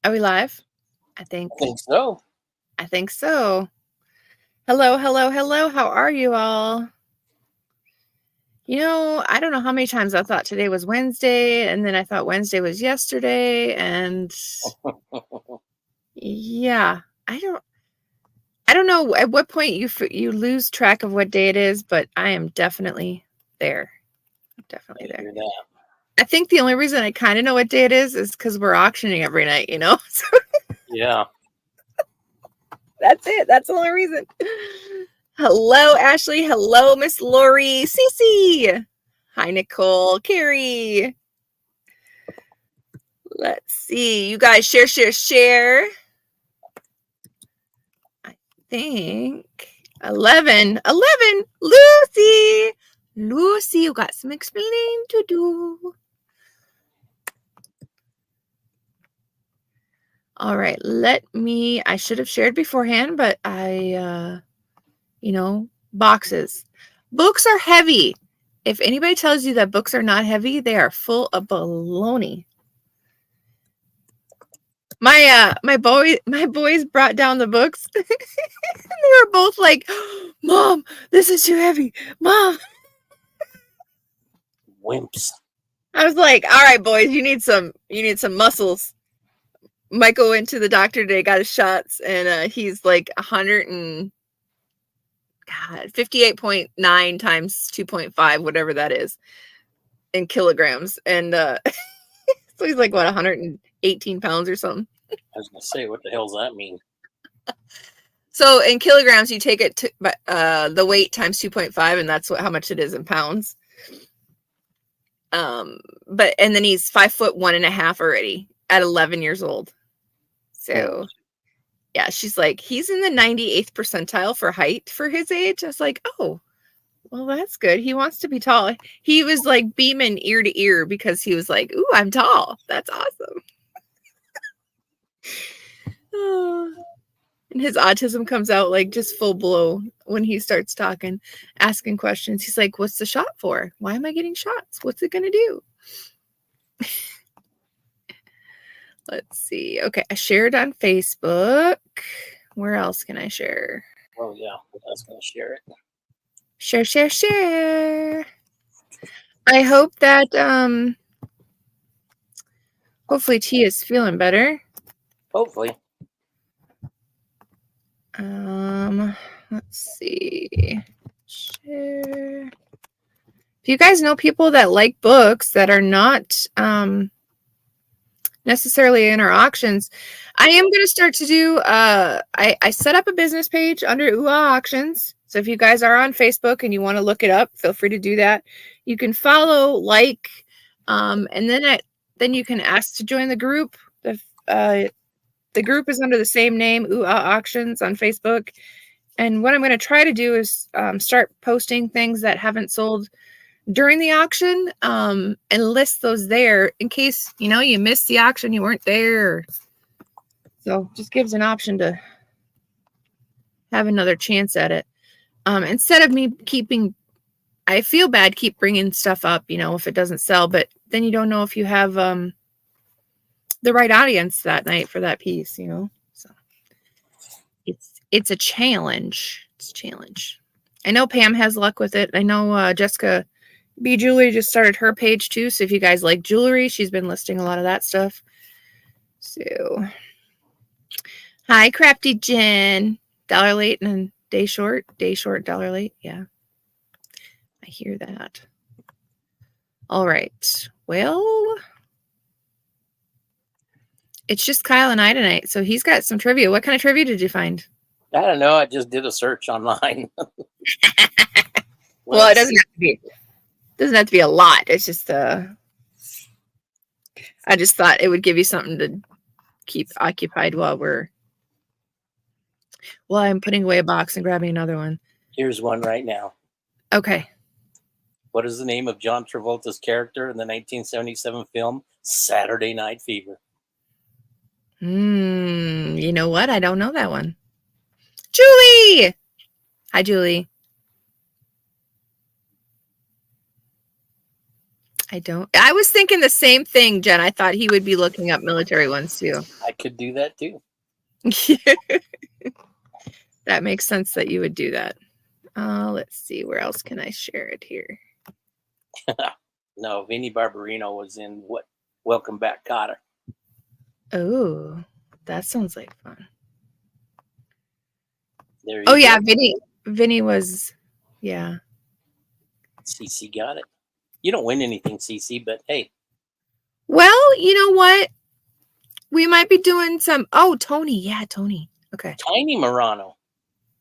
Are we live? I think so. I think so. Hello, hello, hello. How are you all? I don't know how many times I thought today was Wednesday, and then I thought Wednesday was yesterday, and yeah, I don't know at what point you lose track of what day it is, but I am definitely there. Definitely there. I think the only reason I kind of know what day it is because we're auctioning every night, Yeah. That's it. That's the only reason. Hello, Ashley. Hello, Miss Lori. Cece. Hi, Nicole. Carrie. Let's see. You guys share. I think 11. Lucy. Lucy, you got some explaining to do. All right. I should have shared beforehand, but boxes. Books are heavy. If anybody tells you that books are not heavy, they are full of baloney. My boys brought down the books. They were both like, "Mom, this is too heavy, Mom." Wimps. I was like, "All right, boys, you need some muscles." Michael went to the doctor today, got his shots, and he's like 58.9 times 2.5, whatever that is, in kilograms, and so he's like, what, 118 pounds or something? I was going to say, what the hell does that mean? So in kilograms, you take it to the weight times 2.5, and that's how much it is in pounds. And then he's 5'1.5" already at 11 years old. So yeah, she's like, he's in the 98th percentile for height for his age. I was like, oh, well, that's good. He wants to be tall. He was like beaming ear to ear because he was like, ooh, I'm tall. That's awesome. And his autism comes out like just full blow when he starts talking, asking questions. He's like, what's the shot for? Why am I getting shots? What's it going to do? Let's see. Okay, I shared on Facebook. Where else can I share? Oh, yeah, I was going to share it. Share. I hope that hopefully T is feeling better. Hopefully. Let's see. Share. If you guys know people that like books that are not necessarily in our auctions, I am going to start to do I set up a business page under UA Auctions. So if you guys are on Facebook and you want to look it up, feel free to do that. You can follow, and then you can ask to join the group. The group is under the same name, UA Auctions, on Facebook. And what I'm going to try to do is start posting things that haven't sold during the auction, and list those there in case, you missed the auction, you weren't there. So just gives an option to have another chance at it. Instead of me I feel bad keep bringing stuff up, if it doesn't sell, but then you don't know if you have the right audience that night for that piece, So it's a challenge. It's a challenge. I know Pam has luck with it. I know Jessica B Jewelry just started her page too. So if you guys like jewelry, she's been listing a lot of that stuff. So, hi, Crafty Jen. $1 late and day short, $1 late. Yeah, I hear that. All right. Well, it's just Kyle and I tonight. So he's got some trivia. What kind of trivia did you find? I don't know. I just did a search online. Well, it doesn't have to be. Doesn't have to be a lot. It's just I just thought it would give you something to keep occupied while I'm putting away a box and grabbing another one. Here's one right now. Okay. What is the name of John Travolta's character in the 1977 film Saturday Night Fever? You know what? I don't know that one. Julie! Hi, Julie. I don't. I was thinking the same thing, Jen. I thought he would be looking up military ones too. I could do that too. That makes sense that you would do that. Let's see. Where else can I share it here? No, Vinnie Barbarino was in what? Welcome Back, Kotter. Oh, that sounds like fun. There you Oh yeah, go. Vinny was, yeah. CC got it. You don't win anything, CC, but hey. Well, you know what? We might be doing some. Oh, Tony. Yeah, Tony. Okay. Tiny Murano.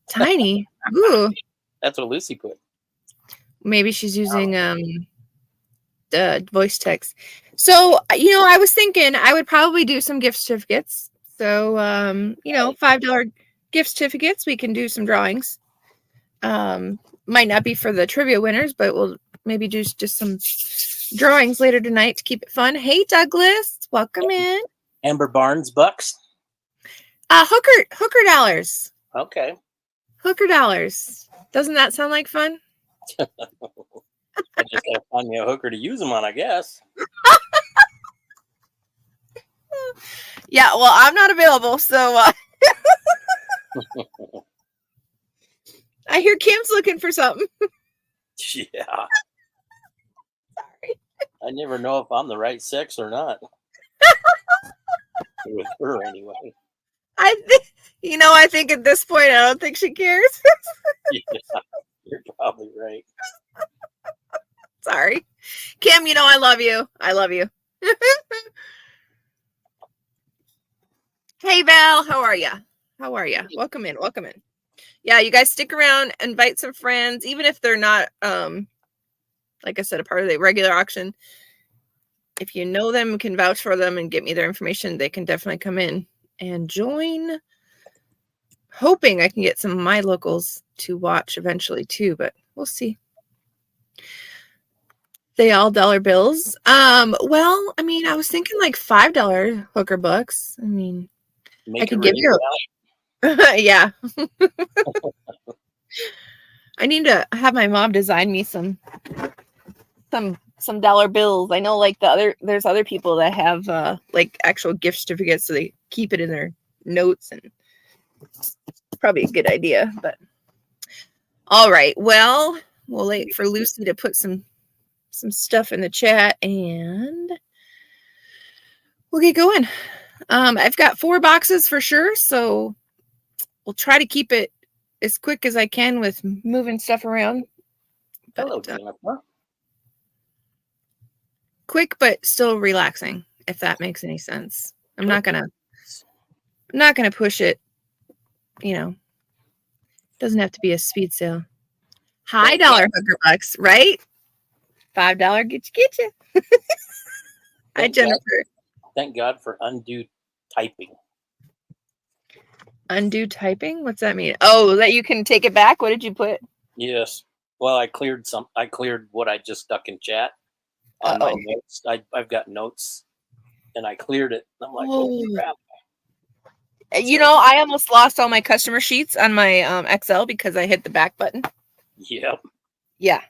Tiny. Ooh. That's what Lucy put. Maybe she's using voice text. So, I was thinking I would probably do some gift certificates. So, $5 gift certificates. We can do some drawings. Might not be for the trivia winners, but we'll maybe do just some drawings later tonight to keep it fun. Hey, Douglas, welcome in. Amber Barnes bucks. Hooker dollars. Okay. Hooker dollars. Doesn't that sound like fun? I just gotta find me a hooker to use them on, I guess. Yeah, well, I'm not available, so I hear Kim's looking for something. Yeah. Sorry. I never know if I'm the right sex or not. With her, anyway. I think at this point, I don't think she cares. Yeah, you're probably right. Sorry. Kim, I love you. I love you. Hey, Val, how are you? How are you? Welcome in. Welcome in. Yeah, you guys stick around, invite some friends, even if they're not, like I said, a part of the regular auction. If you know them, can vouch for them and get me their information, they can definitely come in and join. Hoping I can get some of my locals to watch eventually too, but we'll see. They all dollar bills. Well, I mean, I was thinking like $5 hooker bucks. I mean, Make I could it give really you well. yeah. I need to have my mom design me some dollar bills. I know like there's other people that have like actual gift certificates, so they keep it in their notes, and it's probably a good idea. But all right, well, we'll wait for Lucy to put some stuff in the chat and we'll get going. I've got 4 boxes for sure, so we'll try to keep it as quick as I can with moving stuff around. Hello, Jennifer. Quick, but still relaxing, if that makes any sense. I'm not gonna push it. Doesn't have to be a speed sale. High dollar hooker bucks, right? $5 get you. Hi, Jennifer. Thank God for undo typing. Undo typing? What's that mean? Oh, that you can take it back? What did you put? Yes. Well, I cleared what I just stuck in chat on my notes. I've got notes, and I cleared it. I'm like, oh crap. I almost lost all my customer sheets on my Excel because I hit the back button. Yep. Yeah.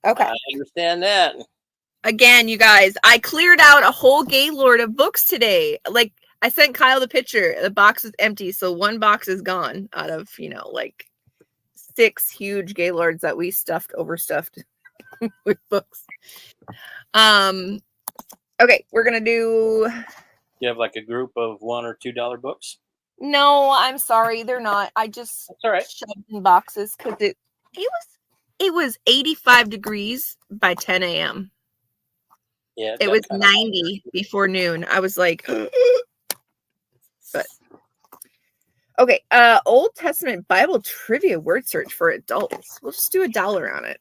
Okay. I understand that. Again, you guys, I cleared out a whole Gaylord of books today. Like, I sent Kyle the picture. The box is empty, so 1 box is gone out of, like 6 huge Gaylords that we overstuffed with books. Okay, we're gonna do. You have like a group of $1 or $2 books? No, I'm sorry, they're not. I just That's all right. shoved in boxes because it was 85 degrees by 10 a.m. Yeah, it was 90 before noon. I was like, but okay. Old Testament Bible trivia word search for adults. We'll just do $1 on it.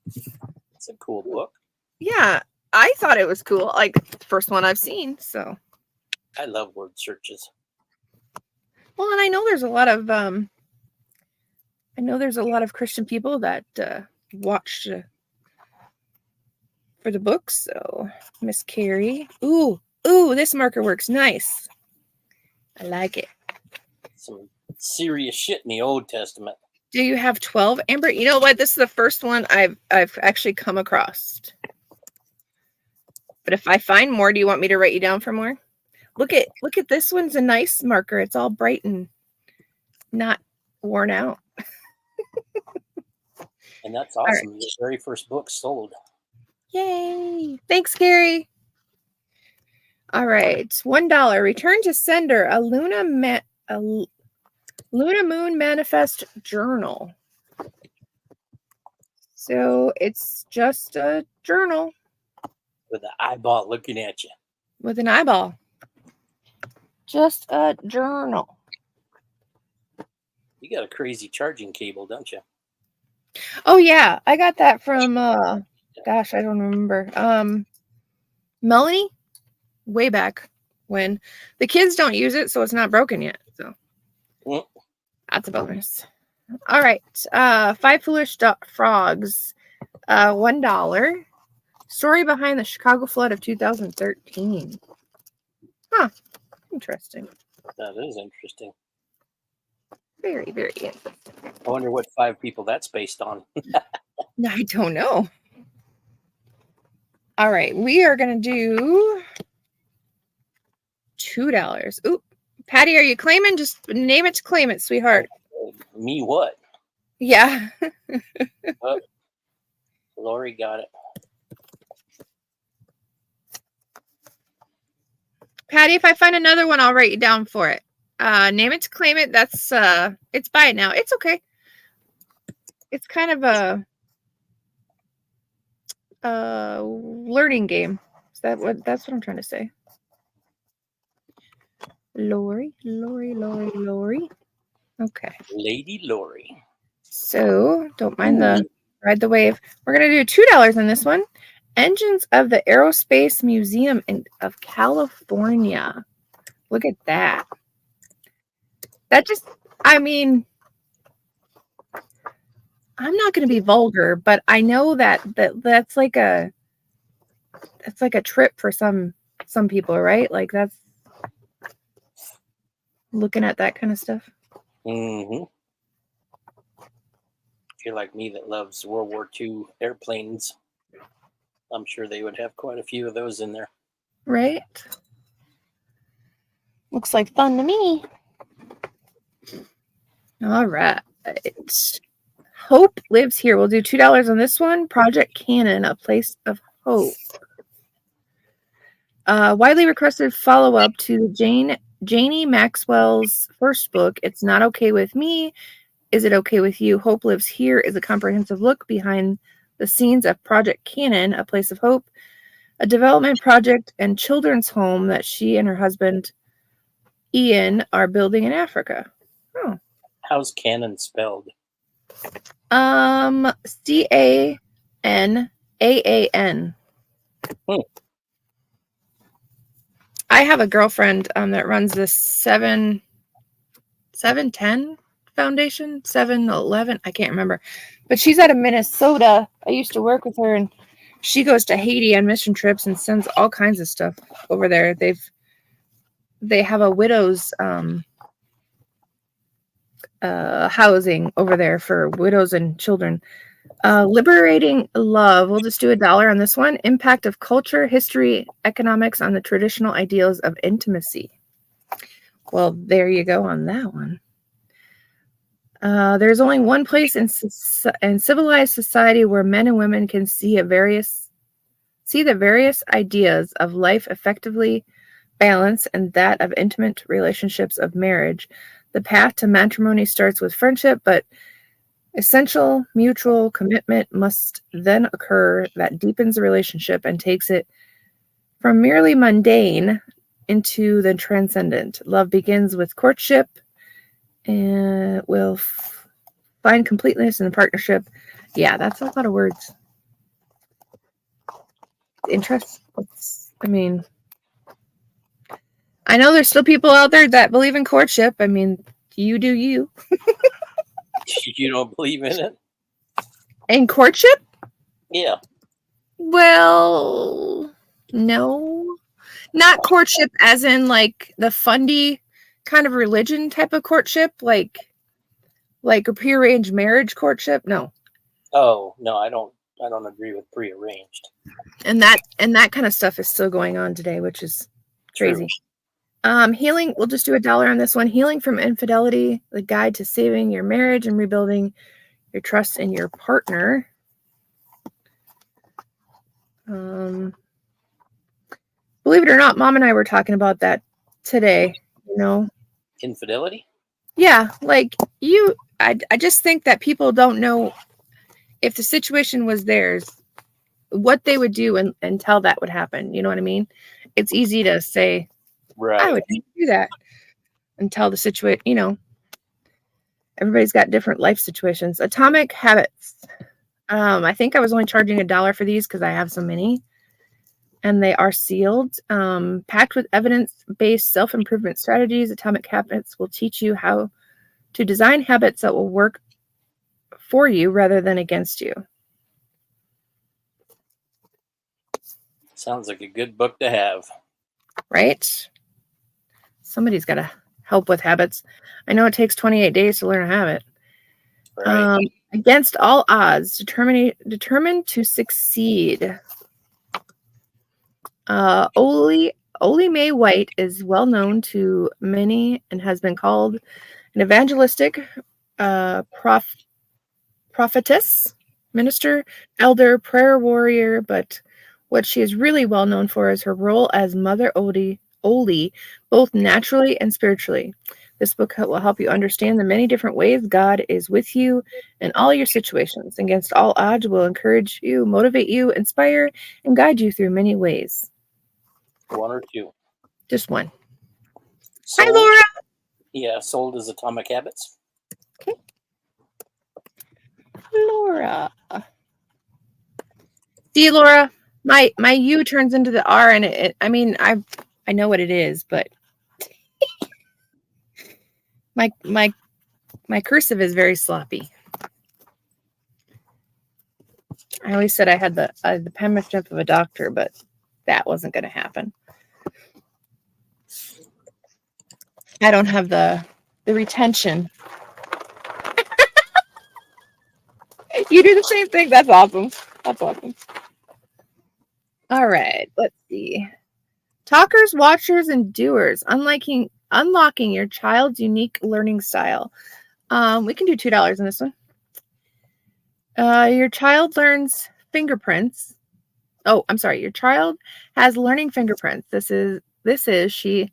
It's a cool book. Yeah, I thought it was cool. Like the first one I've seen. So I love word searches. Well, and I know there's a lot of Christian people that watched for the book. So Miss Carrie. Ooh, this marker works nice. I like it. Some serious shit in the Old Testament. Do you have 12, Amber? You know what? This is the first one I've actually come across. But if I find more, do you want me to write you down for more? Look at this one's a nice marker. It's all bright and not worn out. And that's awesome. Right. Your very first book sold. Yay. Thanks, Carrie. All right. $1. Return to sender a Luna Moon Manifest Journal. So it's just a journal. With an eyeball looking at you. With an eyeball. Just a journal. You got a crazy charging cable, don't you? Oh yeah, I got that from gosh, I don't remember. Melanie, way back when. The kids don't use it, so it's not broken yet. So that's a bonus. All right. 5 Foolish Frogs. $1. Story behind the Chicago flood of 2013. Huh. Interesting. That is interesting. Very, very interesting. I wonder what 5 people that's based on. I don't know. All right. We are going to do $2. Oop. Patty, are you claiming? Just name it to claim it, sweetheart. Me what? Yeah. Oh, Lori got it. Patty, if I find another one, I'll write you down for it. Name it to claim it. That's it's buy it now. It's okay. It's kind of a learning game. Is that what that's what I'm trying to say? Lori. Okay. Lady Lori. So don't mind the ride the wave. We're gonna do $2 on this one. Engines of the Aerospace Museum of California. Look at that. That just, I mean, I'm not going to be vulgar, but I know that's like a trip for some people, right? Like that's looking at that kind of stuff. Mm-hmm. If you're like me that loves World War II airplanes, I'm sure they would have quite a few of those in there. Right? Looks like fun to me. All right. Hope Lives Here. We'll do $2 on this one. Project Cannon, A Place of Hope. Widely requested follow-up to Janie Maxwell's first book, It's Not Okay With Me. Is It Okay With You? Hope Lives Here is a comprehensive look behind the scenes of Project Cannon, A Place of Hope, a development project and children's home that she and her husband, Ian, are building in Africa. Oh. How's Cannon spelled? CANAAN. I have a girlfriend that runs this 710 Foundation, 711, I can't remember. But she's out of Minnesota. I used to work with her, and she goes to Haiti on mission trips and sends all kinds of stuff over there. They have a widow's housing over there for widows and children. Liberating Love. We'll just do $1 on this one. Impact of culture, history, economics on the traditional ideals of intimacy. Well, there you go on that one. There's only one place in civilized society where men and women can see the various ideas of life effectively balanced, and that of intimate relationships of marriage. The path to matrimony starts with friendship, but essential mutual commitment must then occur that deepens the relationship and takes it from merely mundane into the transcendent. Love begins with courtship and will find completeness in the partnership. Yeah, that's a lot of words. Interest. I mean, I know there's still people out there that believe in courtship. I mean, you do you. You don't believe in it? In courtship? Yeah. Well, no. Not courtship as in like the fundy kind of religion type of courtship, like a prearranged marriage courtship. No. Oh, no, I don't I don't agree with prearranged. And that kind of stuff is still going on today, which is crazy. Healing, we'll just do $1 on this one. Healing from Infidelity, the guide to saving your marriage and rebuilding your trust in your partner. Believe it or not, Mom and I were talking about that today, you know. Infidelity? Yeah, like I just think that people don't know if the situation was theirs, what they would do until that would happen. You know what I mean? It's easy to say, right, I would do that until the situation, you know, everybody's got different life situations. Atomic Habits. I think I was only charging $1 for these because I have so many. And they are sealed. Packed with evidence-based self-improvement strategies, Atomic Habits will teach you how to design habits that will work for you rather than against you. Sounds like a good book to have. Right? Somebody's got to help with habits. I know it takes 28 days to learn a habit. Right. Against all odds, determined to succeed. Olie Mae White is well known to many and has been called an evangelistic prophetess, minister, elder, prayer warrior, but what she is really well known for is her role as Mother Olie, both naturally and spiritually. This book will help you understand the many different ways God is with you in all your situations. Against all odds will encourage you, motivate you, inspire, and guide you through many ways. 1 or 2? Just one. Sold? Hi, Laura. Yeah, sold as Atomic Habits. Okay. Laura. See, Laura, my U turns into the R, and I mean, I know what it is, but my cursive is very sloppy. I always said I had the penmanship of a doctor, but that wasn't going to happen. I don't have the retention. You do the same thing. That's awesome. That's awesome. All right. Let's see. Talkers, watchers, and doers. Unlocking your child's unique learning style. We can do $2 on this one. Your child learns fingerprints. Oh, I'm sorry. Your child has learning fingerprints. This is she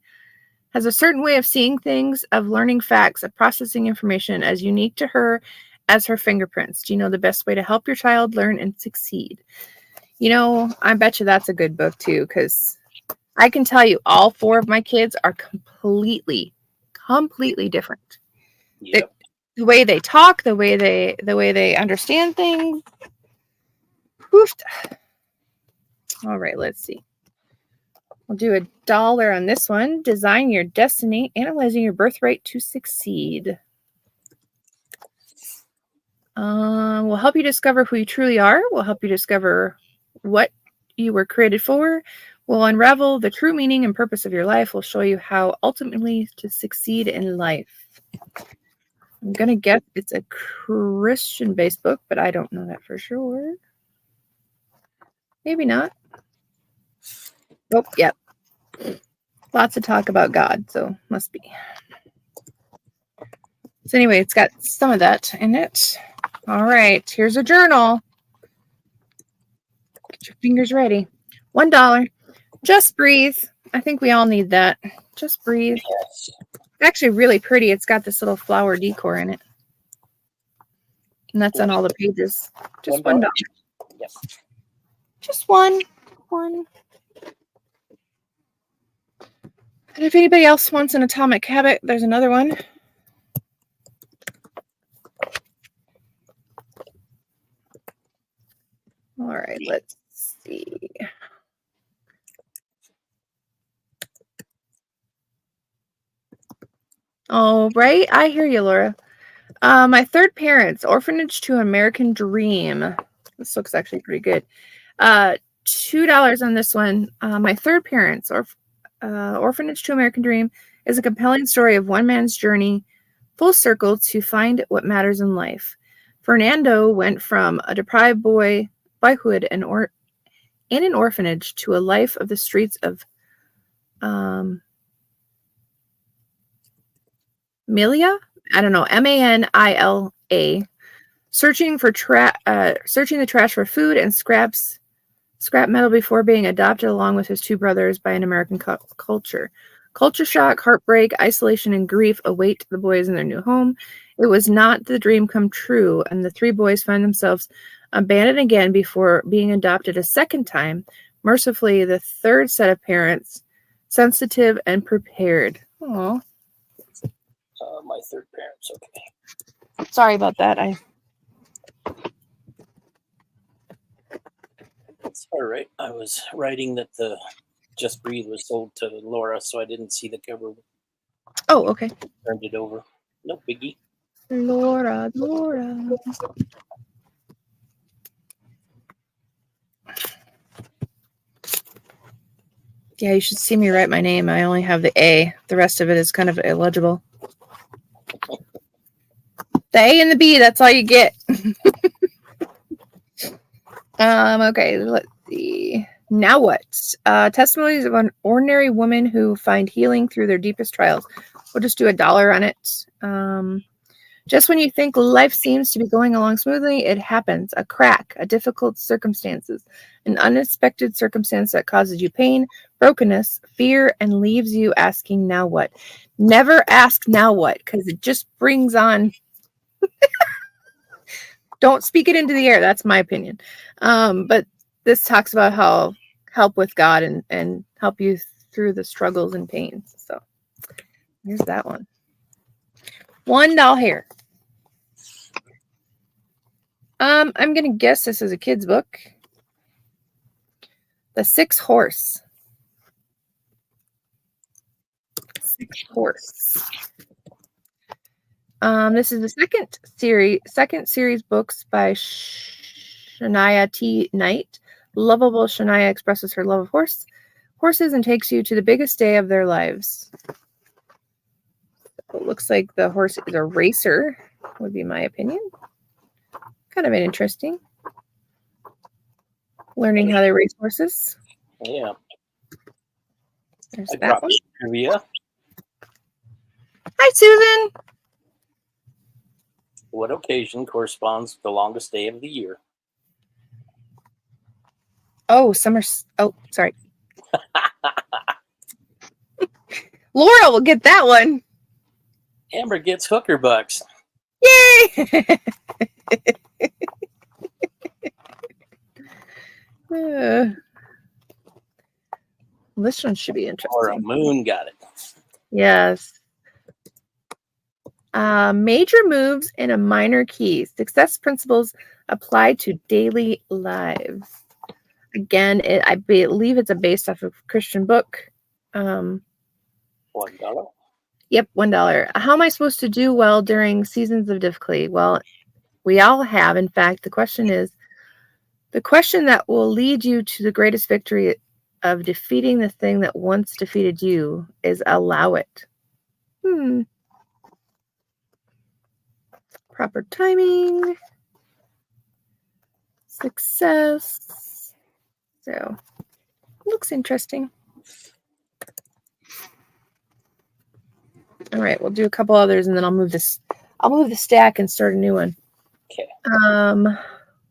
has a certain way of seeing things, of learning facts, of processing information as unique to her as her fingerprints. Do you know the best way to help your child learn and succeed? You know, I bet you that's a good book too, because I can tell you all 4 of my kids are completely different. Yep. The way they talk, the way they understand things. Oof. All right, let's see. We'll do $1 on this one. Design your destiny, analyzing your birthright to succeed. We'll help you discover who you truly are. We'll help you discover what you were created for. We'll unravel the true meaning and purpose of your life. We'll show you how ultimately to succeed in life. I'm going to guess it's a Christian-based book, but I don't know that for sure. Maybe not. Oh, yep. Lots of talk about God, so must be. So anyway, it's got some of that in it. All right, here's a journal. Get your fingers ready. $1. Just breathe. I think we all need that. Just breathe. Yes. It's actually really pretty. It's got this little flower decor in it. And that's on all the pages. Just $1. Yep. Just one. And if anybody else wants an Atomic Habit, there's another one. All right, let's see. All right, I hear you, Laura. My Third Parents, Orphanage to American Dream. This looks actually pretty good. $2 on this one. My Third Parents, Orphanage to American Dream, is a compelling story of one man's journey full circle to find what matters in life. Fernando went from a deprived boy boyhood in an orphanage to a life of the streets of Milia? I don't know, Manila, searching the trash for food and scrap metal before being adopted along with his two brothers by an American culture. Culture shock, heartbreak, isolation, and grief await the boys in their new home. It was not the dream come true, and the three boys find themselves abandoned again before being adopted a second time. Mercifully, the third set of parents, sensitive and prepared. Aww. My third parents, okay. Sorry about that. It's all right. I was writing that the Just Breathe was sold to Laura, so I didn't see the cover. Oh, okay. Turned it over. No biggie. Laura. Yeah, you should see me write my name. I only have the A. The rest of it is kind of illegible. The A and the B, that's all you get. Okay, let's see. Now what? Testimonies of an ordinary women who find healing through their deepest trials. We'll just do $1 on it. Just when you think life seems to be going along smoothly, it happens. A crack, a difficult circumstances, an unexpected circumstance that causes you pain, brokenness, fear, and leaves you asking, now what? Never ask now what, because it just brings on... Don't speak it into the air. That's my opinion. But this talks about how help with God and help you through the struggles and pains. So here's that one. $1 here. I'm going to guess this is a kid's book. The Sixth Horse. Sixth Horse. This is the second series books by Shania T. Knight. Lovable Shania expresses her love of horses and takes you to the biggest day of their lives. It looks like the horse is a racer, would be my opinion. Kind of interesting. Learning how they race horses. Yeah. There's I that one. Trivia. Hi, Susan. What occasion corresponds with the longest day of the year? Oh, summer. Oh, sorry. Laura will get that one. Amber gets hooker bucks. Yay! This one should be interesting. Laura Moon got it. Yes. Major moves in a minor key. Success principles applied to daily lives. Again, I believe it's based off of a Christian book. $1. Yep, $1. How am I supposed to do well during seasons of difficulty? Well, we all have. In fact, the question that will lead you to the greatest victory of defeating the thing that once defeated you is allow it. Proper timing. Success. So, looks interesting. All right, we'll do a couple others and then I'll move the stack and start a new one. Okay.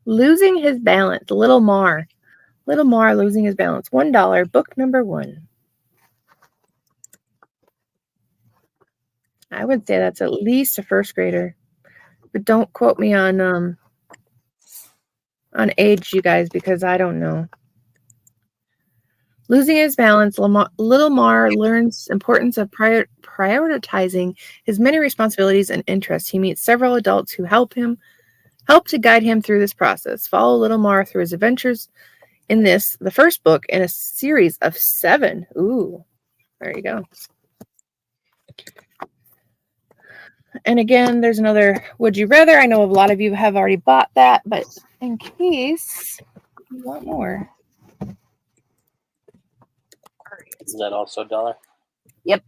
Losing his balance. Little Mar losing his balance. $1. Book number 1. I would say that's at least a first grader, but don't quote me on age, you guys, because I don't know. Losing his balance, Little Mar learns importance of prioritizing his many responsibilities and interests. He meets several adults who help to guide him through this process. Follow Little Mar through his adventures in the first book in a series of 7. Ooh, there you go. And again, there's another Would You Rather. I know a lot of you have already bought that, but in case you want more. Is that also $1? Yep.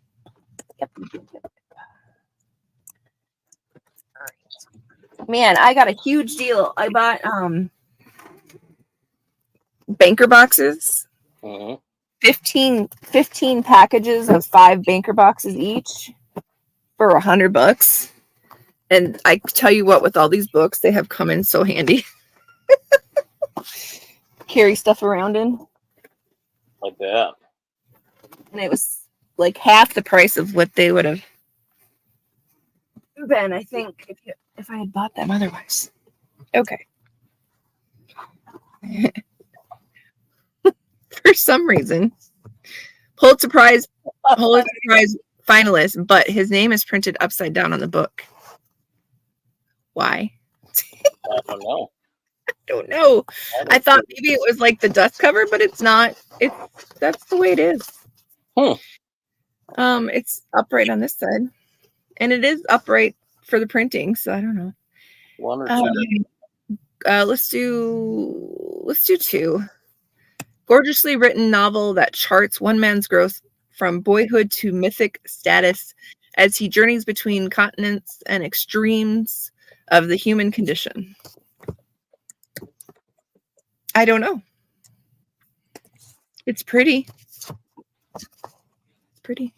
Man, I got a huge deal. I bought banker boxes. Mm-hmm. 15 packages of 5 banker boxes each for $100. And I tell you what, with all these books, they have come in so handy. Carry stuff around in. Like that. And it was like half the price of what they would have been, I think, if I had bought them otherwise. Okay. For some reason, Pulitzer Prize finalist, but his name is printed upside down on the book. Why? I don't know. Don't know. I thought maybe it was like the dust cover, but it's not. That's the way it is. It's upright on this side, and it is upright for the printing. So I don't know. One or two. Let's do 2. Gorgeously written novel that charts one man's growth from boyhood to mythic status as he journeys between continents and extremes of the human condition. I don't know. It's pretty. It's pretty.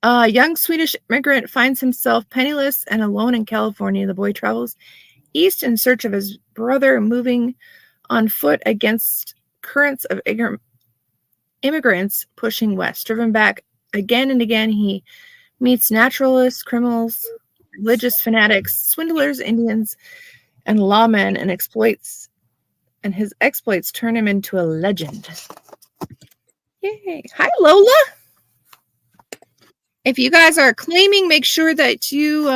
A young Swedish immigrant finds himself penniless and alone in California. The boy travels east in search of his brother, moving on foot against currents of immigrants pushing west. Driven back again and again, he meets naturalists, criminals, religious fanatics, swindlers, Indians, and lawmen, and his exploits turn him into a legend. Yay. Hi, Lola. If you guys are claiming, make sure that you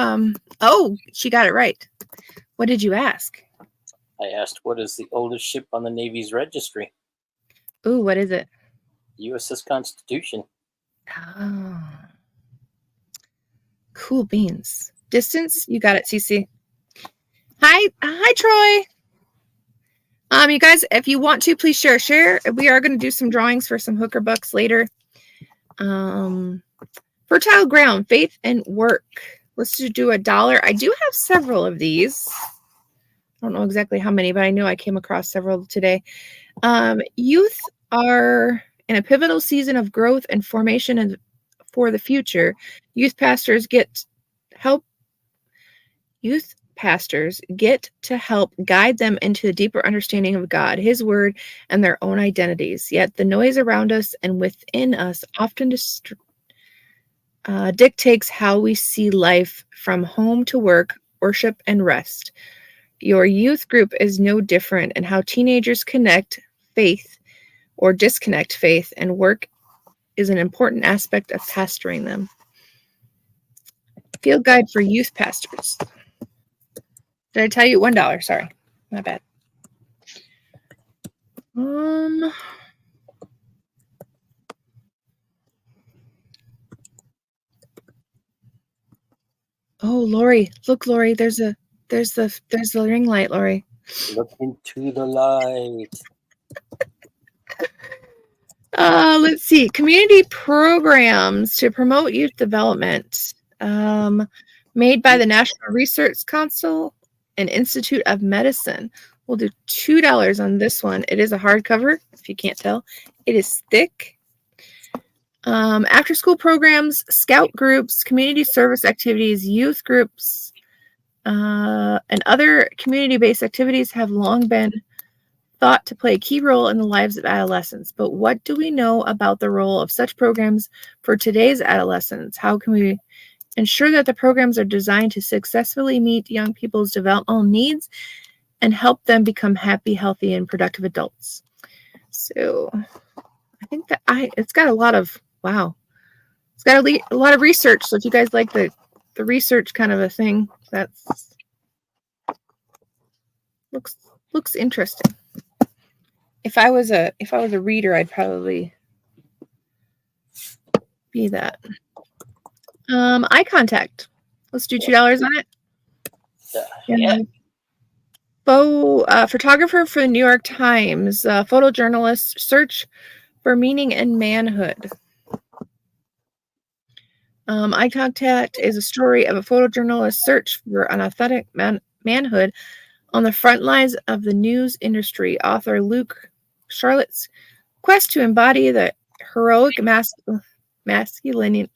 oh, she got it right. What did you ask? I asked, what is the oldest ship on the Navy's registry? Ooh, what is it? USS Constitution. Oh. Cool beans. Distance? You got it, CC. Hi, Troy. You guys, if you want to, please share. We are going to do some drawings for some hooker bucks later. Fertile ground, faith and work. Let's just do $1. I do have several of these. I don't know exactly how many, but I know I came across several today. Youth are in a pivotal season of growth and formation and for the future. Youth pastors get to help guide them into the deeper understanding of God, His Word, and their own identities. Yet the noise around us and within us often dictates how we see life from home to work, worship, and rest. Your youth group is no different, and how teenagers connect faith or disconnect faith and work is an important aspect of pastoring them. Field guide for youth pastors. Did I tell you $1? Sorry, my bad. Oh, Lori, look, Lori, there's the ring light, Lori. Look into the light. Let's see. Community programs to promote youth development. Made by the National Research Council and Institute of Medicine. We'll do $2 on this one. It is a hardcover, if you can't tell. It is thick. After school programs, scout groups, community service activities, youth groups, and other community-based activities have long been thought to play a key role in the lives of adolescents. But what do we know about the role of such programs for today's adolescents? How can we ensure that the programs are designed to successfully meet young people's developmental needs and help them become happy, healthy, and productive adults? So I think that it's got a lot of, wow. It's got a lot of research. So if you guys like the research kind of a thing, that's looks interesting. If I was a reader, I'd probably be that. Eye contact. Let's do $2 on it. Yeah. Photographer for the New York Times. Photojournalist search for meaning and manhood. Eye contact is a story of a photojournalist search for an authentic manhood on the front lines of the news industry. Author Luke Charlotte's quest to embody the heroic masculine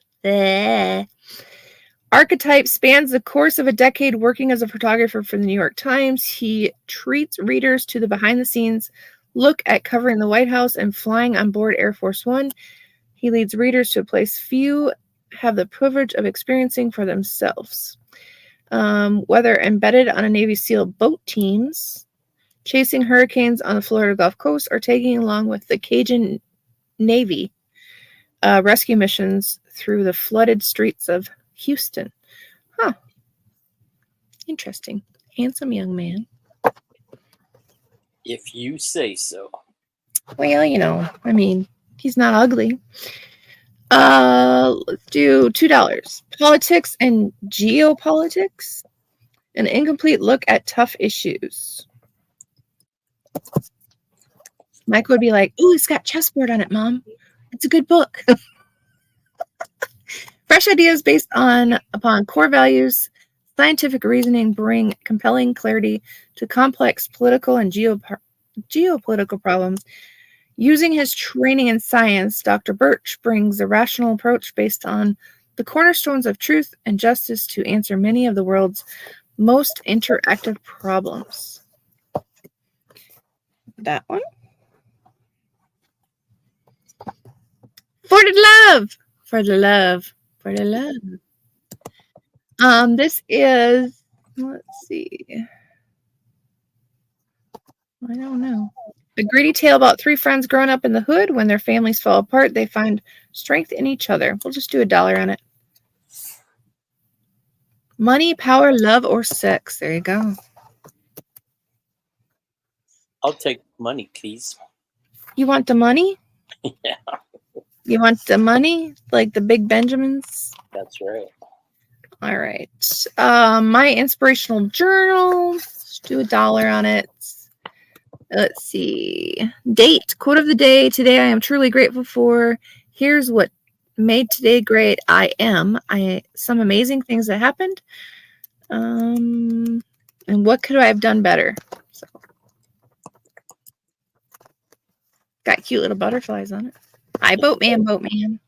archetype spans the course of a decade working as a photographer for the New York Times. He treats readers to the behind-the-scenes look at covering the White House and flying on board Air Force One. He leads readers to a place few have the privilege of experiencing for themselves. Whether embedded on a Navy SEAL boat teams, chasing hurricanes on the Florida Gulf Coast, or taking along with the Cajun Navy rescue missions through the flooded streets of Houston. Huh. Interesting. Handsome young man. If you say so. Well, you know, I mean, he's not ugly. Let's do $2. Politics and geopolitics. An incomplete look at tough issues. Mike would be like, "Ooh, it's got chessboard on it, Mom. It's a good book." Fresh ideas based upon core values, scientific reasoning bring compelling clarity to complex political and geopolitical problems. Using his training in science, Dr. Birch brings a rational approach based on the cornerstones of truth and justice to answer many of the world's most interactive problems. That one. For the love. For the love. For the love. This is, let's see. I don't know. A gritty tale about three friends growing up in the hood. When their families fall apart, they find strength in each other. We'll just do $1 on it. Money, power, love, or sex. There you go. I'll take money, please. You want the money? Yeah. You want the money? Like the big Benjamins? That's right. All right. My inspirational journal. Let's do $1 on it. Let's see. Date. Quote of the day. Today I am truly grateful for. Here's what made today great. Some amazing things that happened. And what could I have done better? So, got cute little butterflies on it. Hi, Boatman, Boatman.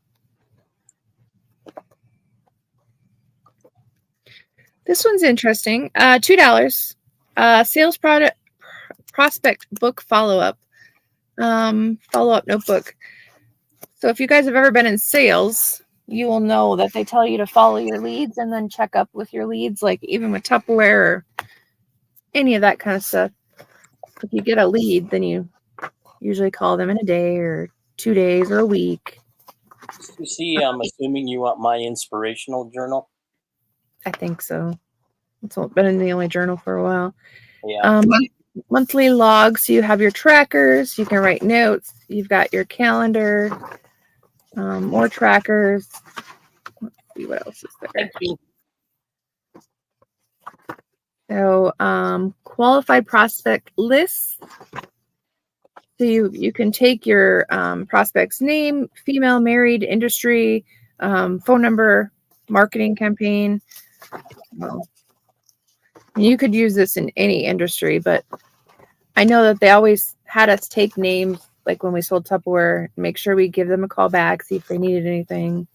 This one's interesting. $2. Sales prospect book follow-up. Follow-up notebook. So if you guys have ever been in sales, you will know that they tell you to follow your leads and then check up with your leads, like even with Tupperware or any of that kind of stuff. If you get a lead, then you usually call them in a day or 2 days or a week. You see, I'm assuming you want my inspirational journal. I think so. It's been in the only journal for a while. Yeah. Monthly logs. You have your trackers. You can write notes. You've got your calendar. More trackers. Let's see what else is there. Thank you. So, qualified prospect lists. So you can take your prospect's name, female, married, industry, phone number, marketing campaign. Well, you could use this in any industry, but I know that they always had us take names, like when we sold Tupperware, make sure we give them a call back, see if they needed anything.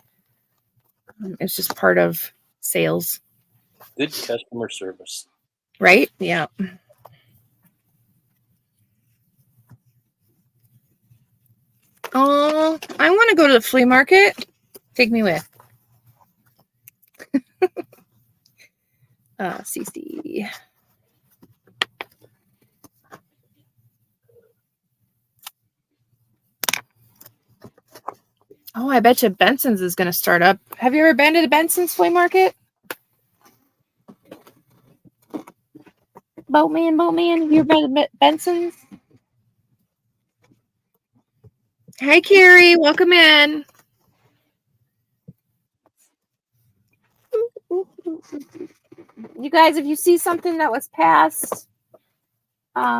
It's just part of sales. Good customer service. Right? Yeah. Oh, I want to go to the flea market. Take me with. CC. Oh, I bet you Benson's is going to start up. Have you ever been to the Benson's flea market? Boatman, have you ever been to Benson's? Hi, Carrie. Welcome in. You guys, if you see something that was passed,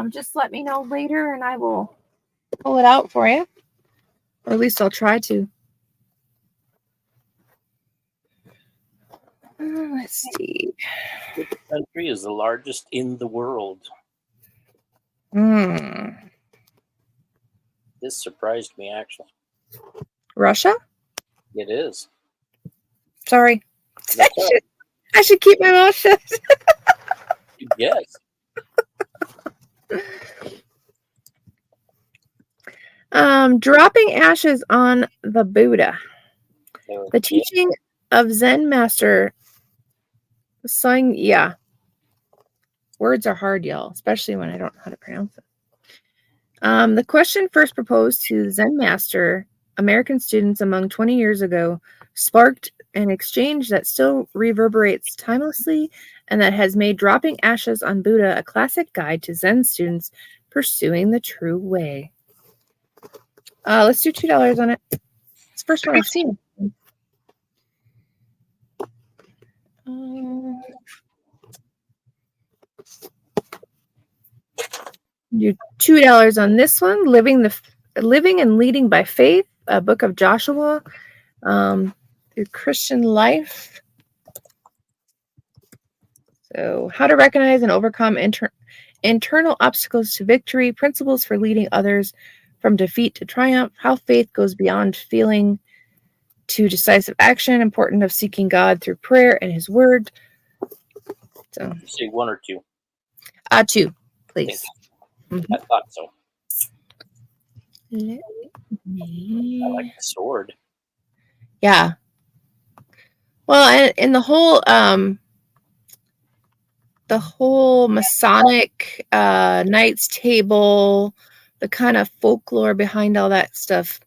just let me know later and I will pull it out for you. Or at least I'll try to. Let's see. Which country is the largest in the world? This surprised me, actually. Russia? It is. Sorry. That's all right. I should keep my mouth shut. Yes. Dropping ashes on the Buddha. The teaching of Zen master Sung. Yeah. Words are hard, y'all, especially when I don't know how to pronounce it. The question first proposed to Zen master American students among 20 years ago sparked an exchange that still reverberates timelessly and that has made dropping ashes on Buddha a classic guide to Zen students pursuing the true way. Let's do $2 on it. It's the first one I've seen. Do $2 on this one. Living and Leading by Faith, a book of Joshua, through Christian Life. So, how to recognize and overcome internal obstacles to victory, principles for leading others from defeat to triumph, how faith goes beyond feeling to decisive action, important of seeking God through prayer and His Word. So, you say 1 or 2? 2, please. I thought so. I like the sword. Yeah. Well, and the whole Masonic Knights Table, the kind of folklore behind all that stuff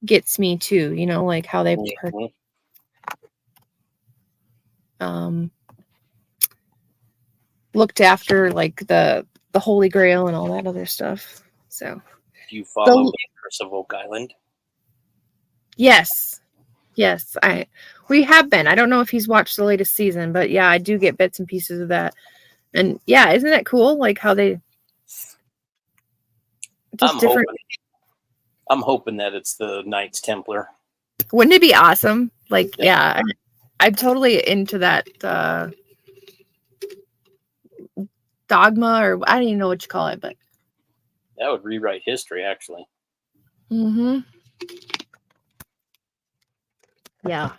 gets me too. You know, like how they looked after like the Holy Grail and all that other stuff. So, do you follow Curse of Oak Island? Yes, we have been. I don't know if he's watched the latest season, but yeah, I do get bits and pieces of that. And yeah, isn't that cool? Like how they just different. I'm hoping that it's the Knights Templar. Wouldn't it be awesome? Like, yeah, I'm totally into that dogma, or I don't even know what you call it, but that would rewrite history, actually. Yeah.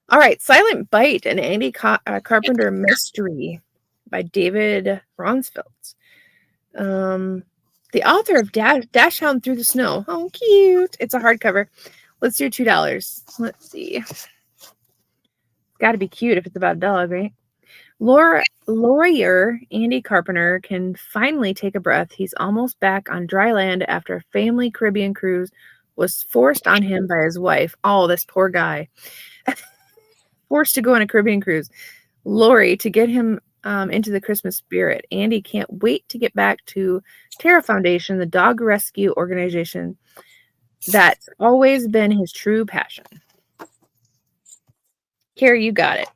All right, Silent Bite, an Andy Carpenter mystery by David Ronsfeldt. The author of Dashhound Through the Snow. Oh, cute. It's a hardcover. Let's do $2. Let's see. Got to be cute if it's about a dog, right? Lawyer Andy Carpenter can finally take a breath. He's almost back on dry land after a family Caribbean cruise was forced on him by his wife. Oh, this poor guy. Forced to go on a Caribbean cruise. Lori, to get him into the Christmas spirit. Andy can't wait to get back to Terra Foundation, the dog rescue organization that's always been his true passion. Carrie, you got it.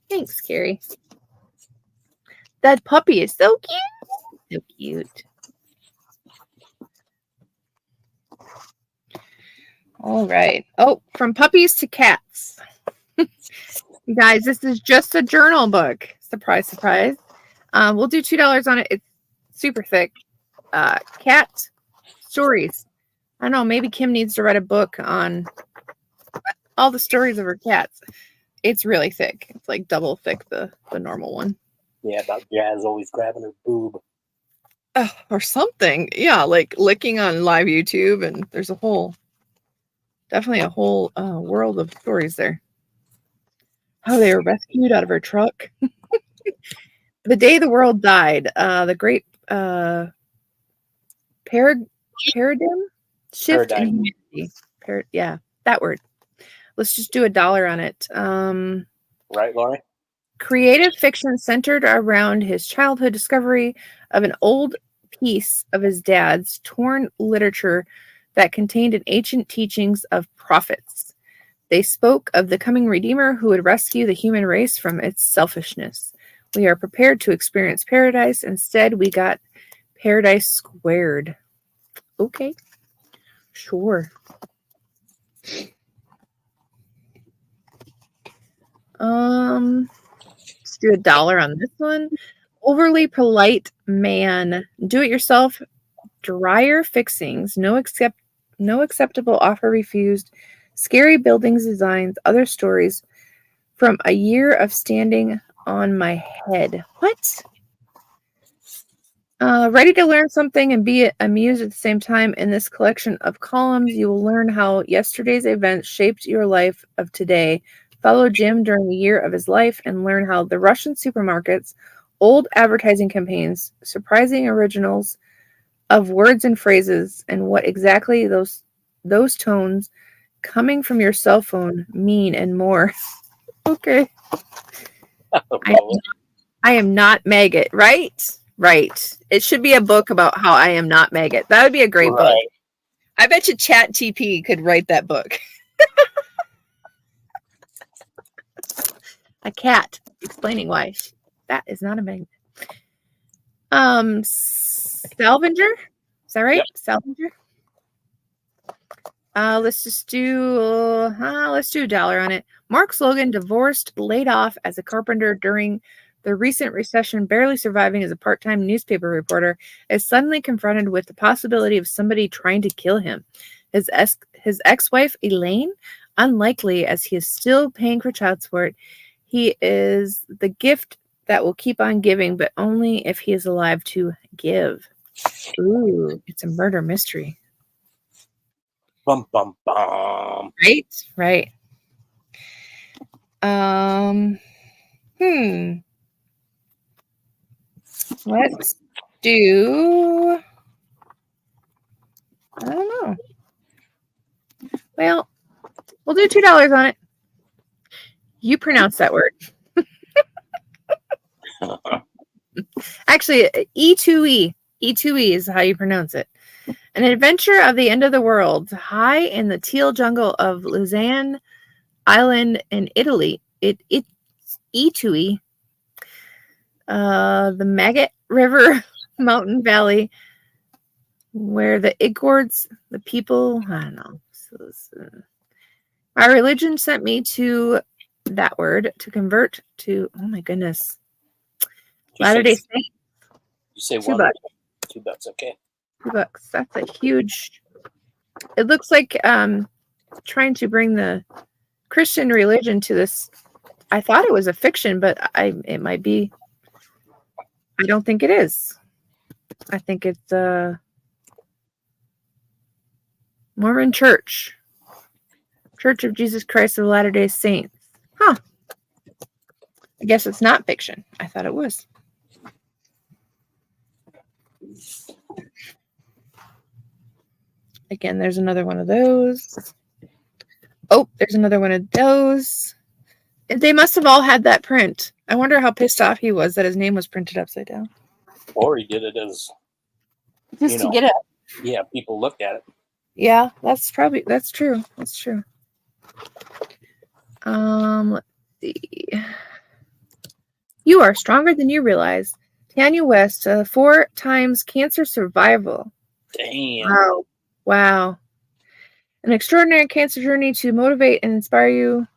Thanks, Carrie. That puppy is so cute. So cute. All right. Oh, from puppies to cats. You guys, this is just a journal book. Surprise, surprise. We'll do $2 on it. It's super thick. Cat stories. I don't know. Maybe Kim needs to write a book on all the stories of her cats. It's really thick. It's like double thick the normal one. Yeah, about Jazz always grabbing her boob. Or something. Yeah, like licking on live YouTube, and there's definitely a whole world of stories there. How they were rescued out of her truck. The day the world died, the great paradigm shift in humanity. Yeah, that word. Let's just do $1 on it. Right, Laurie? Creative fiction centered around his childhood discovery of an old piece of his dad's torn literature that contained an ancient teachings of prophets. They spoke of the coming Redeemer who would rescue the human race from its selfishness. We are prepared to experience paradise. Instead, we got paradise squared. Okay. Sure. Let's do $1 on this one. Overly Polite Man. Do it yourself dryer fixings, no acceptable offer refused, scary buildings designs, other stories from a year of standing on my head. What? Ready to learn something and be amused at the same time. In this collection of columns, you will learn how yesterday's events shaped your life of today. Follow Jim during the year of his life and learn how the Russian supermarkets, old advertising campaigns, surprising originals of words and phrases, and what exactly those tones coming from your cell phone mean, and more. Okay. I am not maggot, right? Right. It should be a book about how I am not maggot. That would be a great book. I bet you ChatGPT could write that book. A cat explaining why that is not a magnet. Salvinger? Is that right? Yep. Salvinger? Let's do $1 on it. Mark Logan, divorced, laid off as a carpenter during the recent recession, barely surviving as a part-time newspaper reporter, is suddenly confronted with the possibility of somebody trying to kill him. His ex-wife, Elaine, unlikely as he is still paying for child support. He is the gift that will keep on giving, but only if he is alive to give. Ooh, it's a murder mystery. Bum, bum, bum. Right. Let's do, I don't know. Well, we'll do $2 on it. You pronounce that word. Actually, E2E. E2E is how you pronounce it. An adventure of the end of the world. High in the teal jungle of Luzerne Island in Italy. It's E2E. The Maggot River Mountain Valley, where the Igords, the people, I don't know. My religion sent me to that word to convert to, oh my goodness, Latter-day Saints. You say $2. $1. $2, okay. $2. That's a huge. It looks like trying to bring the Christian religion to this. I thought it was a fiction, but it might be. I don't think it is. I think it's Mormon Church of Jesus Christ of Latter-day Saints. Huh. I guess it's not fiction. I thought it was. Again, there's another one of those. Oh, there's another one of those. They must have all had that print. I wonder how pissed off he was that his name was printed upside down. Or he did it as just to get it. Yeah, people looked at it. Yeah, that's true. That's true. Let's see. You are stronger than you realize. Tanya West, 4 times cancer survival. Damn. Wow. An extraordinary cancer journey to motivate and inspire you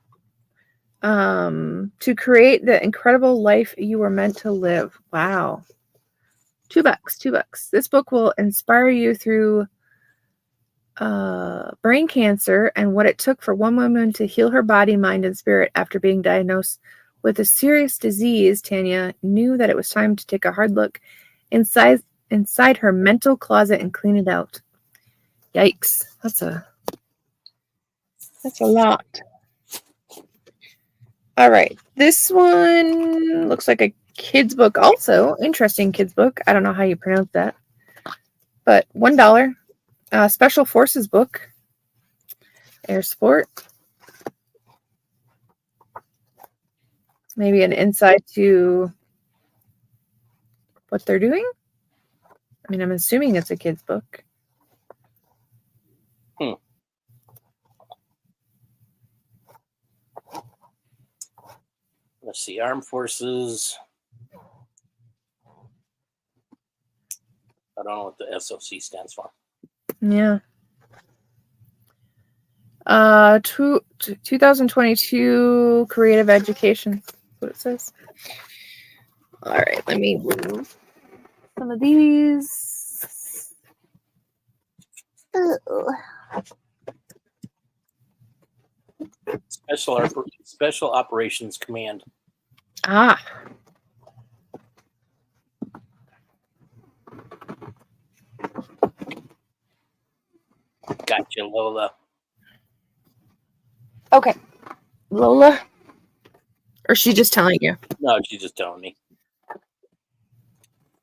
to create the incredible life you were meant to live. Wow. $2. This book will inspire you through brain cancer and what it took for one woman to heal her body, mind, and spirit after being diagnosed with a serious disease. Tanya knew that it was time to take a hard look inside her mental closet and clean it out. Yikes. That's a lot. All right. This one looks like a kid's book also. Interesting kid's book. I don't know how you pronounce that. But $1. Special Forces book. Air Sport. Maybe an insight to what they're doing. I mean, I'm assuming it's a kid's book. Let's see, Armed Forces. I don't know what the SOC stands for. Yeah. 2022 creative education. That's what it says. All right, let me move some of these. Ooh. Special Operations Command. Ah. Gotcha, Lola. Okay. Lola? Or is she just telling you? No, she's just telling me.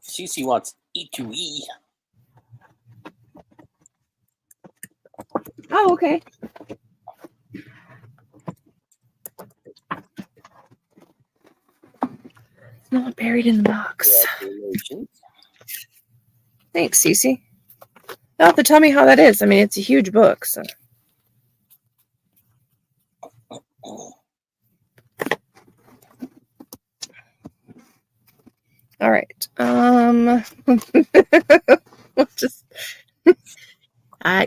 Cece wants E2E. Oh, okay. It's not buried in the box. Congratulations. Thanks, Cece. You'll have to tell me how that is. I mean, it's a huge book, so. All right. Just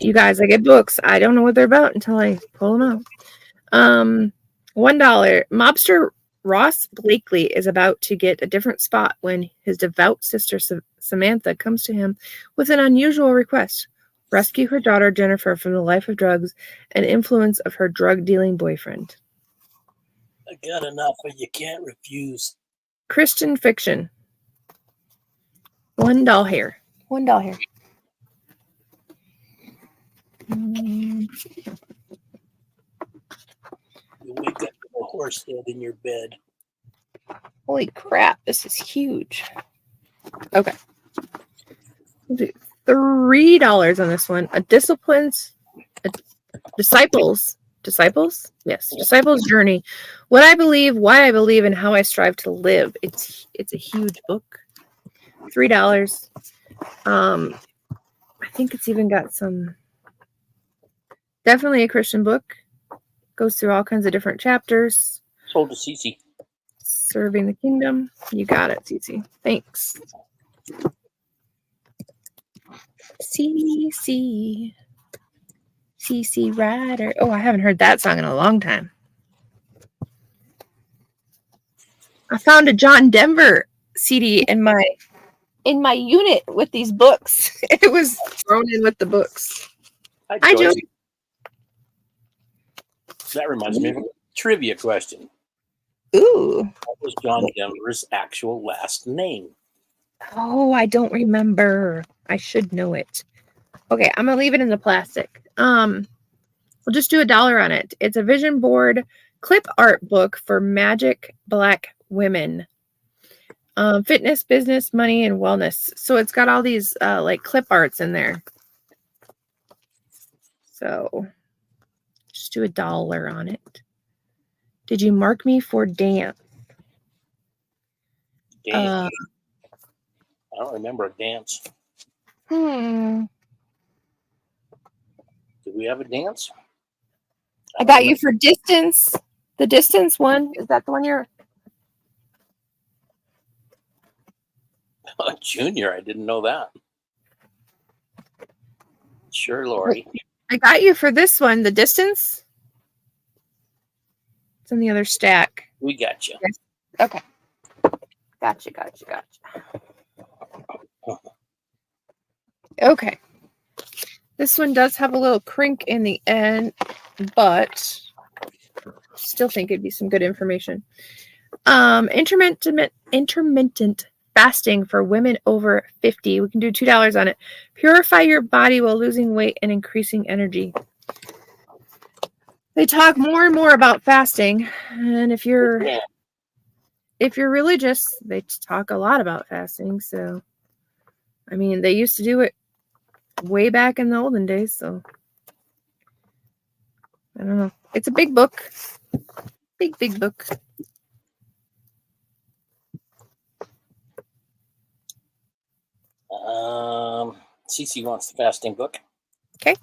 you guys, I get books. I don't know what they're about until I pull them out. $1. Mobster Ross Blakely is about to get a different spot when his devout sister Samantha comes to him with an unusual request. Rescue her daughter Jennifer from the life of drugs and influence of her drug-dealing boyfriend. I got enough, but you can't refuse. Christian fiction. $1 here. $1 here. You wake up with a horse head in your bed. Holy crap, this is huge. Okay. We'll do $3 on this one. Disciples? Yes. Disciples Journey. Why I believe, and how I strive to live. It's a huge book. $3. I think it's even got some, definitely a Christian book. Goes through all kinds of different chapters. Sold to Cece. Serving the kingdom. You got it, Cece. Thanks. CC Rider. Oh, I haven't heard that song in a long time. I found a John Denver CD in my unit with these books. It was thrown in with the books. Hi, Joyce. That reminds me of a trivia question. Ooh. What was John Denver's actual last name? Oh, I don't remember. I should know it. Okay, I'm gonna leave it in the plastic. We'll just do $1 on it. It's a vision board clip art book for magic Black women. Fitness, business, money, and wellness. So it's got all these like clip arts in there. So just do $1 on it. Did you mark me for dance? Dance. I don't remember a dance. Did we have a dance? I got you for distance. The distance one. Is that the one you're? Junior, I didn't know that. Sure, Lori. I got you for this one. The distance. It's in the other stack. We got you. Yes. Okay. Gotcha. Okay. This one does have a little crink in the end, but still think it'd be some good information. Intermittent fasting for women over 50. We can do $2 on it. Purify your body while losing weight and increasing energy. They talk more and more about fasting, and if you're religious, they talk a lot about fasting. So, I mean, they used to do it way back in the olden days. So, I don't know. It's a big book. Big book. Cece wants the fasting book. Okay.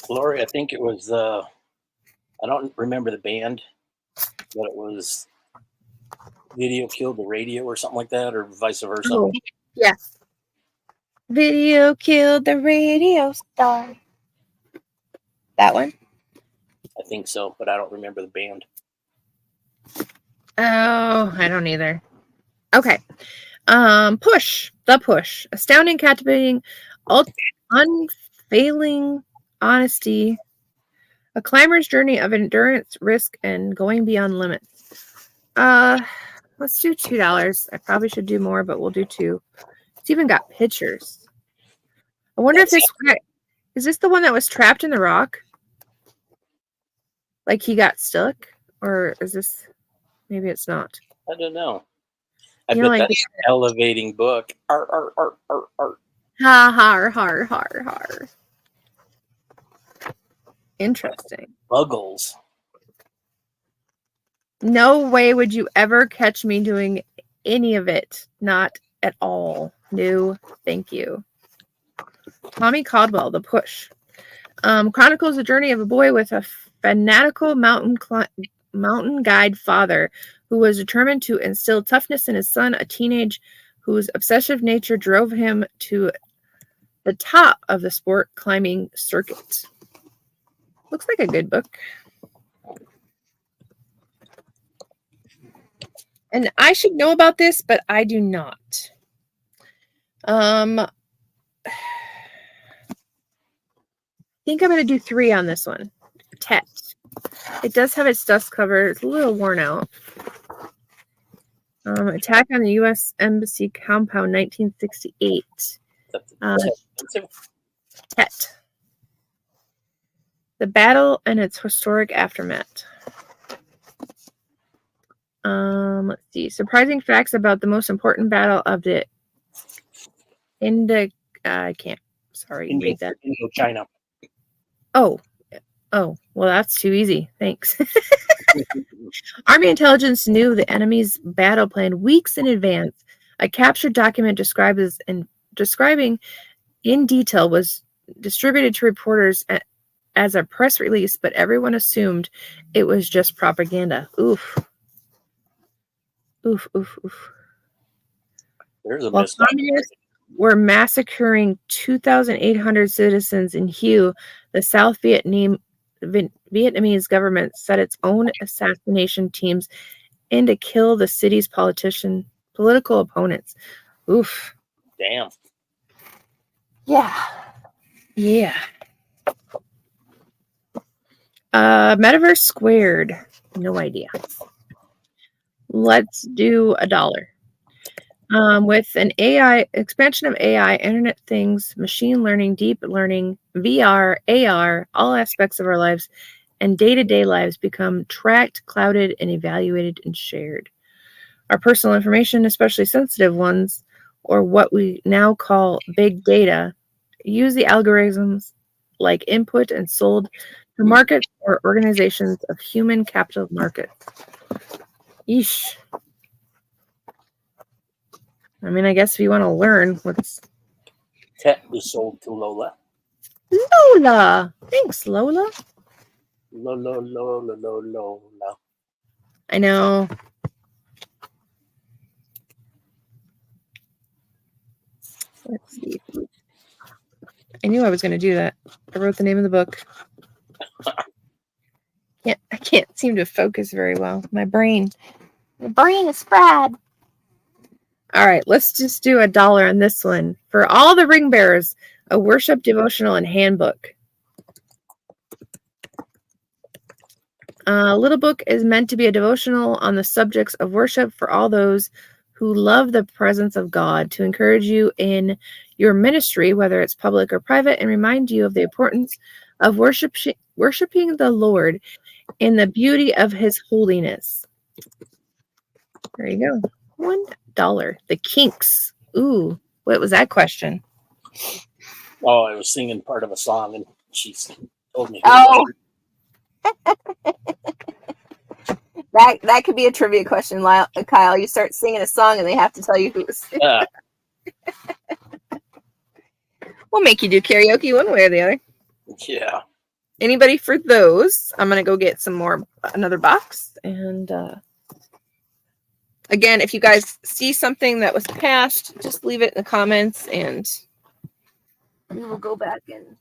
Lori, I think it was I don't remember the band, but it was Video Killed the Radio or something like that, or vice versa. Oh, yes. Video killed the radio star. That one? I think so, but I don't remember the band. Oh, I don't either. Okay. Push. The Push. Astounding, captivating, unfailing honesty. A climber's journey of endurance, risk, and going beyond limits. Let's do $2. I probably should do more, but we'll do 2. It's even got pictures. I wonder if this guy, is this the one that was trapped in the rock? Like he got stuck? Or is this, maybe it's not. I don't know. I You bet know, like that's an elevating book. Ar. ha har har har har. Interesting. Buggles. No way would you ever catch me doing any of it. Not at all. No, thank you. Tommy Caldwell, The Push. Chronicles the journey of a boy with a fanatical mountain guide father who was determined to instill toughness in his son, a teenage whose obsessive nature drove him to the top of the sport climbing circuit. Looks like a good book. And I should know about this, but I do not. I think I'm going to do 3 on this one. Tet. It does have its dust cover. It's a little worn out. Attack on the U.S. Embassy Compound, 1968. Tet. The battle and its historic aftermath. Let's see. Surprising facts about the most important battle of the I can't. Sorry, read that. Indochina. Oh, well, that's too easy. Thanks. Army intelligence knew the enemy's battle plan weeks in advance. A captured document describing in detail was distributed to reporters as a press release, but everyone assumed it was just propaganda. Oof. Oof, oof, oof. There's a While communists were massacring 2,800 citizens in Hue, the South Vietnamese government set its own assassination teams in to kill the city's political opponents. Oof. Damn. Yeah. Yeah. Metaverse Squared. No idea. Let's do $1. With an AI expansion of AI, Internet Things, machine learning, deep learning, VR, AR, all aspects of our lives and day-to-day lives become tracked, clouded, and evaluated and shared. Our personal information, especially sensitive ones, or what we now call big data, use the algorithms like input and sold to markets or organizations of human capital markets. Yeesh. I mean, I guess if you want to learn what's... Tet was sold to Lola. Lola! Thanks, Lola. Lola. I know. Let's see. I knew I was going to do that. I wrote the name of the book. I can't seem to focus very well. My brain is fried. All right, let's just do $1 on this one. For all the ring bearers, a worship devotional and handbook. Little book is meant to be a devotional on the subjects of worship for all those who love the presence of God, to encourage you in your ministry, whether it's public or private, and remind you of the importance of worshiping the Lord in the beauty of His holiness. There you go. $1. The Kinks. Ooh, what was that question? Oh, I was singing part of a song and she told me. Oh. That could be a trivia question, Kyle. You start singing a song and they have to tell you who's. We'll make you do karaoke one way or the other. Yeah. Anybody for those? I'm gonna go get another box. And again, if you guys see something that was passed, just leave it in the comments and we will go back and.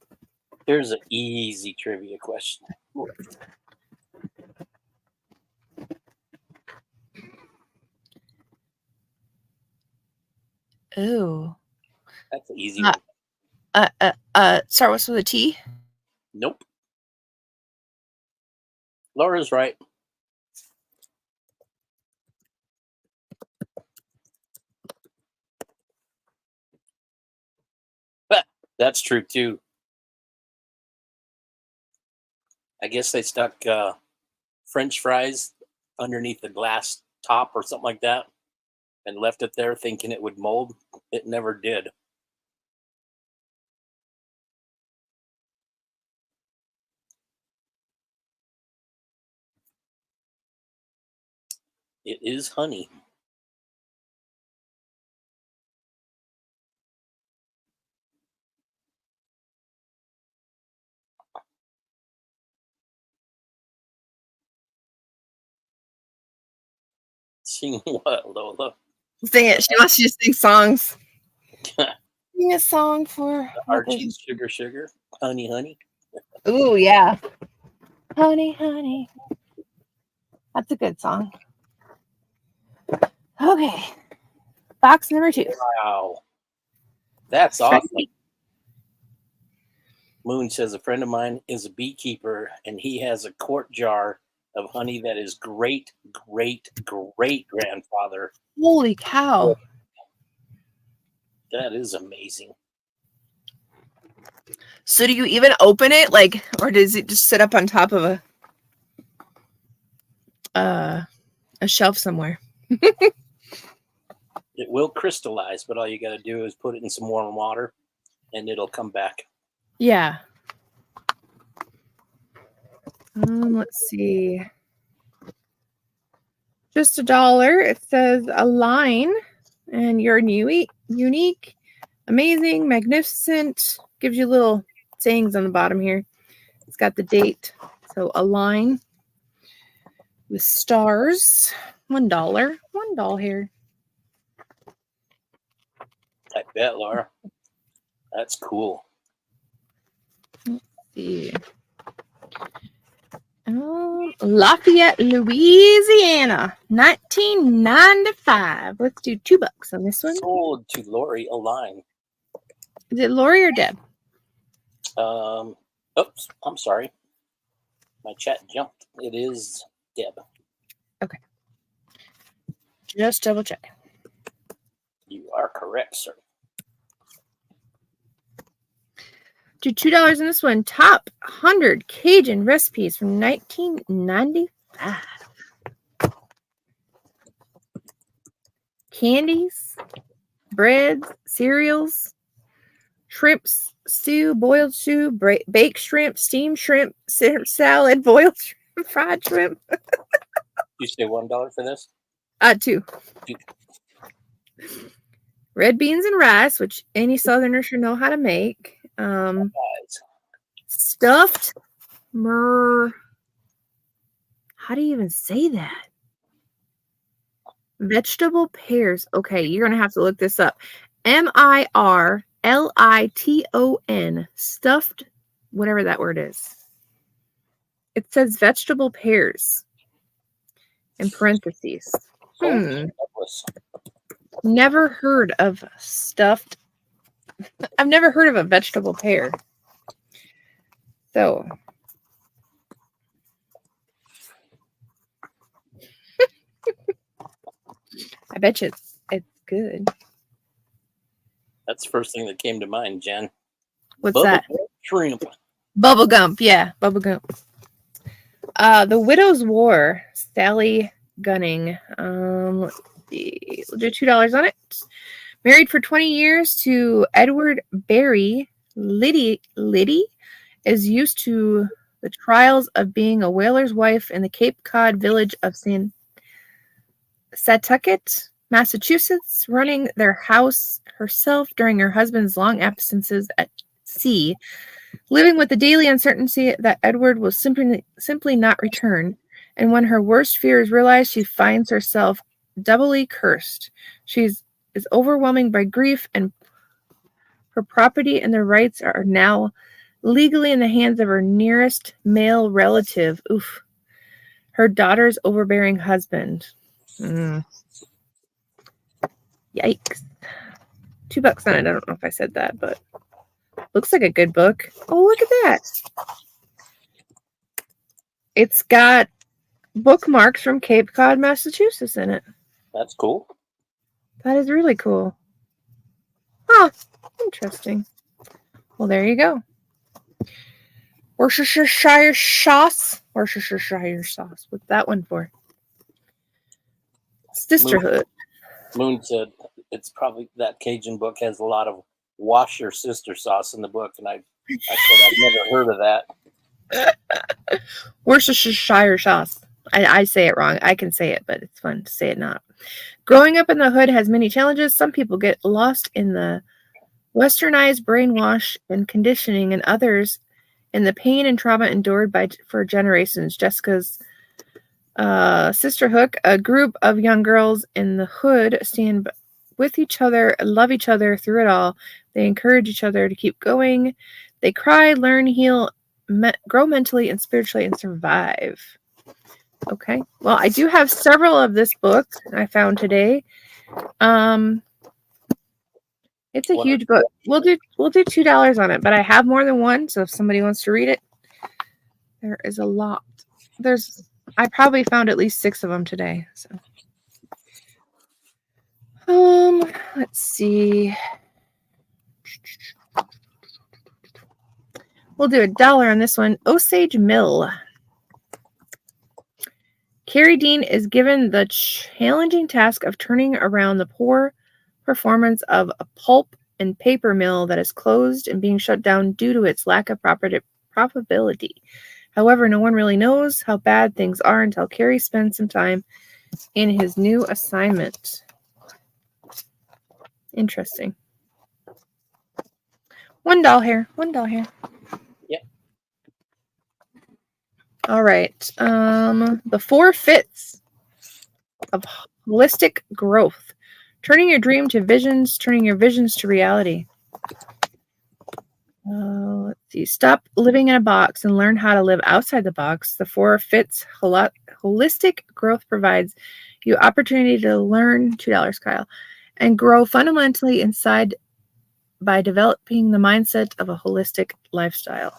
Here's an easy trivia question. Ooh. That's an easy one. Start with a T. Nope. Laura's right. That's true too. I guess they stuck French fries underneath the glass top or something like that and left it there thinking it would mold. It never did. It is honey. Sing what, Lola? Sing it. She wants you to sing songs. Sing a song for Archie's Sugar Sugar. Honey, honey. Ooh, yeah. Honey, honey. That's a good song. Okay. Box number 2. Wow. That's awesome. Moon says a friend of mine is a beekeeper and he has a quart jar of honey that his great, great, great grandfather. Holy cow. That is amazing. So do you even open it, like, or does it just sit up on top of a shelf somewhere? It will crystallize, but all you got to do is put it in some warm water and it'll come back. Yeah. Let's see. Just $1. It says Align, and you're unique, amazing, magnificent. Gives you little sayings on the bottom here. It's got the date. So Align with stars. $1. $1 here. I bet, Laura. That's cool. Let's see. Lafayette, Louisiana, 1995. Let's do $2 on this one. Sold to Lori Align. Is it Lori or Deb? Oops, I'm sorry. My chat jumped. It is Deb. Okay. Just double check. You are correct, sir. Do $2 on this one. Top 100 Cajun recipes from 1995. Candies, breads, cereals, shrimps, stew, boiled stew, baked shrimp, steamed shrimp, salad, boiled shrimp, fried shrimp. You say $1 for this? 2. Red beans and rice, which any Southerner should know how to make. Stuffed how do you even say that? Vegetable pears. Okay, you're gonna have to look this up. Mirliton. Stuffed, whatever that word is. It says vegetable pears in parentheses. Never heard of stuffed. I've never heard of a vegetable pear. So I bet you it's good. That's the first thing that came to mind, Jen. What's that? Shrimp. Bubble gum. Yeah, bubble gum. The Widow's War. Sally Gunning. Let's see. We'll do $2 on it. Married for 20 years to Edward Barry, Liddy is used to the trials of being a whaler's wife in the Cape Cod village of Setauket, Massachusetts, running their house herself during her husband's long absences at sea, living with the daily uncertainty that Edward will simply not return. And when her worst fears realized, she finds herself doubly cursed. She is overwhelming by grief, and her property and their rights are now legally in the hands of her nearest male relative. Oof. Her daughter's overbearing husband. Yikes. $2 on it. I don't know if I said that, but looks like a good book. Oh, look at that. It's got bookmarks from Cape Cod, Massachusetts in it. That's cool. That is really cool. Huh. Interesting. Well, there you go. Worcestershire sauce. Worcestershire sauce. What's that one for? Sisterhood. Moon said it's probably that Cajun book has a lot of wash your sister sauce in the book, and I said I've never heard of that. Worcestershire sauce. I say it wrong. I can say it, but it's fun to say it not. Growing up in the hood has many challenges. Some people get lost in the westernized brainwash and conditioning, and others in the pain and trauma endured for generations. Jessica's Sister Hook, a group of young girls in the hood, stand with each other, love each other through it all. They encourage each other to keep going. They cry, learn, heal, grow mentally and spiritually, and survive. Okay. Well, I do have several of this book I found today. It's a huge book. We'll do $2 on it, but I have more than one, so if somebody wants to read it, there is a lot. I probably found at least 6 of them today. So let's see. We'll do $1 on this one. Osage Mill. Carrie Dean is given the challenging task of turning around the poor performance of a pulp and paper mill that is closed and being shut down due to its lack of profitability. However, no one really knows how bad things are until Carrie spends some time in his new assignment. Interesting. $1 here. $1 here. Yep. All right. The 4 fits of holistic growth. Turning your dream to visions, turning your visions to reality. Let's see. Stop living in a box and learn how to live outside the box. The 4 fits holistic growth provides you opportunity to learn $2, Kyle, and grow fundamentally inside by developing the mindset of a holistic lifestyle.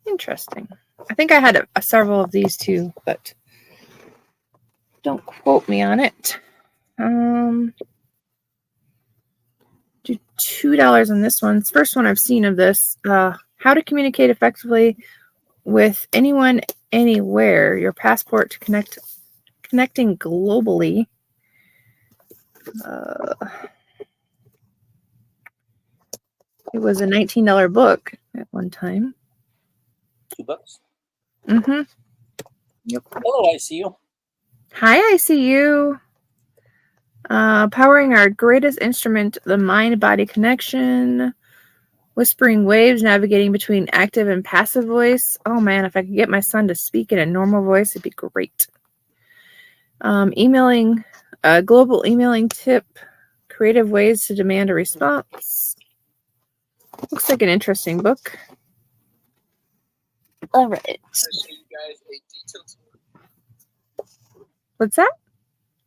Interesting. I think I had several of these too, but don't quote me on it. Do $2 on this one. It's the first one I've seen of this. How to communicate effectively with anyone, anywhere. Your passport to connecting globally. It was a $19 book at one time. $2. Mm-hmm. Yep. Hello, I see you. Hi, I see you. Powering our greatest instrument, the mind-body connection. Whispering waves, navigating between active and passive voice. Oh man, if I could get my son to speak in a normal voice, it'd be great. Emailing, global emailing tip. Creative ways to demand a response. Looks like an interesting book. All right. What's that?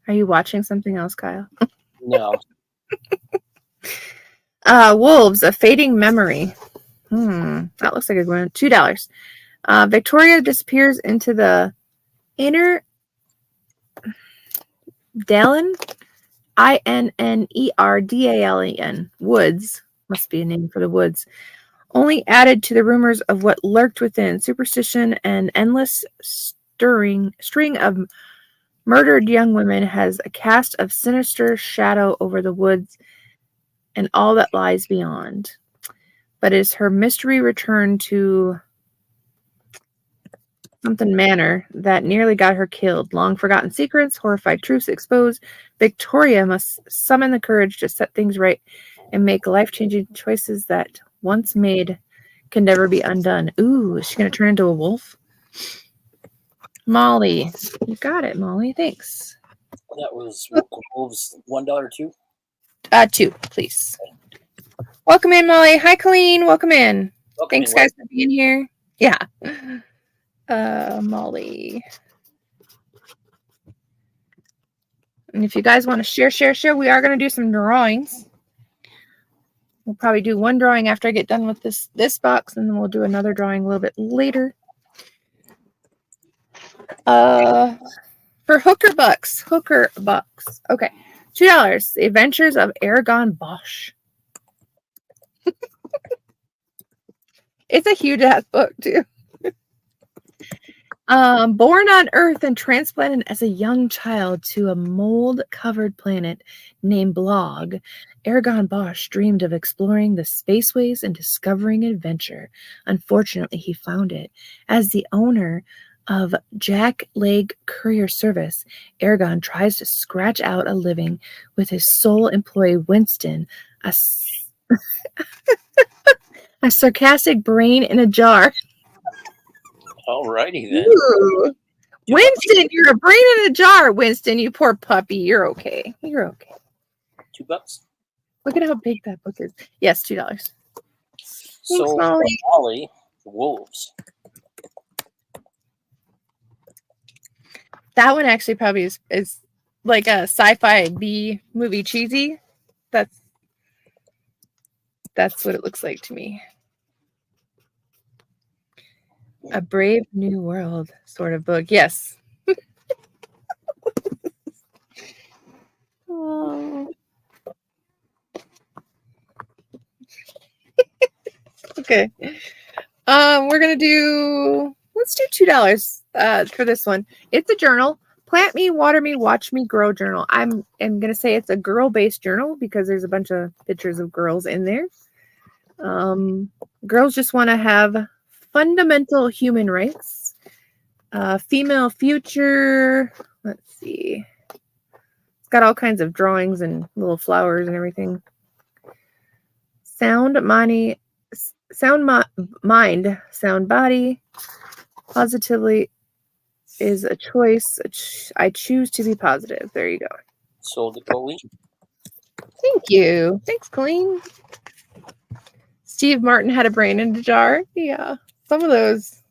Are you watching something else, Kyle? No. Wolves, a fading memory. That looks like a good one. $2. Victoria disappears into the inner Dalen, Innerdalen, woods. Must be a name for the woods. Only added to the rumors of what lurked within. Superstition and endless string of murdered young women has a cast of sinister shadow over the woods and all that lies beyond. But is her mystery return to something manor that nearly got her killed? Long forgotten secrets, horrified truths exposed. Victoria must summon the courage to set things right and make life-changing choices that once made can never be undone. Ooh, is she going to turn into a wolf? Molly. You got it, Molly. Thanks. That was Wolves $1 too? 2, please. Welcome in, Molly. Hi, Colleen. Welcome in. Thanks, guys, for being here. Yeah. Molly. And if you guys want to share, we are going to do some drawings. We'll probably do one drawing after I get done with this box, and then we'll do another drawing a little bit later. For Hooker Bucks. Okay. $2. The Adventures of Aragon Bosch. It's a huge ass book too. Born on Earth and transplanted as a young child to a mold-covered planet named Blog, Aragon Bosch dreamed of exploring the spaceways and discovering adventure. Unfortunately, he found it. As the owner of Jack Leg Courier Service, Aragon tries to scratch out a living with his sole employee, Winston, a sarcastic brain in a jar. Alrighty then. Ooh. Winston, you're a brain in a jar. Winston, you poor puppy. You're okay. You're okay. $2. Look at how big that book is. Yes, $2. So Molly. Molly, the Wolves. That one actually probably is like a sci-fi B movie cheesy. That's what it looks like to me. A Brave New World sort of book. Yes. Oh. Okay. We're gonna do. Let's do $2 for this one. It's a journal. Plant Me, Water Me, Watch Me Grow journal. I'm gonna say it's a girl-based journal because there's a bunch of pictures of girls in there. Girls just want to have fundamental human rights. Female future. Let's see. It's got all kinds of drawings and little flowers and everything. Sound mind, sound body. Positively is a choice. I choose to be positive. There you go. Sold to Colleen. Thank you. Thanks, Colleen. Steve Martin had a brain in a jar. Yeah, some of those.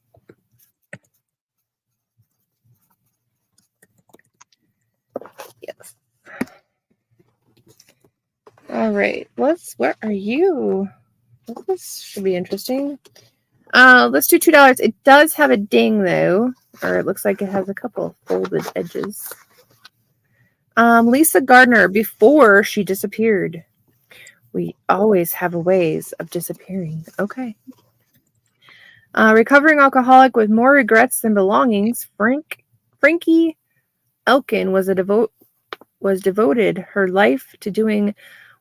Yes. All right. Where are you? This should be interesting. Let's do $2. It does have a ding though, or it looks like it has a couple folded edges. Lisa Gardner, before she disappeared. We always have ways of disappearing. Okay. Recovering alcoholic with more regrets than belongings, Frankie Elkin was devoted her life to doing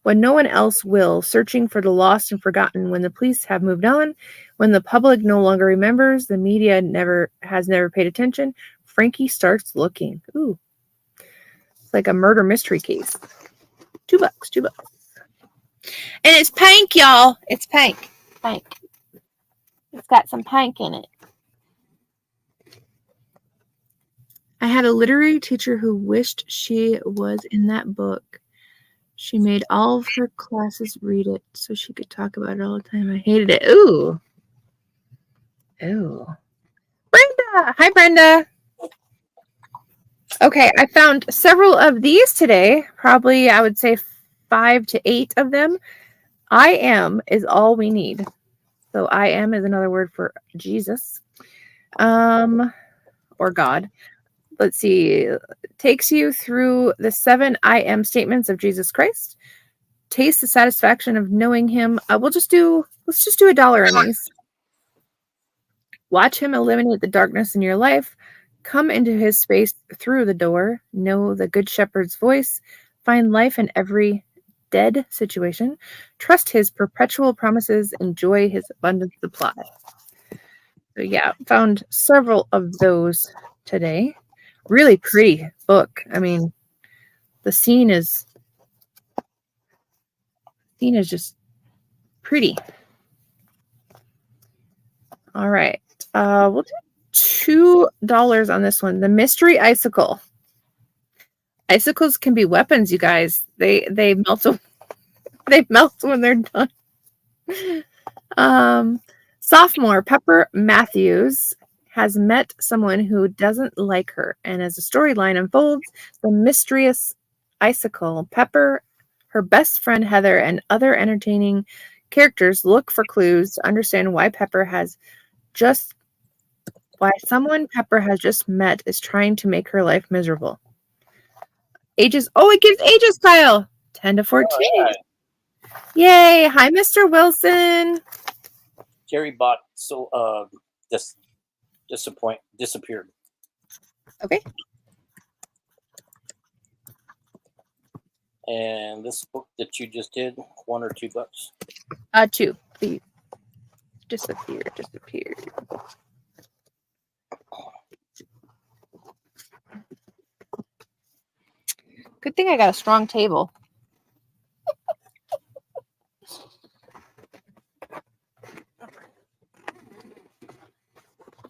what no one else will, searching for the lost and forgotten. When the police have moved on, when the public no longer remembers, the media has never paid attention, Frankie starts looking. Ooh. It's like a murder mystery case. $2. And it's pink, y'all. It's pink. Pink. It's got some pink in it. I had a literary teacher who wished she was in that book. She made all of her classes read it so she could talk about it all the time. I hated it. Ooh. Brenda. Hi, Brenda. Okay, I found several of these today. Probably, I would say 5 to 8 of them. I am is all we need. So I am is another word for Jesus. Or God. Let's see. Takes you through the 7 I am statements of Jesus Christ. Taste the satisfaction of knowing him. Let's just do $1 on these. Watch him eliminate the darkness in your life. Come into his space through the door. Know the good shepherd's voice. Find life in every dead situation. Trust his perpetual promises. Enjoy his abundant supply. So yeah, found several of those today. Really pretty book. I mean, the scene is just pretty. All right. We'll do $2 on this one. The Mystery Icicle. Icicles can be weapons, you guys. They melt. They melt when they're done. Sophomore Pepper Matthews has met someone who doesn't like her, and as the storyline unfolds, the mysterious icicle Pepper her best friend Heather, and other entertaining characters look for clues to understand why someone Pepper has just met is trying to make her life miserable. Ages. Oh, it gives ages, Kyle. 10 to 14. All right. Yay. Hi, Mr. Wilson. Jerry bought disappeared. Okay. And this book that you just did, $1 or $2? 2. Please. Disappear. Good thing I got a strong table.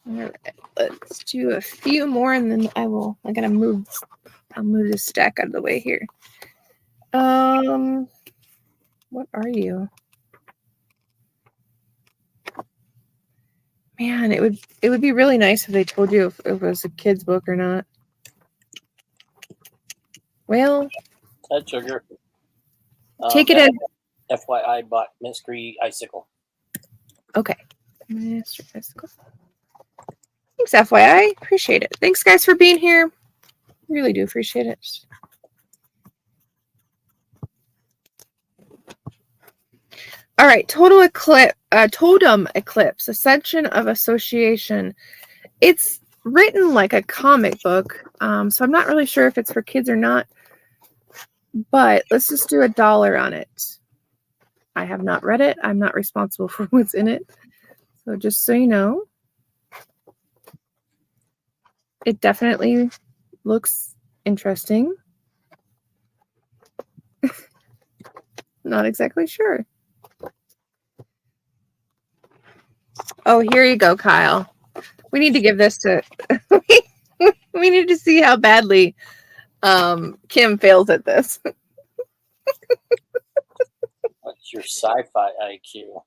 All right, let's do a few more and then I'll move this stack out of the way here. What are you? Man, it would be really nice if they told you if it was a kid's book or not. Well, Ted Sugar. Take it in. FYI, bought Mystery Icicle. Okay. Mystery Icicle. Thanks, FYI. Appreciate it. Thanks, guys, for being here. Really do appreciate it. All right. Totem Eclipse, Ascension of Association. It's written like a comic book, so I'm not really sure if it's for kids or not. But let's just do $1 on it. I have not read it. I'm not responsible for what's in it. So just so you know, it definitely looks interesting. Not exactly sure. Oh, here you go, Kyle. We need to give this to... we need to see how badly Kim fails at this. What's your sci-fi IQ?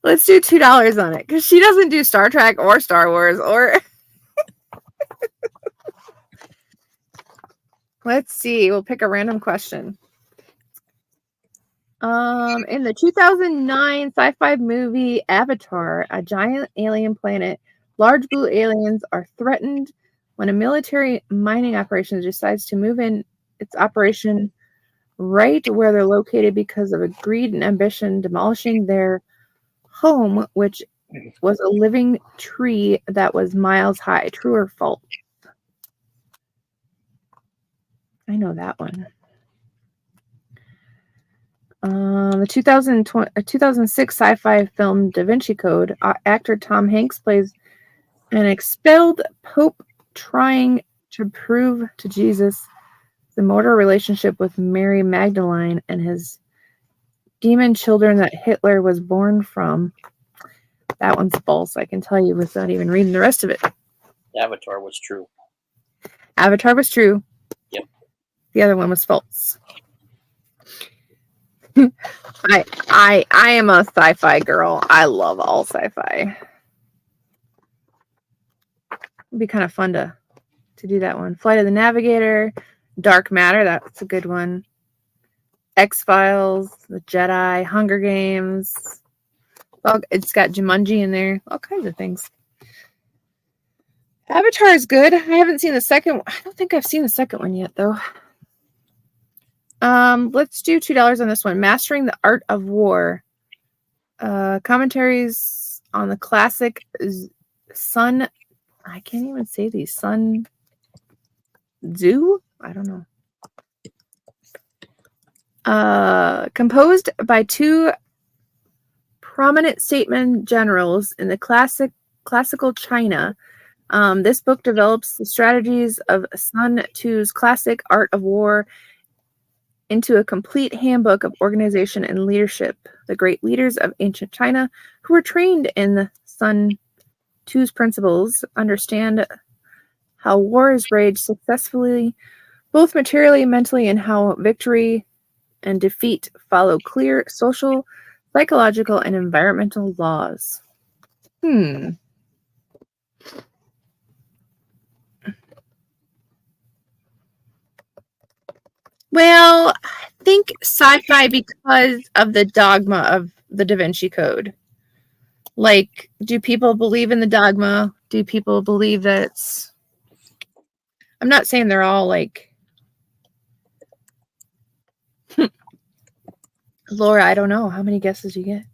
Let's do $2 on it because she doesn't do Star Trek or Star Wars or... Let's see. We'll pick a random question. In the 2009 sci-fi movie Avatar, a giant alien planet, large blue aliens are threatened when a military mining operation decides to move in its operation right where they're located because of a greed and ambition, demolishing their home, which was a living tree that was miles high. True or false? I know that one. The 2006 sci-fi film Da Vinci Code, actor Tom Hanks plays an expelled pope trying to prove to Jesus the mortal relationship with Mary Magdalene and his demon children that Hitler was born from. That one's false, I can tell you without even reading the rest of it. Avatar was true. Avatar was true. Yep. The other one was false. I am a sci-fi girl. I love all sci-fi. It'd be kind of fun to do that one. Flight of the Navigator, Dark Matter, that's a good one. X-Files, The Jedi, Hunger Games. Well, it's got Jumanji in there. All kinds of things. Avatar is good. I haven't seen the second one. I don't think I've seen the second one yet, though. Let's do $2 on this one. Mastering the Art of War. Commentaries on the classic Sun. I can't even say these. Sun Tzu? I don't know. Composed by two prominent statesmen generals in the classical China. This book develops the strategies of Sun Tzu's classic Art of War into a complete handbook of organization and leadership. The great leaders of ancient China who were trained in Sun Tzu's principles understand how war is waged successfully, both materially and mentally, and how victory and defeat follow clear social, psychological, and environmental laws. Well, I think sci-fi because of the dogma of the Da Vinci Code. Like, do people believe in the dogma? Do people believe that it's... I'm not saying they're all like... Laura, I don't know. How many guesses you get?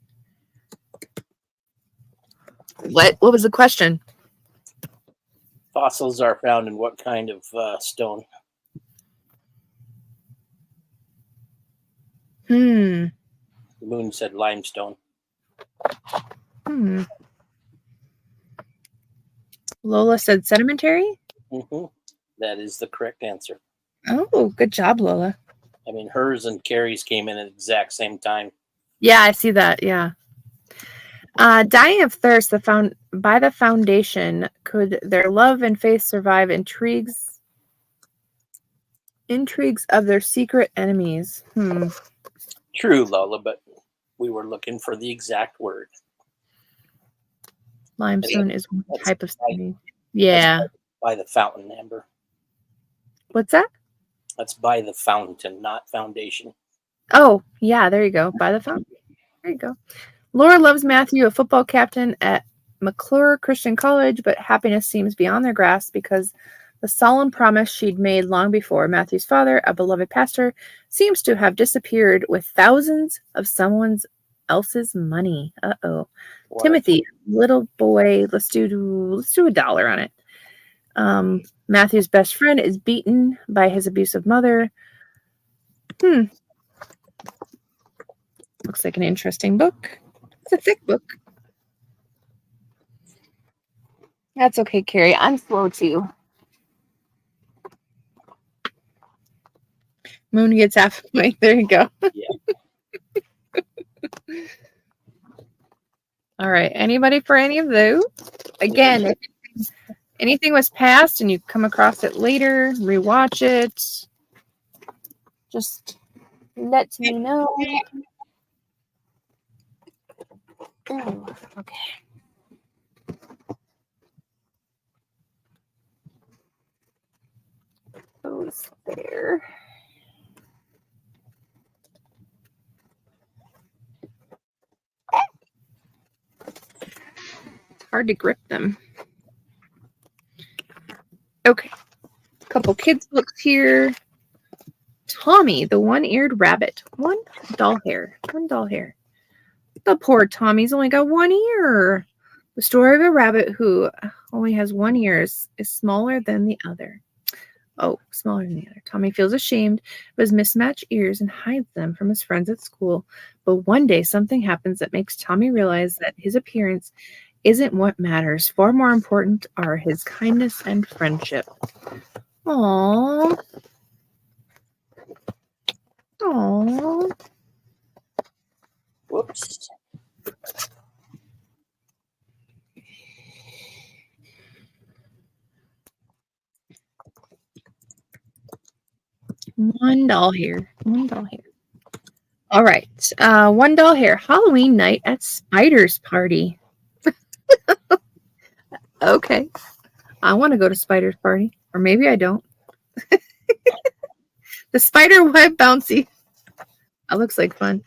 What was the question? Fossils are found in what kind of stone? The Moon said limestone. Lola said sedimentary? That is the correct answer. Oh, good job, Lola. I mean, hers and Carrie's came in at the exact same time. Yeah, I see that. Yeah. Dying of thirst by the foundation, could their love and faith survive intrigues of their secret enemies? True, Lola, but we were looking for the exact word. Limestone is one type of stone. Yeah. By the fountain, Amber. What's that? That's by the fountain, not foundation. Oh, yeah, there you go. By the fountain. There you go. Laura loves Matthew, a football captain at McClure Christian College, but happiness seems beyond their grasp because the solemn promise she'd made long before, Matthew's father, a beloved pastor, seems to have disappeared with thousands of someone else's money. Uh-oh. What? Timothy, little boy, let's do $1 on it. Matthew's best friend is beaten by his abusive mother. Looks like an interesting book. It's a thick book. That's okay, Carrie. I'm slow too. Moon gets half a point. There you go. Yeah. All right. Anybody for any of those? Again, if anything was passed and you come across it later, rewatch it. Just let me know. Oh, okay. Those there. It's hard to grip them. Okay. A couple kids' books here. Tommy, the one-eared rabbit. One doll hair. The poor Tommy's only got one ear. The story of a rabbit who only has one ear is smaller than the other. Oh, smaller than the other. Tommy feels ashamed of his mismatched ears and hides them from his friends at school. But one day something happens that makes Tommy realize that his appearance isn't what matters. Far more important are his kindness and friendship. Aww. Aww. Whoops. One doll here. All right. One doll here. Halloween night at Spider's party. Okay. I want to go to Spider's party. Or maybe I don't. The spider web bouncy. That looks like fun.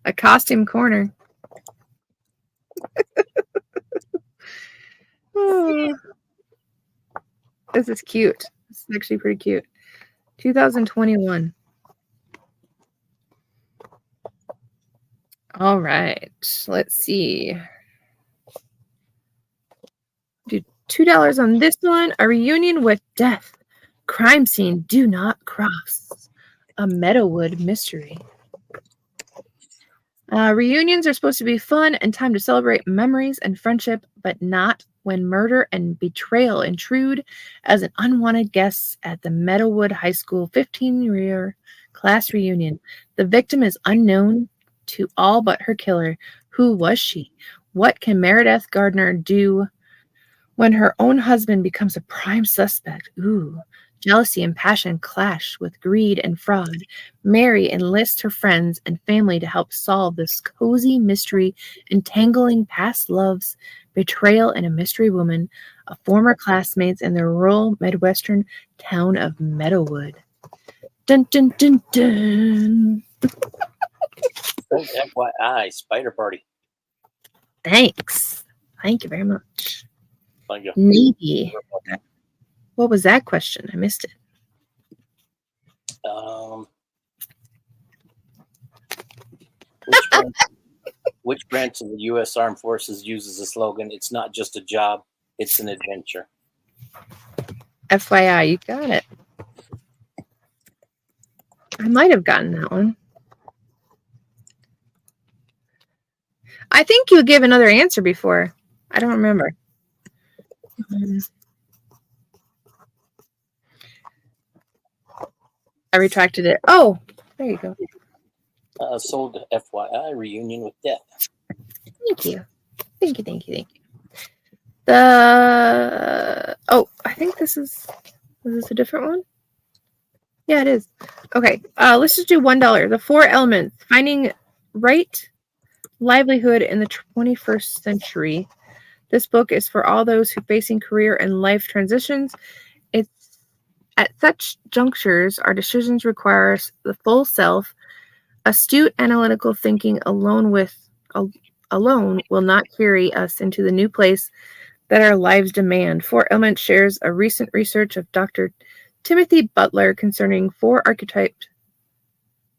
A costume corner. Oh, this is cute. This is actually pretty cute. 2021. All right. Let's see. Do $2 on this one. A reunion with death. Crime scene. Do not cross. A Meadowood mystery. Reunions are supposed to be fun and time to celebrate memories and friendship, but not when murder and betrayal intrude as an unwanted guest at the Meadowood High School 15-year class reunion. The victim is unknown to all but her killer. Who was she? What can Meredith Gardner do when her own husband becomes a prime suspect? Ooh. Jealousy and passion clash with greed and fraud. Mary enlists her friends and family to help solve this cozy mystery, entangling past loves, betrayal, and a mystery woman, former classmates in the rural Midwestern town of Meadowood. Dun, dun, dun, dun. FYI, Spider Party. Thanks. Thank you very much. Thank you. Navy. What was that question? I missed it. Which branch of the U.S. Armed Forces uses the slogan, "It's not just a job, it's an adventure"? FYI, you got it. I might have gotten that one. I think you gave another answer before. I don't remember. I retracted it. Oh, there you go. Sold FYI, Reunion with Death. Thank you. Thank you, thank you, thank you. I think this is this a different one? Yeah, it is. Okay, let's just do $1. The 4 Elements, Finding Right Livelihood in the 21st Century. This book is for all those who facing career and life transitions. It's at such junctures, our decisions require the full self. Astute analytical thinking alone will not carry us into the new place that our lives demand. 4 Elements shares a recent research of Dr. Timothy Butler concerning 4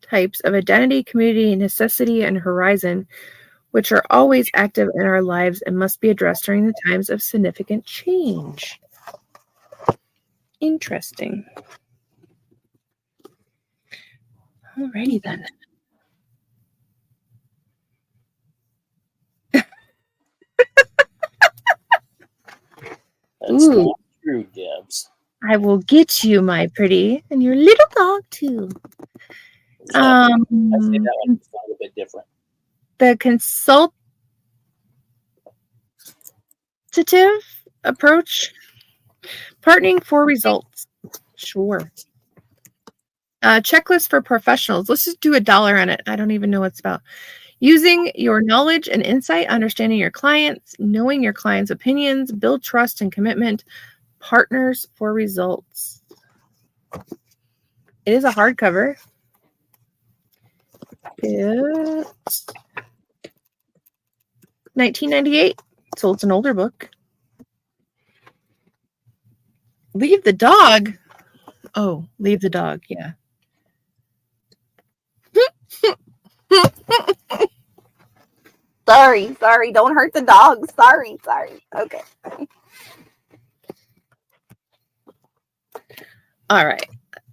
types of identity, community, necessity, and horizon, which are always active in our lives and must be addressed during the times of significant change. Interesting. Alrighty then. That's not true, Debs. I will get you, my pretty, and your little dog too. I say that one a little bit different. The consultative approach, partnering for results. Sure. Checklist for professionals. Let's just do $1 on it. I don't even know what it's about. Using your knowledge and insight, understanding your clients, knowing your clients' opinions, build trust and commitment. Partners for results. It is a hardcover. It's 1998, so it's an older book. Leave the dog. Oh, leave the dog. Yeah. Sorry. Don't hurt the dog. Sorry. Okay. All right.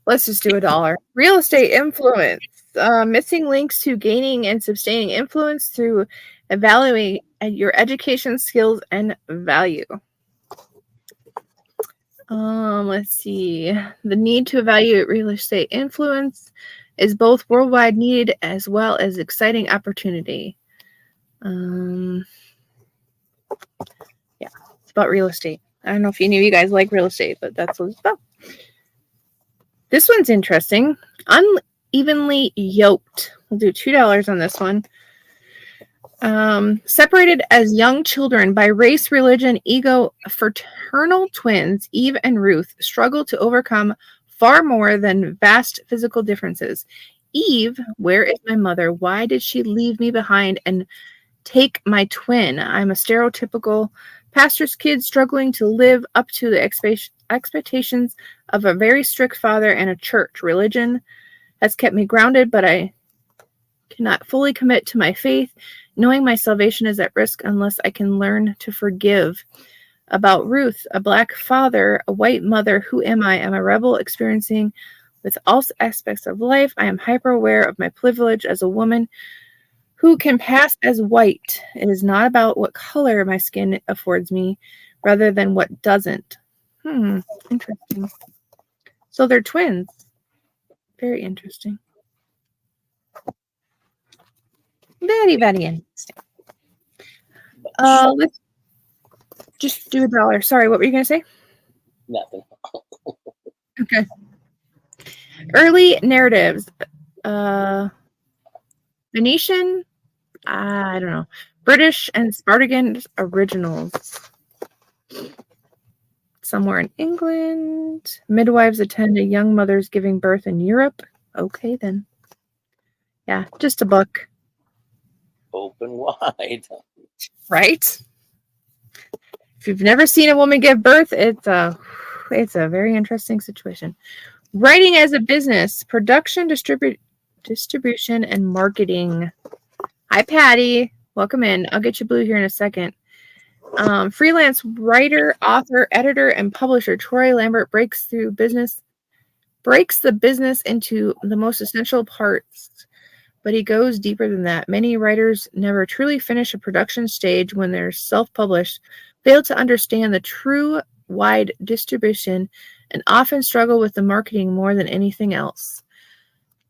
Let's just do $1. Real estate influence. Missing links to gaining and sustaining influence through evaluating your education skills and value. Let's see. The need to evaluate real estate influence is both worldwide need as well as exciting opportunity. Yeah, it's about real estate. I don't know if any of you guys like real estate, but that's what it's about. This one's interesting. Unevenly yoked. We'll do $2 on this one. Separated as young children by race, religion, ego, fraternal twins, Eve and Ruth struggle to overcome far more than vast physical differences. Eve, where is my mother? Why did she leave me behind and take my twin? I'm a stereotypical pastor's kid struggling to live up to the expectations of a very strict father and a church. Religion has kept me grounded, but I cannot fully commit to my faith, knowing my salvation is at risk unless I can learn to forgive. About Ruth, a black father, a white mother, who am I? I'm a rebel experiencing with all aspects of life. I am hyper aware of my privilege as a woman who can pass as white. It is not about what color my skin affords me, rather than what doesn't. Interesting. So they're twins. Very interesting. Very, very interesting. Let's just do $1. Sorry, what were you going to say? Nothing. Okay. Early narratives. Venetian, I don't know. British and Spartan originals. somewhere in England. Midwives attend a young mother's giving birth in Europe. Okay, then. Yeah, just a book. Open wide. Right? If you've never seen a woman give birth, it's a very interesting situation. Writing as a business, production, distribution, and marketing. Hi, Patty. Welcome in. I'll get you blue here in a second. Freelance writer, author, editor, and publisher Troy Lambert breaks the business into the most essential parts, but he goes deeper than that. Many writers never truly finish a production stage when they're self-published, fail to understand the true wide distribution, and often struggle with the marketing more than anything else.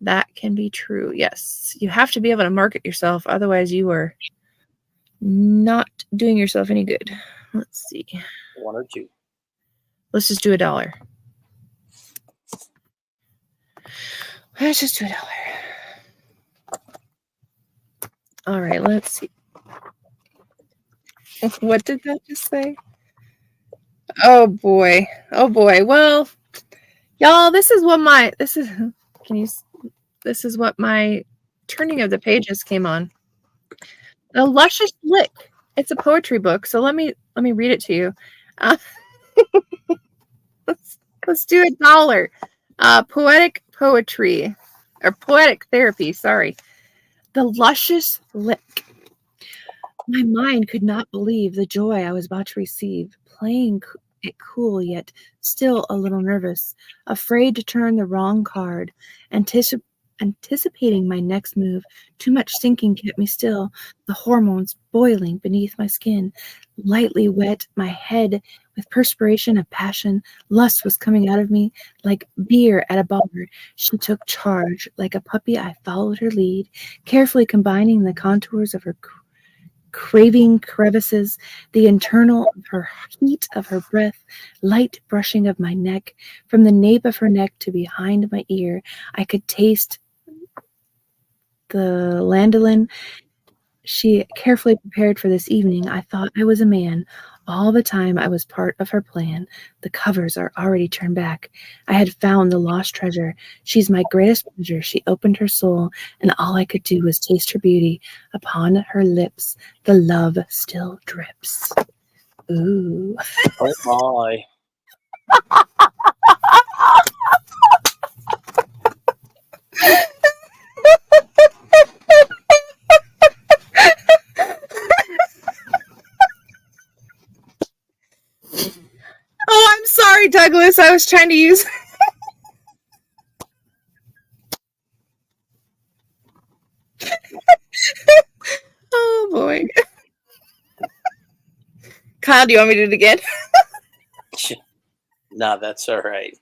That can be true. Yes, you have to be able to market yourself, otherwise you are not doing yourself any good. Let's see. 1 or 2. Let's just do $1. Let's just do $1. All right, let's see. What did that just say? Oh boy. Oh boy. Well, y'all, this is what my turning of the pages came on. The Luscious Lick. It's a poetry book, so let me read it to you. Let's do $1. Poetic poetry, or poetic therapy. Sorry. The Luscious Lick. My mind could not believe the joy I was about to receive, playing it cool yet still a little nervous, afraid to turn the wrong card, anticipating my next move. Too much thinking kept me still, the hormones boiling beneath my skin, lightly wet my head with perspiration of passion. Lust was coming out of me like beer at a bar. She took charge. Like a puppy, I followed her lead, carefully combining the contours of her craving crevices, the internal of her heat of her breath, light brushing of my neck, from the nape of her neck to behind my ear. I could taste the lanolin she carefully prepared for this evening. I thought I was a man. All the time I was part of her plan. The covers are already turned back. I had found the lost treasure. She's my greatest pleasure. She opened her soul, and all I could do was taste her beauty. Upon her lips, the love still drips. Ooh. Oh my. Oh, I'm sorry, Douglas. I was trying to use... Oh, boy. Kyle, do you want me to do it again? Nah, that's all right.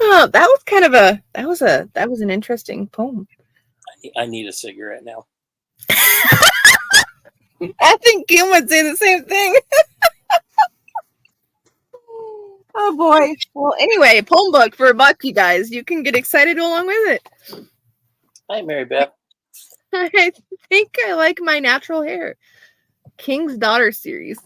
Oh, that was kind of that was an interesting poem. I need a cigarette now. I think Kim would say the same thing. Oh boy. Well, anyway, poem book for $1, you guys. You can get excited along with it. Hi, Mary Beth. I think I like my natural hair. King's Daughter series.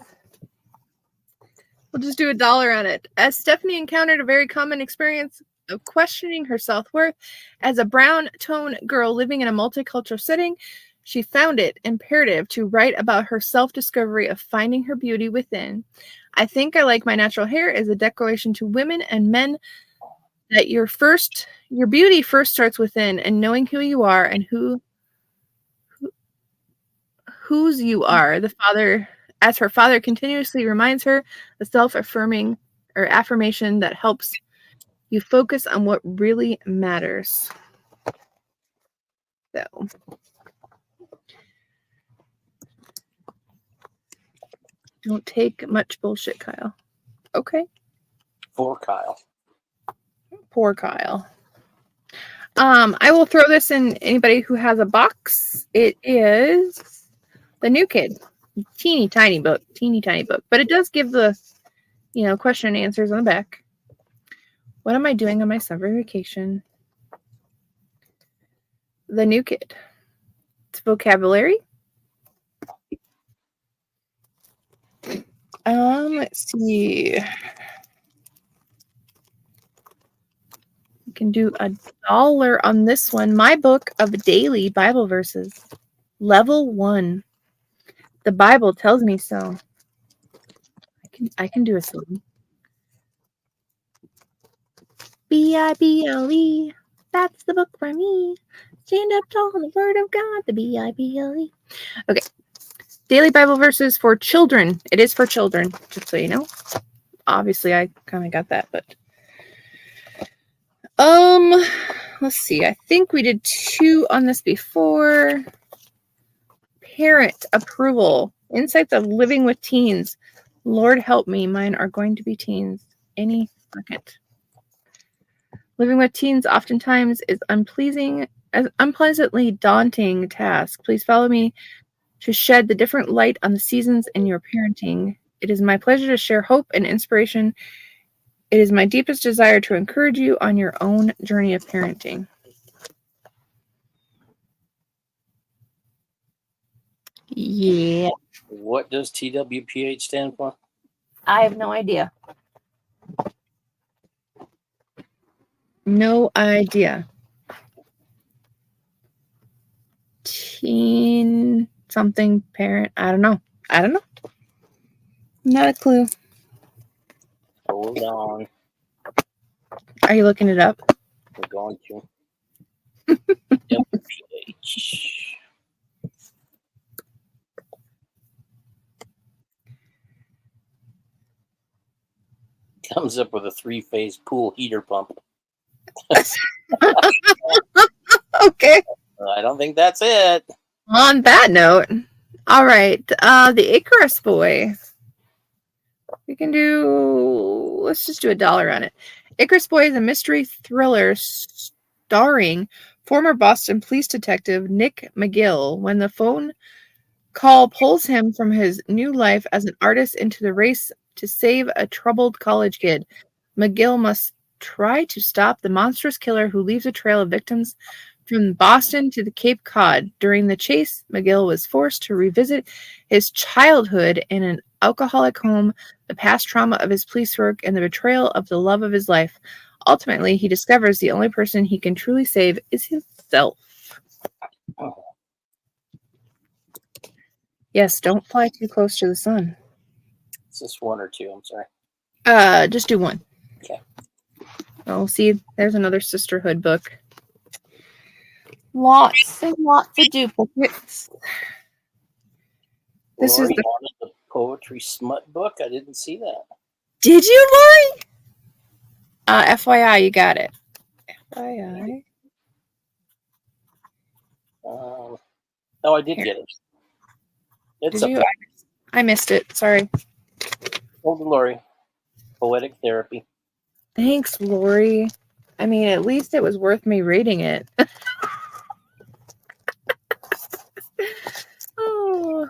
We'll just do $1 on it. As Stephanie encountered a very common experience of questioning her self-worth as a brown tone girl living in a multicultural setting, she found it imperative to write about her self-discovery of finding her beauty within. I think I like my natural hair is a declaration to women and men that your beauty first starts within, and knowing who you are and whose you are. As her father continuously reminds her, the self-affirming or affirmation that helps you focus on what really matters. So, don't take much bullshit, Kyle. Okay. For Kyle. Poor Kyle. I will throw this in anybody who has a box. It is The New Kid. Teeny tiny book, but it does give the, question and answers on the back. What am I doing on my summer vacation? The New Kid. It's vocabulary. Let's see. can do $1 on this one. My book of daily Bible verses. Level 1. The Bible tells me so. I can do a song. Bible. That's the book for me. Stand up tall in the word of God. The Bible. Okay. Daily Bible verses for children. It is for children, just so you know. Obviously, I kind of got that, but let's see. I think we did 2 on this before. Parent approval. Insights of living with teens. Lord help me, mine are going to be teens any second. Living with teens oftentimes is unpleasantly daunting task. Please follow me to shed the different light on the seasons in your parenting. It is my pleasure to share hope and inspiration. It is my deepest desire to encourage you on your own journey of parenting. Yeah. What does TWPH stand for? I have no idea. No idea. Teen something parent. I don't know. Not a clue. Hold on. Are you looking it up? We're going to. TWPH. Comes up with a 3-phase pool heater pump. Okay. I don't think that's it. On that note, all right. The Icarus Boy. We can do. Let's just do $1 on it. Icarus Boy is a mystery thriller starring former Boston police detective Nick McGill. When the phone call pulls him from his new life as an artist into the race to save a troubled college kid, McGill must try to stop the monstrous killer who leaves a trail of victims from Boston to the Cape Cod. During the chase, McGill was forced to revisit his childhood in an alcoholic home, the past trauma of his police work, and the betrayal of the love of his life. Ultimately, he discovers the only person he can truly save is himself. Yes, don't fly too close to the sun. Is this 1 or 2? I'm sorry. Just do 1. Okay. Oh, see, there's another sisterhood book. Lots and lots of duplicates. This Lori is the wanted the poetry smut book. I didn't see that. Did you, Lori? FYI, you got it. FYI. Oh, I did get it. It's Did you? I missed it. Sorry. Hold on, Lori. Poetic therapy. Thanks, Lori. I mean, at least it was worth me reading it. Oh,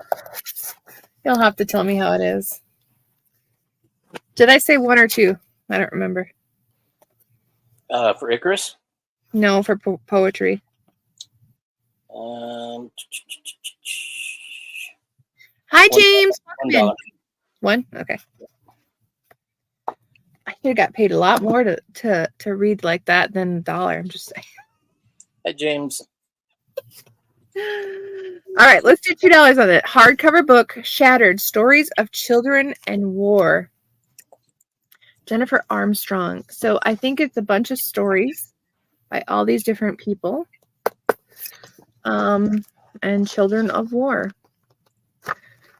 you'll have to tell me how it is. Did I say 1 or 2? I don't remember. For Icarus? No, for poetry. Hi, James. $1. 1? Okay. I could have got paid a lot more to read like that than $1. I'm just saying. Hi, James. All right, let's do $2 on it. Hardcover book, Shattered: Stories of Children and War. Jennifer Armstrong. So I think it's a bunch of stories by all these different people. And children of war.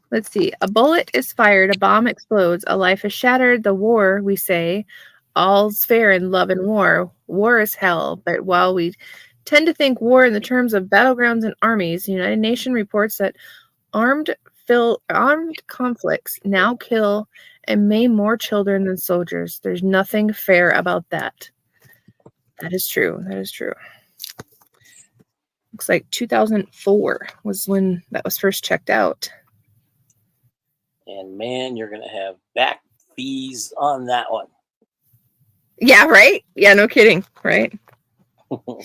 Let's see. A bullet is fired, a bomb explodes, a life is shattered. The war, we say, all's fair in love and war. War is hell. But while we tend to think war in the terms of battlegrounds and armies, the United Nations reports that armed conflicts now kill and maim more children than soldiers. There's nothing fair about that. That is true. That is true. Looks like 2004 was when that was first checked out. And man, you're going to have back fees on that one. Yeah, right? Yeah, no kidding, right? All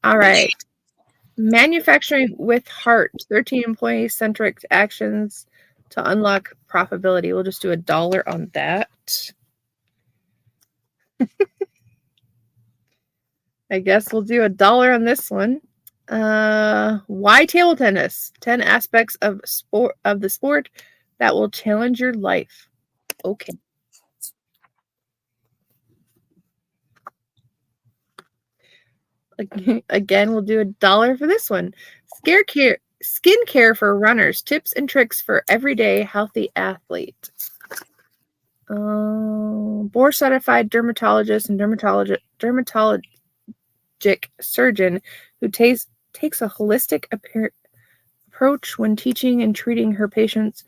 right. Manufacturing with heart, 13 employee-centric actions to unlock profitability. We'll just do $1 on that. I guess we'll do $1 on this one. Why table tennis? 10 aspects of the sport that will challenge your life. Okay. Again, we'll do $1 for this one. Skincare for runners. Tips and tricks for everyday healthy athlete. Board certified dermatologist and dermatologic surgeon who takes a holistic approach when teaching and treating her patients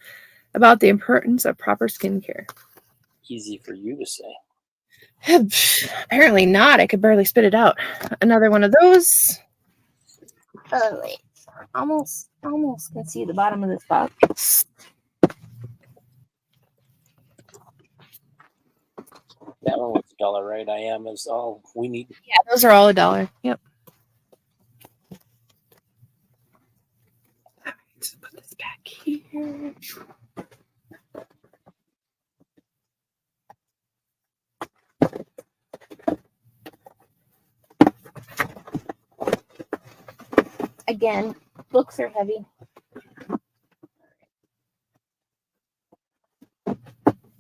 about the importance of proper skincare. Easy for you to say. Apparently not. I could barely spit it out. Another one of those. Oh wait, almost can see the bottom of this box. That one was $1, right? I am is all we need. Yeah, those are all $1. Yep. All right, let's put this back here. Again, books are heavy.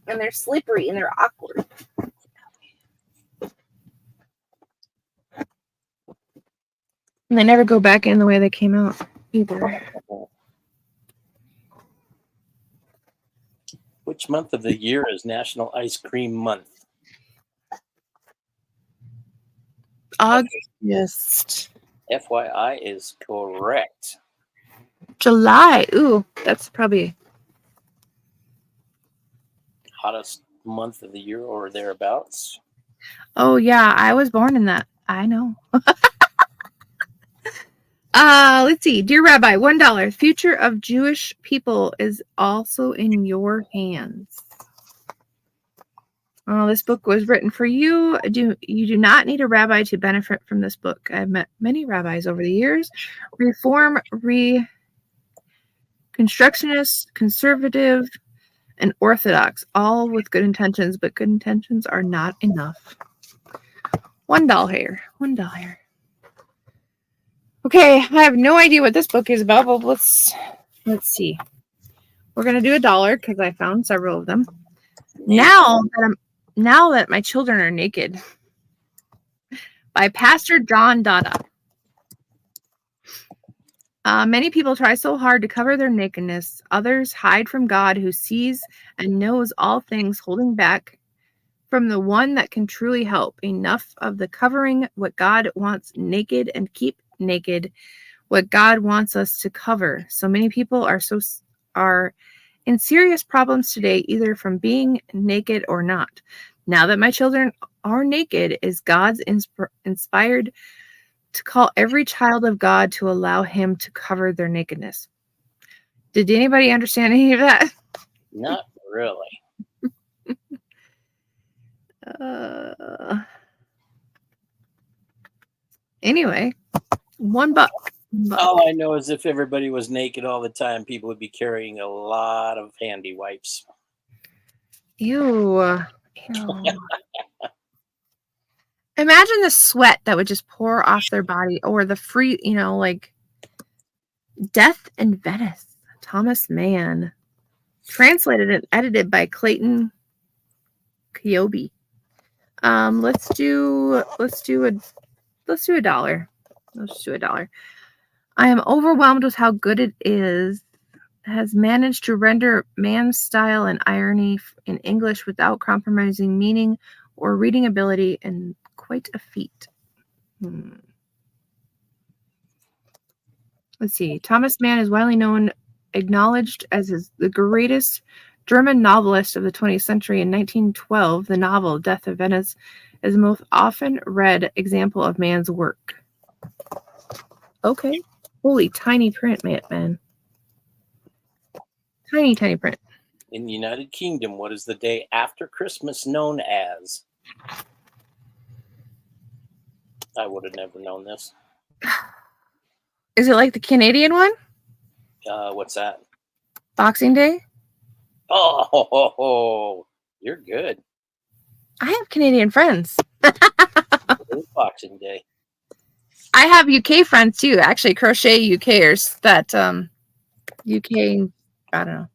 And they're slippery and they're awkward. And they never go back in the way they came out either. Which month of the year is National Ice Cream Month? August. FYI is correct. July. Ooh, that's probably Hottest month of the year or thereabouts. Oh yeah, I was born in that. I know. Let's see. Dear Rabbi, $1. Future of Jewish people is also in your hands. This book was written for you. You do not need a rabbi to benefit from this book. I've met many rabbis over the years. Reform, Reconstructionist, conservative, and orthodox, all with good intentions, but good intentions are not enough. $1 here. $1. Okay, I have no idea what this book is about, but let's see. We're gonna do $1 because I found several of them. Now that my children are naked, by Pastor John Dada. Many people try so hard to cover their nakedness. Others hide from God, who sees and knows all things, holding back from the one that can truly help. Enough of the covering what God wants naked, and keep naked what God wants us to cover. So many people are in serious problems today, either from being naked or not. Now that my children are naked, is God's inspired to call every child of God to allow him to cover their nakedness. Did anybody understand any of that? Not really. Anyway, $1. All I know is if everybody was naked all the time, people would be carrying a lot of handy wipes. Ew. Imagine the sweat that would just pour off their body, or the free, like Death in Venice, Thomas Mann. Translated and edited by Clayton Kyobe. Let's do $1. Let's do $1. I am overwhelmed with how good it has managed to render man's style and irony in English without compromising meaning or reading ability, and quite a feat. Let's see. Thomas Mann is widely acknowledged as the greatest German novelist of the 20th century. In 1912, the novel Death of Venice is the most often read example of Mann's work. Okay. Holy, tiny print, man. Tiny print. In the United Kingdom, what is the day after Christmas known as? I would have never known this. Is it like the Canadian one? What's that? Boxing Day? Oh, you're good. I have Canadian friends. It is Boxing Day. I have UK friends too, actually, crochet UKers that UK, I don't know.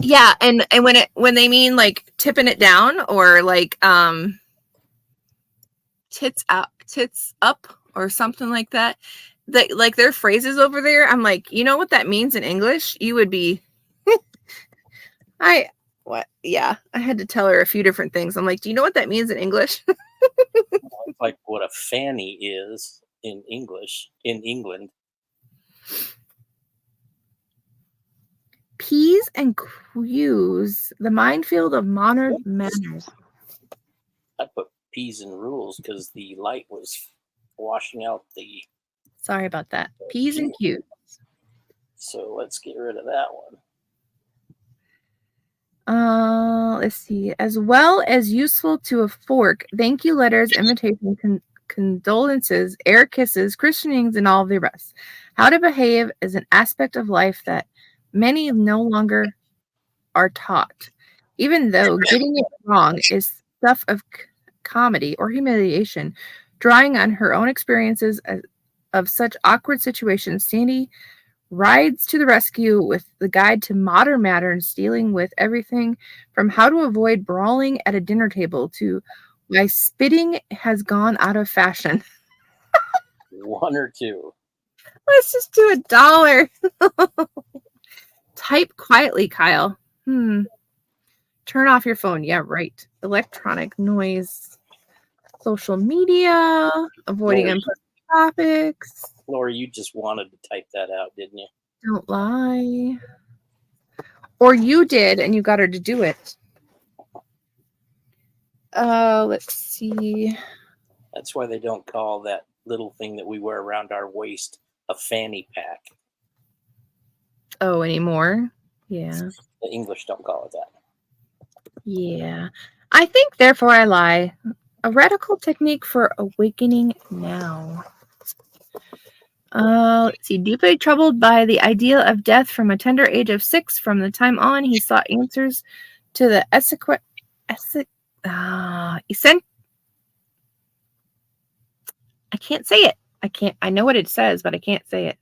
Yeah, and when they mean like tipping it down or like tits up or something like that, like their phrases over there, I'm like, you know what that means in English? You would be I what? Yeah, I had to tell her a few different things. I'm like, do you know what that means in English? It's like what a fanny is in English in England. P's and Q's, the minefield of modern manners. I put P's and rules because the light was washing out the. Sorry about that. P's and Q's. So let's get rid of that one. Let's see. As well as useful to a fork, thank you letters, invitations, condolences, air kisses, christenings, and all of the rest. How to behave is an aspect of life that many no longer are taught, even though getting it wrong is stuff of comedy or humiliation. Drawing on her own experiences of such awkward situations, Sandy rides to the rescue with the guide to modern matters, dealing with everything from how to avoid brawling at a dinner table to why spitting has gone out of fashion. One or two. Let's just do $1. Type quietly, Kyle. Turn off your phone. Yeah, right. Electronic noise. Social media. Avoiding unpleasant topics. Laura, you just wanted to type that out, didn't you? Don't lie. Or you did, and you got her to do it. Let's see. That's why they don't call that little thing that we wear around our waist a fanny pack. Oh, anymore? Yeah. The English don't call it that. Yeah. I think, therefore, I lie. A radical technique for awakening now. Let's see. Deeply troubled by the idea of death from a tender age of 6, from the time on, he sought answers to the I can't say it. I know what it says, but I can't say it.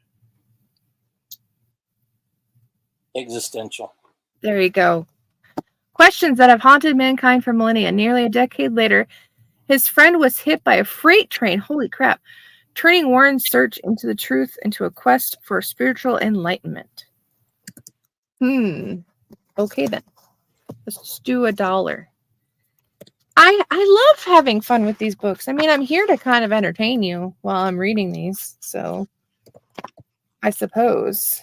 Existential. There you go. Questions that have haunted mankind for millennia. Nearly a decade later, his friend was hit by a freight train. Holy crap. Turning Warren's search into the truth into a quest for spiritual enlightenment. Okay then. Let's just do $1. I love having fun with these books. I mean, I'm here to kind of entertain you while I'm reading these, so I suppose.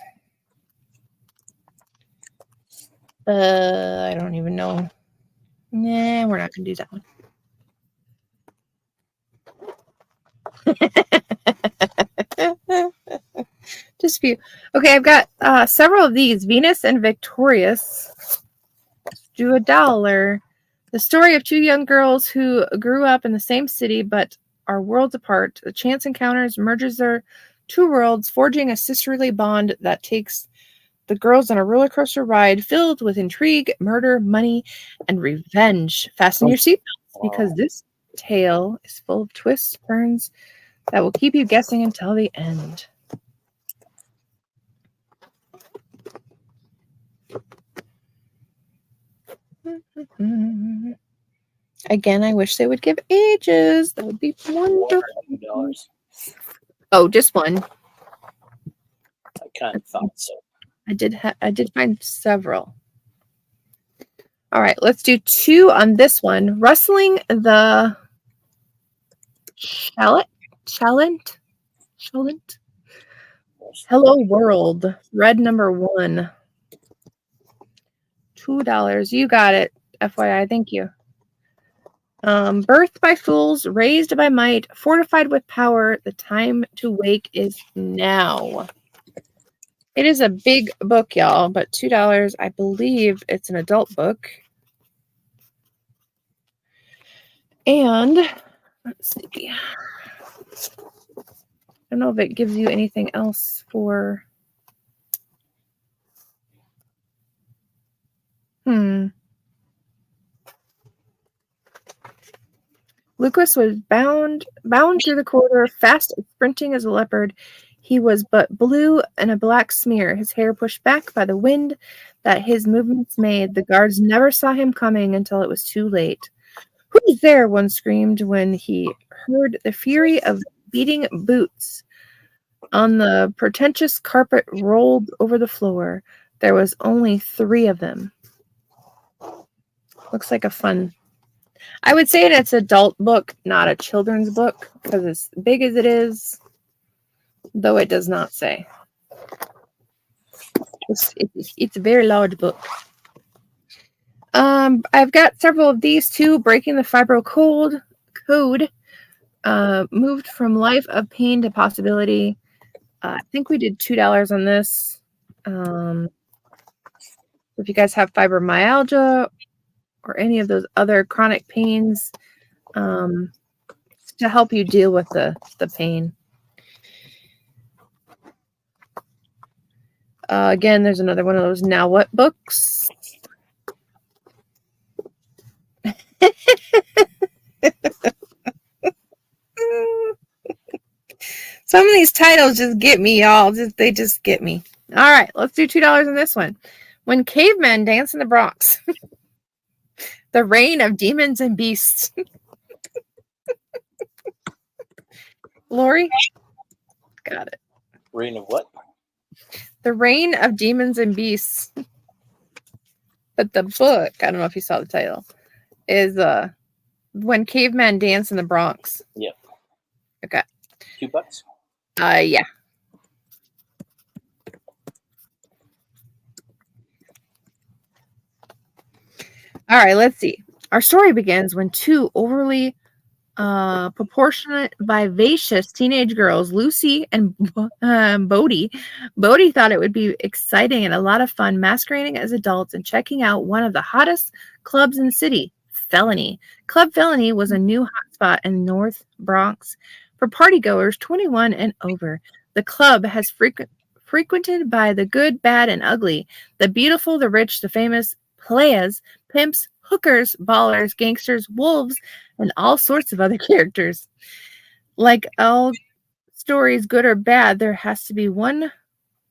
I don't even know. Nah, we're not gonna do that one. Just a few. Okay, I've got several of these. Venus and Victorious. Do $1. The story of two young girls who grew up in the same city but are worlds apart. The chance encounters merges their two worlds, forging a sisterly bond that takes the girls on a roller coaster ride filled with intrigue, murder, money, and revenge. Fasten your seatbelts because this tale is full of twists, turns that will keep you guessing until the end. Again, I wish they would give ages. That would be wonderful. Oh, just one. I kind of thought so. I did find several. All right, let's do 2 on this one. Rustling the Chalent. Hello World. Red number 1. $2. You got it. FYI, thank you. Birthed by fools, raised by might, fortified with power. The time to wake is now. It is a big book, y'all, but $2. I believe it's an adult book. And let's see. I don't know if it gives you anything else for. Lucas was bound through the corridor, fast and sprinting as a leopard. He was but blue and a black smear, his hair pushed back by the wind that his movements made. The guards never saw him coming until it was too late. "Who's there?" one screamed when he heard the fury of beating boots on the pretentious carpet rolled over the floor. There was only 3 of them. Looks like a fun... I would say it's an adult book, not a children's book, because as big as it is, though it does not say. It's a very large book. I've got several of these too. Breaking the Fibro Code. Moved from life of pain to possibility. I think we did $2 on this. If you guys have fibromyalgia or any of those other chronic pains, to help you deal with the pain. Again, there's another one of those Now What books. Some of these titles just get me, y'all. They just get me. All right, let's do $2 on this one. When Cavemen Dance in the Bronx. The Reign of Demons and Beasts. Lori? Got it. Reign of what? The Reign of Demons and Beasts. But the book, I don't know if you saw the title, is When Cavemen Dance in the Bronx. Yep. Okay. $2? Yeah. All right, let's see. Our story begins when 2 overly proportionate, vivacious teenage girls, Lucy and Bodie. Bodie thought it would be exciting and a lot of fun masquerading as adults and checking out one of the hottest clubs in the city, Felony. Club Felony was a new hotspot in North Bronx for partygoers 21 and over. The club has frequented by the good, bad, and ugly, the beautiful, the rich, the famous, playas, pimps, hookers, ballers, gangsters, wolves, and all sorts of other characters. Like all stories, good or bad, there has to be one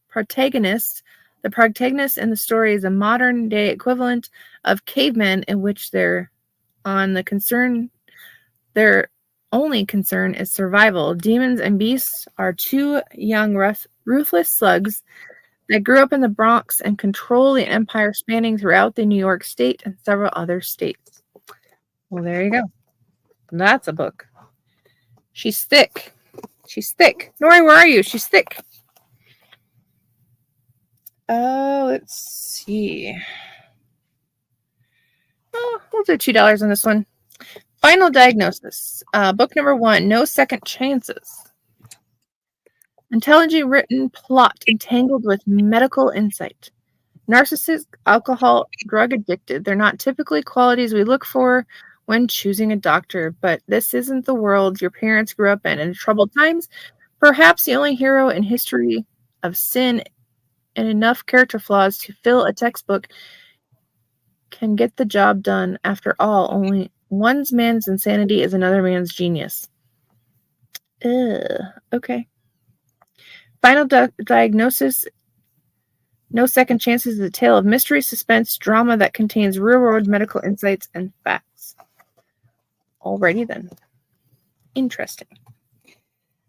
protagonist. The protagonist in the story is a modern-day equivalent of cavemen, in which their only concern is survival. Demons and Beasts are 2 young, ruthless slugs that grew up in the Bronx and control the empire spanning throughout the New York State and several other states. Well, there you go. That's a book. She's thick. She's thick. Nori, where are you? She's thick. Let's see. Oh, we'll do $2 on this one. Final Diagnosis. Book number 1, No Second Chances. Intelligent written plot entangled with medical insight. Narcissist, alcohol, drug addicted. They're not typically qualities we look for when choosing a doctor, but this isn't the world your parents grew up in. In troubled times, perhaps the only hero in history of sin and enough character flaws to fill a textbook can get the job done. After all, only one man's insanity is another man's genius. Okay. Final Diagnosis, No Second Chances is a tale of mystery, suspense, drama that contains real-world medical insights and facts. Alrighty then. Interesting.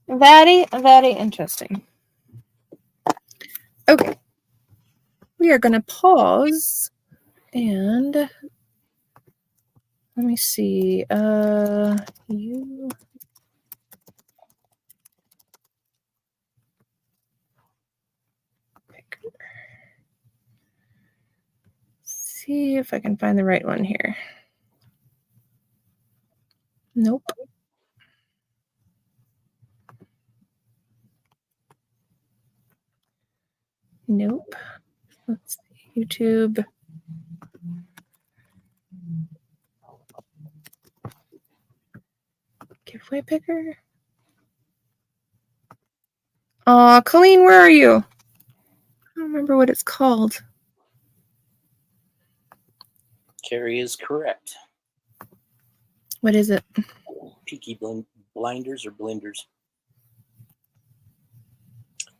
Very, very interesting. Okay. We are going to pause and let me see. You... See if I can find the right one here. Nope. Nope. Let's see. YouTube. Giveaway picker. Colleen, where are you? I don't remember what it's called. Carrie is correct. What is it? Peaky Blinders or Blinders.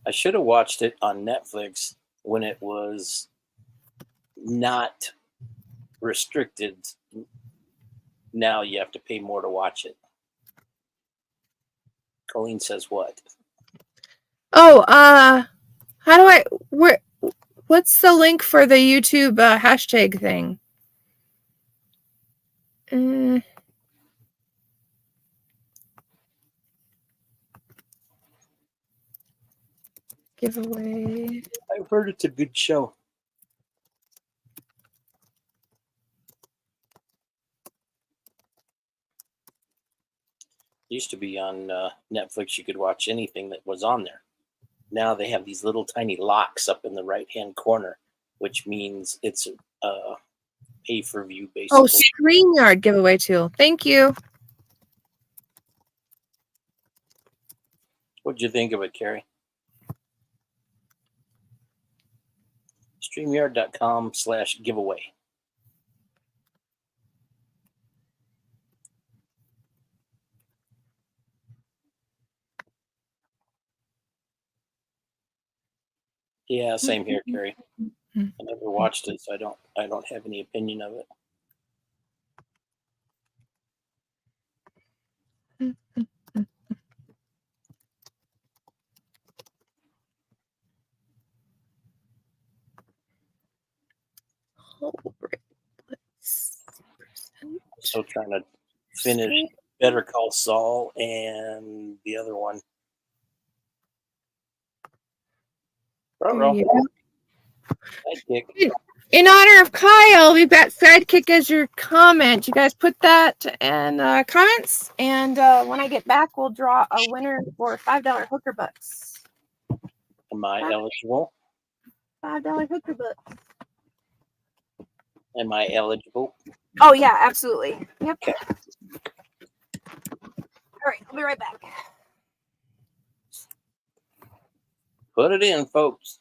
I should have watched it on Netflix when it was not restricted. Now you have to pay more to watch it. Colleen says what? Oh, how do I, what's the link for the YouTube hashtag thing? Giveaway. I've heard it's a good show. Used to be on Netflix. You could watch anything that was on there. Now they have these little tiny locks up in the right-hand corner, which means it's a pay-for-view basically. Oh, StreamYard giveaway tool. Thank you. What'd you think of it, Carrie? StreamYard.com/giveaway. Yeah, same here, Carrie. I never watched it, so I don't have any opinion of it. Still trying to finish Better Call Saul and the other one. Sidekick. In honor of Kyle, we've got Sidekick as your comment. You guys put that in comments, and when I get back, we'll draw a winner for $5 hooker bucks. Am I eligible? $5 hooker bucks. Am I eligible? Oh, yeah, absolutely. Yep. Okay. All right, I'll be right back. Put it in, folks.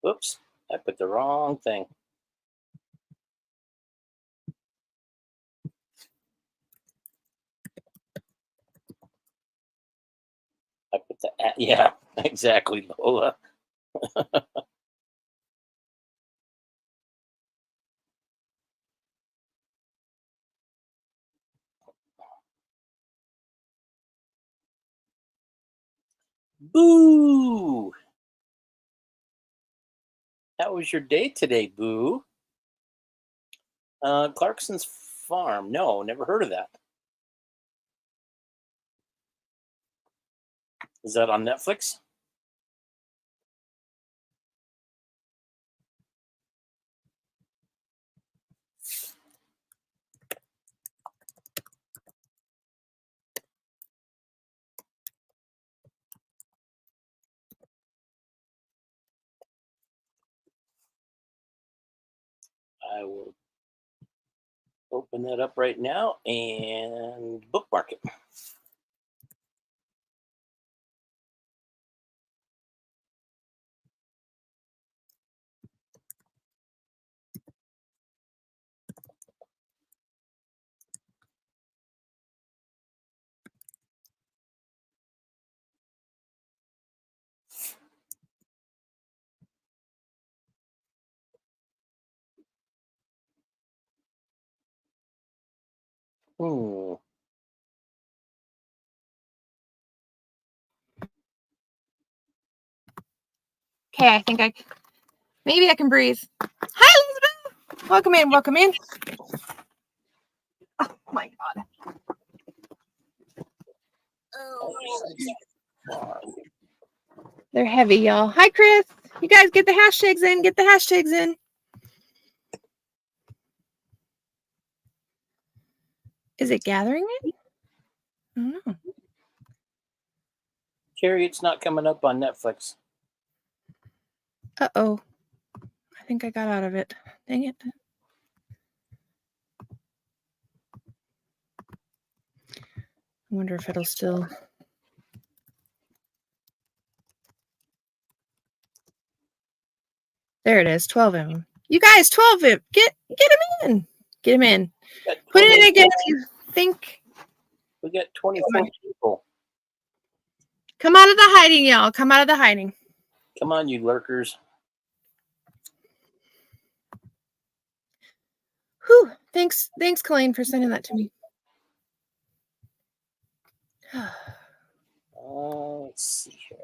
Oops, I put the wrong thing. I put the, yeah, exactly, Lola. Boo! How was your day today, Boo? Clarkson's Farm. No, never heard of that. Is that on Netflix? I will open that up right now and bookmark it. Okay, I think maybe I can breathe. Hi, Elizabeth. Welcome in. Welcome in. Oh my God. They're heavy, y'all. Hi, Chris. You guys get the hashtags in. Get the hashtags in. Is it gathering it? I don't know. Carrie, it's not coming up on Netflix. Uh-oh. I think I got out of it. Dang it. I wonder if it'll still... There it is, 12 of them. You guys, 12 get him in. Get him in. Put it in again if you think. We got 24 people. Come out of the hiding, y'all. Come out of the hiding. Come on, you lurkers. Whew. Thanks, Colleen, for sending that to me. Let's see here.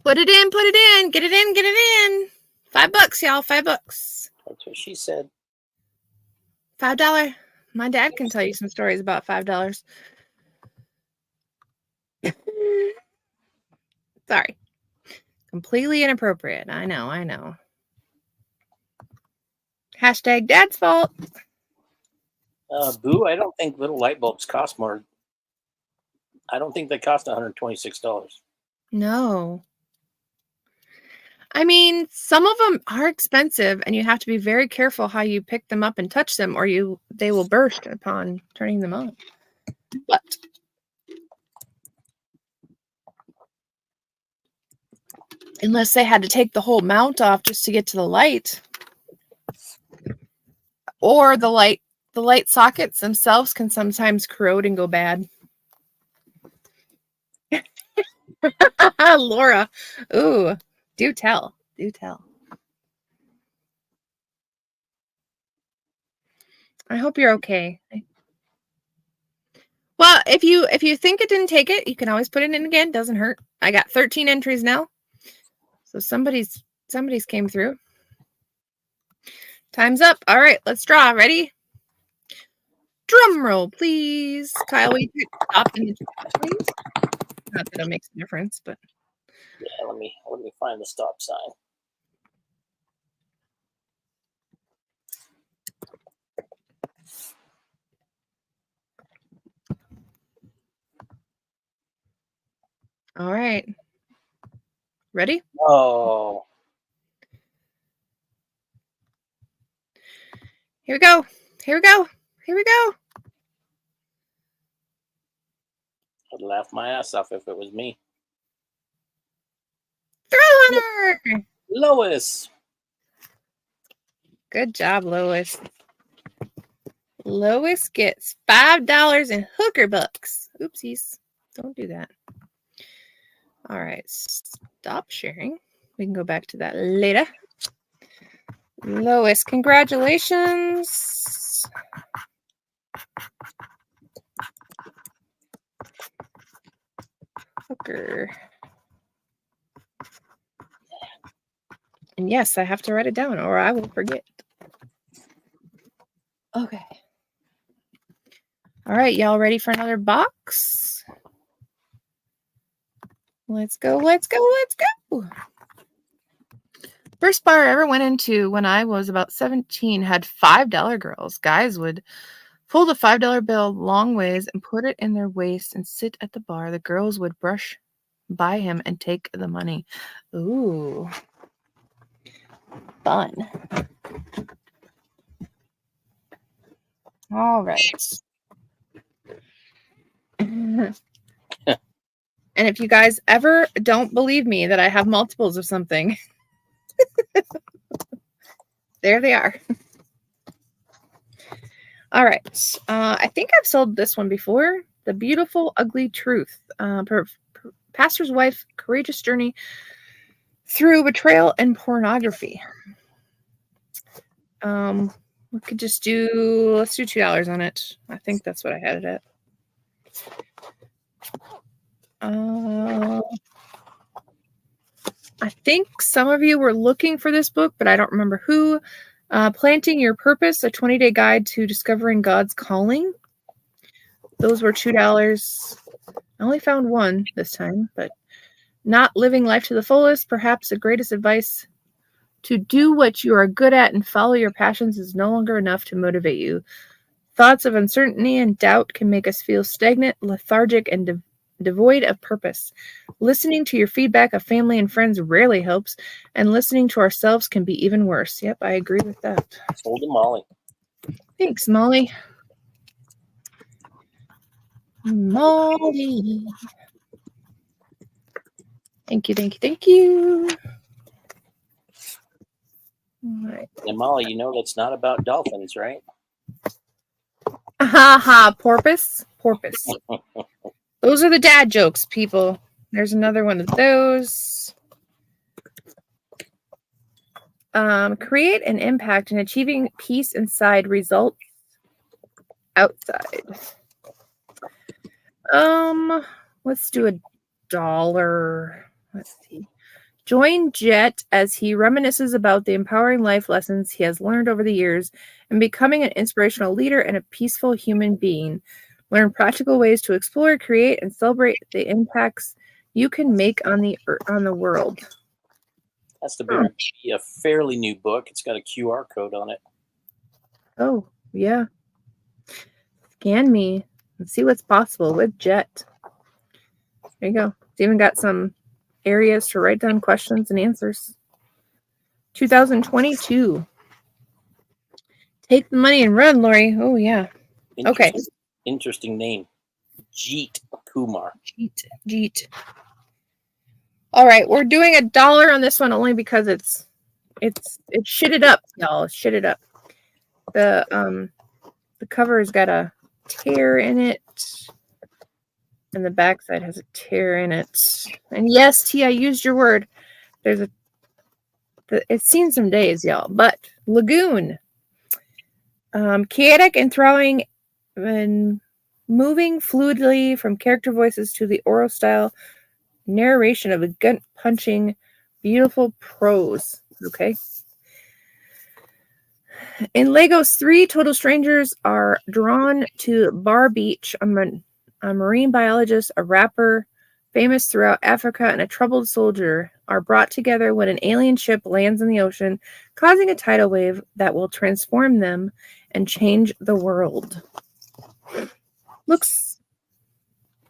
Put it in. Get it in. $5, y'all. $5. That's what she said. $5. My dad can tell you some stories about $5. Sorry. Completely inappropriate. I know. Hashtag dad's fault. Boo, I don't think little light bulbs cost more. I don't think they cost $126. No. I mean, some of them are expensive, and you have to be very careful how you pick them up and touch them, or they will burst upon turning them on. But unless they had to take the whole mount off just to get to the light, or the light sockets themselves can sometimes corrode and go bad. Laura, ooh. Do tell. I hope you're okay. Well, if you think it didn't take it, you can always put it in again. Doesn't hurt. I got 13 entries now. So somebody's came through. Time's up. All right, let's draw. Ready? Drum roll, please. Kyle, will you stop in the chat, please? Not that it makes a difference, but yeah, let me find the stop sign. all right. Ready? Oh. Here we go. I'd laugh my ass off if it was me. Thrill Hunter! Lois. Good job, Lois. Lois gets $5 in hooker bucks. Oopsies. Don't do that. All right. Stop sharing. We can go back to that later. Lois, congratulations. Hooker. And yes, I have to write it down or I will forget. Okay. All right, y'all ready for another box? Let's go. First bar I ever went into when I was about 17 had $5 girls. Guys would pull the $5 bill long ways and put it in their waist and sit at the bar. The girls would brush by him and take the money. Ooh. Fun. All right. And if you guys ever don't believe me that I have multiples of something, there they are. All right. I think I've sold this one before. The Beautiful Ugly Truth. Pastor's Wife, Courageous Journey Through Betrayal and Pornography. We could just let's do $2 on it. I think that's what I had it at. I think some of you were looking for this book, but I don't remember who. Planting Your Purpose, a 20-day guide to discovering God's calling. Those were $2. I only found one this time, but Not Living Life to the Fullest, perhaps the greatest advice to do what you are good at and follow your passions is no longer enough to motivate you. Thoughts of uncertainty and doubt can make us feel stagnant, lethargic, and devoid of purpose. Listening to your feedback of family and friends rarely helps, and listening to ourselves can be even worse. Yep, I agree with that. Sold to Molly. Thanks, Molly. Molly. Thank you, thank you, thank you. All right. And Molly, you know that's not about dolphins, right? Ha ha, porpoise. Porpoise. Those are the dad jokes, people. There's another one of those. Create an impact in achieving peace inside, results outside. Let's do $1. Let's see. Join Jet as he reminisces about the empowering life lessons he has learned over the years and becoming an inspirational leader and a peaceful human being. Learn practical ways to explore, create, and celebrate the impacts you can make on the world. Has to be a fairly new book. It's got a QR code on it. Oh, yeah. Scan me and see what's possible with Jet. There you go. It's even got some areas to write down questions and answers. 2022. Take the money and run, Lori. Oh, yeah. Okay. Interesting name. Jeet Kumar. Jeet. All right. We're doing $1 on this one only because it's shitted up, y'all. It's shitted up. The cover's got a tear in it. And the backside has a tear in it. And yes, T, I used your word. It's seen some days, y'all. But Lagoon. Chaotic and throwing and moving fluidly from character voices to the oral style narration of a gut-punching, beautiful prose. Okay. In Lagos 3, total strangers are drawn to Bar Beach, a marine biologist, a rapper, famous throughout Africa, and a troubled soldier are brought together when an alien ship lands in the ocean, causing a tidal wave that will transform them and change the world. Looks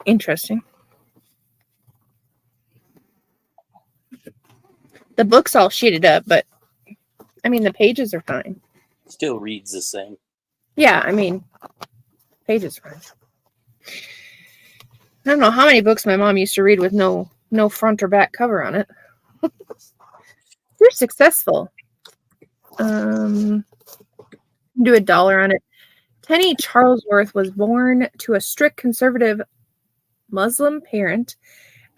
interesting. The book's all sheeted up, but I mean, the pages are fine. Still reads the same. Yeah, I mean, pages are fine. I don't know how many books my mom used to read with no front or back cover on it. You're successful. Do $1 on it. Tenny Charlesworth was born to a strict conservative Muslim parent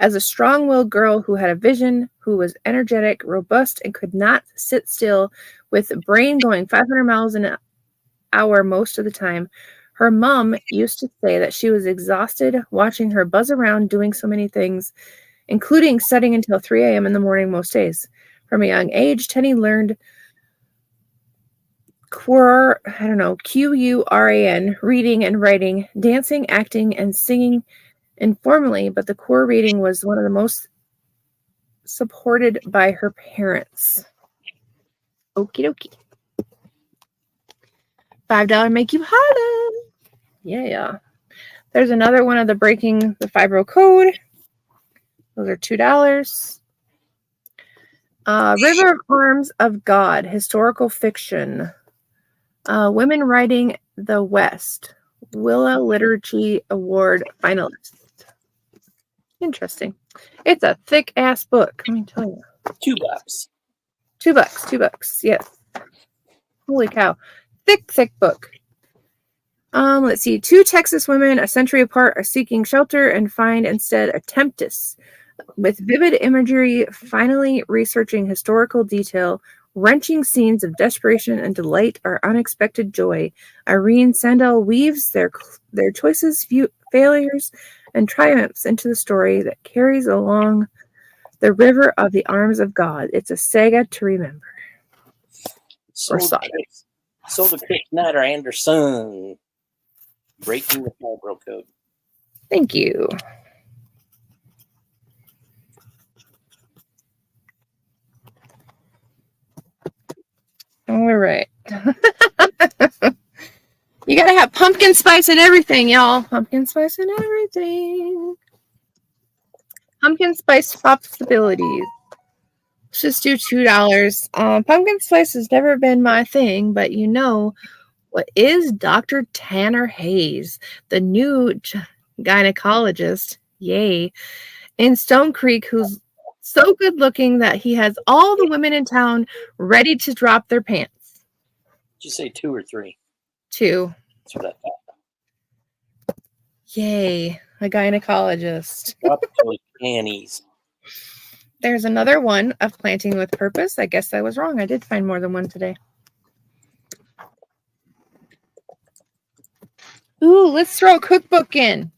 as a strong-willed girl who had a vision, who was energetic, robust, and could not sit still, with a brain going 500 miles an hour most of the time. Her mom used to say that she was exhausted watching her buzz around doing so many things, including studying until 3 a.m. in the morning most days. From a young age, Tenny learned Quran, reading and writing, dancing, acting, and singing informally, but the core reading was one of the most supported by her parents. Okie dokie. $5 make you holla. Yeah. There's another one of the Breaking the Fibro Code. Those are $2. River of Arms of God, historical fiction. Women Writing the West, Willa Literature Award finalist. Interesting. It's a thick ass book. Let me tell you. $2. $2. Yes. Holy cow. Thick book. Let's see. 2 Texas women, a century apart, are seeking shelter and find instead a temptress. With vivid imagery, finally researching historical detail, wrenching scenes of desperation and delight, or unexpected joy, Irene Sandel weaves their choices, failures, and triumphs into the story that carries along the river of the arms of God. It's a saga to remember. Sold to Chris Snyder Anderson. Breaking the Fibro Code. Thank you. All right. You gotta have pumpkin spice and everything, y'all. Pumpkin spice and everything. Pumpkin spice possibilities. Let's just do $2. Pumpkin spice has never been my thing, but you know what is Dr. Tanner Hayes, the new gynecologist, yay, in Stone Creek, whose So good looking that he has all the women in town ready to drop their pants. Did you say 2 or 3? 2. That's what I thought. Yay, a gynecologist. Drop those panties. There's another one of Planting with Purpose. I guess I was wrong. I did find more than one today. Ooh, let's throw a cookbook in.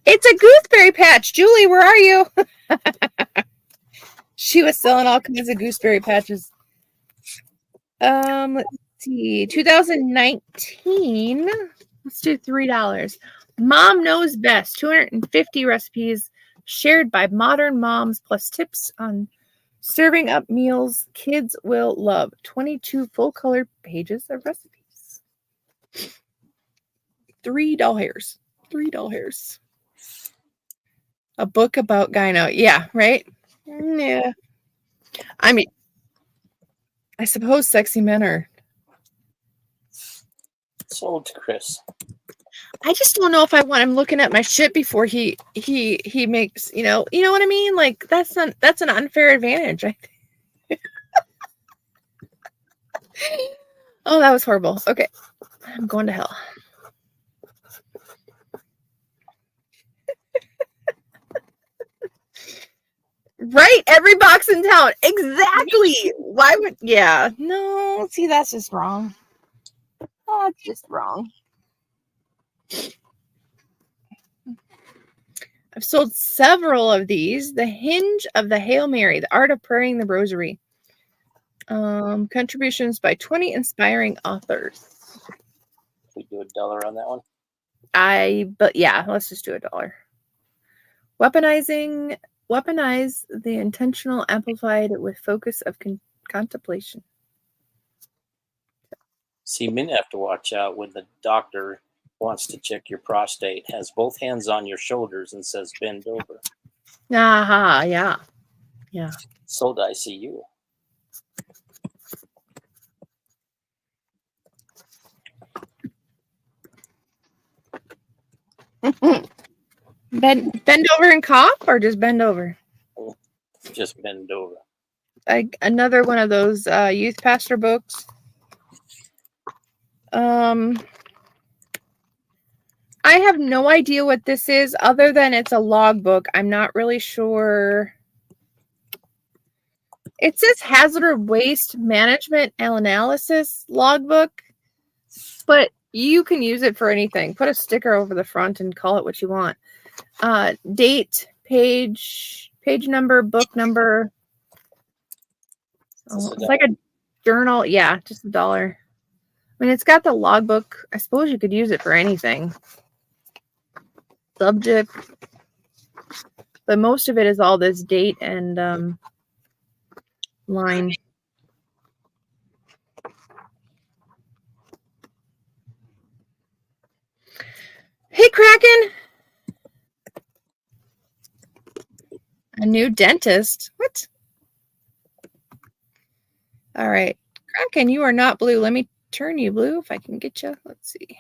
It's a gooseberry patch. Julie, where are you? She was selling all kinds of gooseberry patches. Let's see. 2019. Let's do $3. Mom Knows Best. 250 recipes shared by modern moms, plus tips on serving up meals kids will love. 22 full-color pages of recipes. $3. $3. A book about gyno. Yeah, right? Yeah. I mean, I suppose sexy men are. Sold to Chris. I just don't know if I want him looking at my shit before he makes, you know what I mean? Like that's an unfair advantage. I think. Oh, that was horrible. Okay. I'm going to hell. Right? Every box in town. Exactly. Why would no, see, that's just wrong. Oh, it's just wrong. I've sold several of these. The Hinge of the Hail Mary, The Art of Praying the Rosary. Contributions by 20 inspiring authors. We do $1 on that one. But yeah, let's just do $1. Weaponize the intentional amplified with focus of contemplation. See, men have to watch out when the doctor wants to check your prostate, has both hands on your shoulders and says, bend over. Aha, yeah. Yeah. Sold to ICU. Bend over and cough, or just bend over? Just bend over. Another one of those youth pastor books. I have no idea what this is other than it's a logbook. I'm not really sure. It says Hazardous Waste Management and Analysis logbook, but you can use it for anything. Put a sticker over the front and call it what you want. Date, page number, book number. Oh, it's like a journal. Yeah, just $1. I mean, it's got the logbook. I suppose you could use it for anything. Subject. But most of it is all this date and line. Hey, Kraken. A new dentist? What? All right. Kraken, you are not blue. Let me turn you blue if I can get you. Let's see.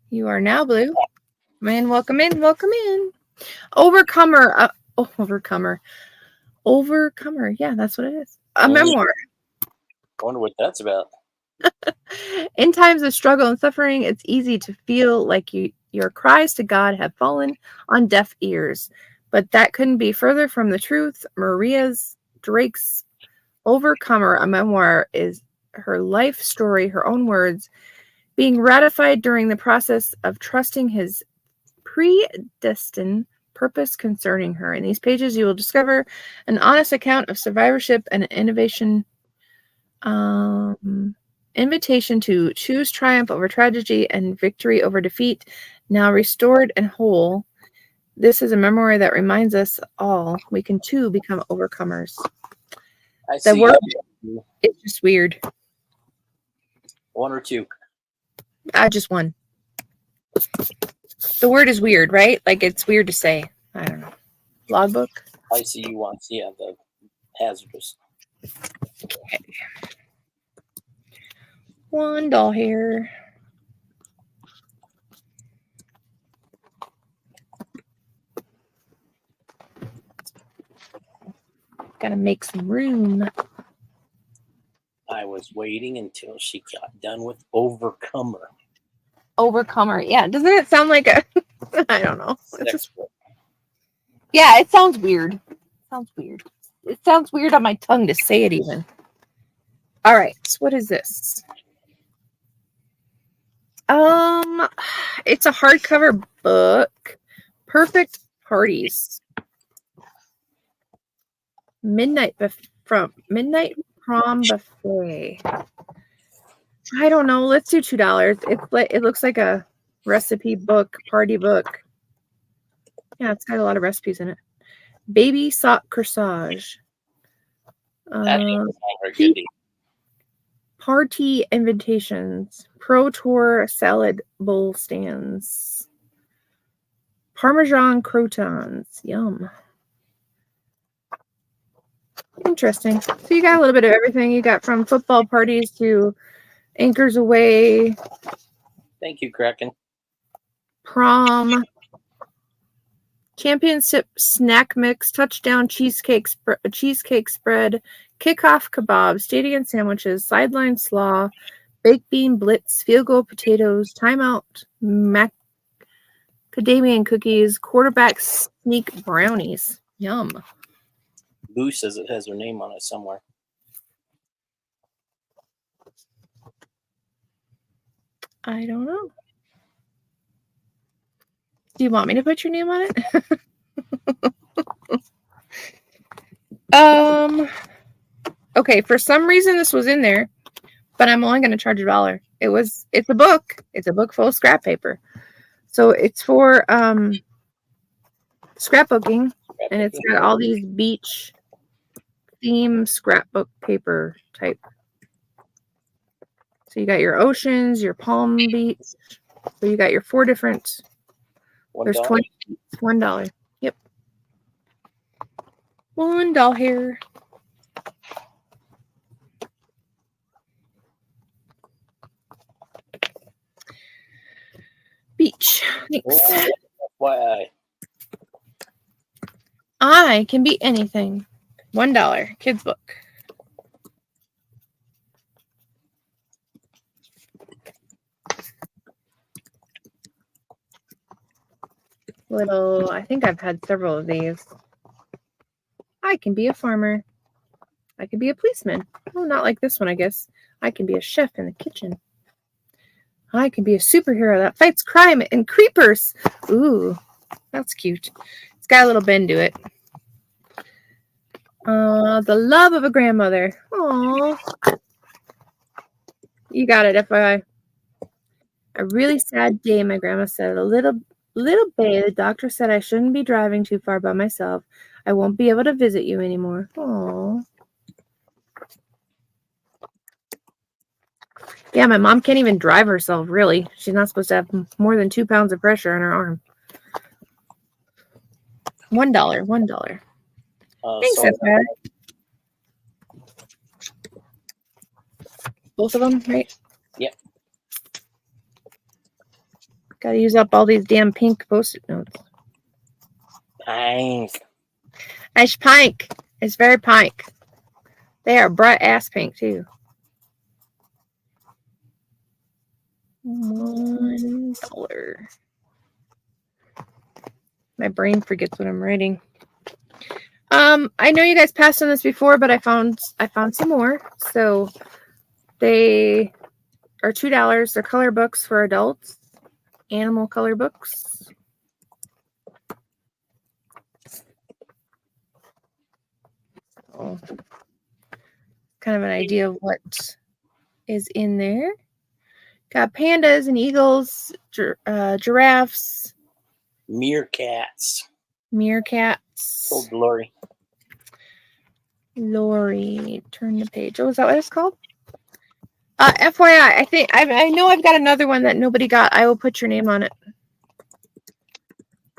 You are now blue. Man, welcome in. Welcome in. Overcomer. Overcomer. Yeah, that's what it is. A memoir. I wonder what that's about. In times of struggle and suffering, it's easy to feel like your cries to God have fallen on deaf ears. But that couldn't be further from the truth. Maria Drake's Overcomer, a memoir, is her life story, her own words, being ratified during the process of trusting his predestined purpose concerning her. In these pages, you will discover an honest account of survivorship and innovation. Invitation to choose triumph over tragedy and victory over defeat. Now restored and whole, this is a memoir that reminds us all we can too become overcomers. The word is just weird. 1 or 2? Just 1. The word is weird, right? Like it's weird to say. I don't know. Logbook? ICU wants, yeah, the hazardous. Okay. $1 here. Gotta make some room. I was waiting until she got done with Overcomer. Overcomer. Yeah. Doesn't it sound like a I don't know. It's just, Sex book. yeah, it sounds weird. Sounds weird. It sounds weird on my tongue to say it even. All right. What is this? It's a hardcover book. Perfect Parties. Midnight Prom Buffet. I don't know. Let's do $2. It looks like a recipe book, party book. Yeah, it's got a lot of recipes in it. Baby sock corsage. That ain't sound very good. Party invitations. Pro Tour salad bowl stands. Parmesan croutons. Yum. Interesting. So you got a little bit of everything. You got from football parties to Anchors Away. Thank you, Kraken. Prom. Championship snack mix. Touchdown cheesecake spread. Kickoff kebab. Stadium sandwiches. Sideline slaw. Baked bean blitz. Field goal potatoes. Timeout. Macadamia cookies. Quarterback sneak brownies. Yum. Boo says it has her name on it somewhere. I don't know. Do you want me to put your name on it? Okay, for some reason this was in there, but I'm only going to charge $1. It's a book. It's a book full of scrap paper. So it's for scrapbooking, and it's got all these beach theme scrapbook paper type. So you got your oceans, your Palm Beach. So you got your 4 different. There's 20. $1. Yep. $1 here. Beach. Thanks. FYI. I can be anything. $1. Kids book. I think I've had several of these. I can be a farmer. I can be a policeman. Oh, not like this one, I guess. I can be a chef in the kitchen. I can be a superhero that fights crime and creepers. Ooh, that's cute. It's got a little bend to it. The love of a grandmother. Aww. You got it, FYI. A really sad day, my grandma said. A little bay, the doctor said I shouldn't be driving too far by myself. I won't be able to visit you anymore. Aww. Yeah, my mom can't even drive herself, really. She's not supposed to have more than 2 pounds of pressure on her arm. $1. Thanks, FYI. Both of them, right? Yep. Gotta use up all these damn pink Post-it notes. Pink. It's pink. It's very pink. They are bright ass pink too. $1. My brain forgets what I'm writing. I know you guys passed on this before, but I found some more. So they are $2. They're color books for adults. Animal color books. So, kind of an idea of what is in there. Got pandas and eagles, giraffes. Meerkats. Meerkats. Oh, Lori, turn the page. Oh, is that what it's called? FYI, I know I've got another one that nobody got. I will put your name on it.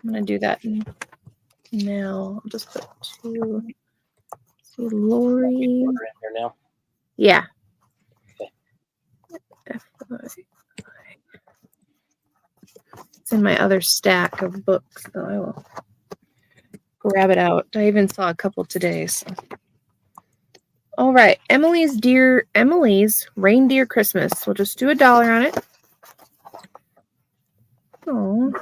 I'm gonna do that now. I'll just put 2. See, Lori. Now. Yeah. Okay. It's in my other stack of books, so I will grab it out. I even saw a couple today. So. All right, Emily's Reindeer Christmas. We'll just do $1 on it. Oh.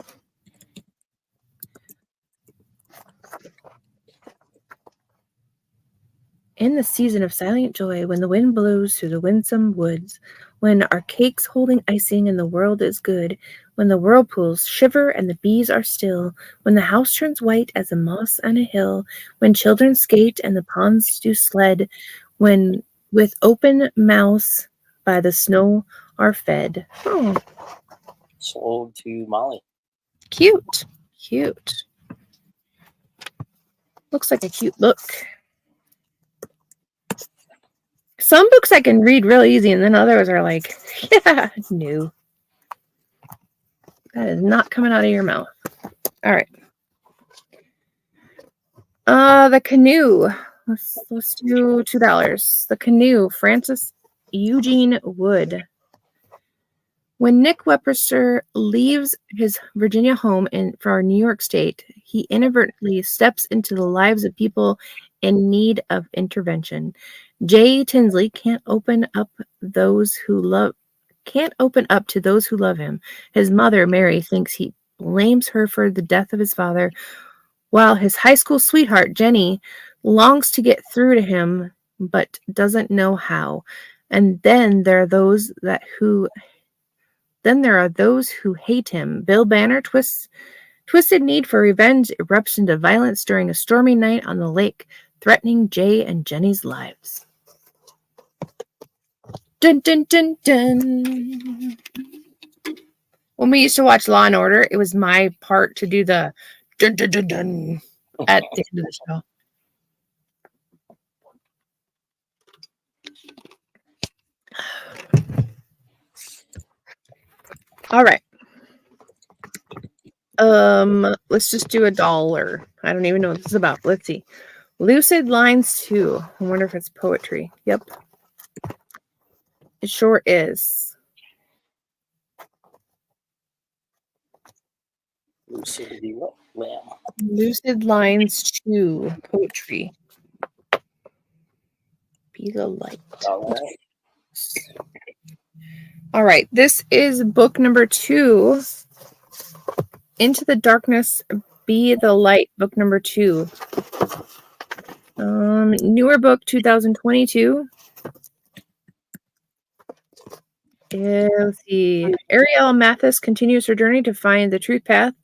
In the season of silent joy, when the wind blows through the winsome woods, when our cakes holding icing and the world is good, when the whirlpools shiver and the bees are still, when the house turns white as a moss on a hill, when children skate and the ponds do sled, when with open mouths by the snow are fed. Oh, Sold to Molly. cute. Cute. Looks like a cute book. Some books I can read real easy, and then others are like, yeah, no. That is not coming out of your mouth. All right. The Canoe. Let's do $2. The Canoe, Francis Eugene Wood. When Nick Webster leaves his Virginia home for New York State, he inadvertently steps into the lives of people in need of intervention. Jay Tinsley can't open up to those who love him. His mother, Mary, thinks he blames her for the death of his father, while his high school sweetheart, Jenny, longs to get through to him but doesn't know how. And then there are those who hate him. Bill Banner twisted need for revenge erupts into violence during a stormy night on the lake, threatening Jay and Jenny's lives. Dun dun dun dun. When we used to watch Law and Order, it was my part to do the dun dun dun dun at the end of the show. All right. Let's just do $1. I don't even know what this is about. Let's see. Lucid Lines 2. I wonder if it's poetry. Yep. It sure is. Lucid Lines 2. Poetry. Be the light. All right. This is book number 2. Into the Darkness, Be the Light, book number 2. Newer book, 2022. Let's see. Ariel Mathis continues her journey to find the truth path.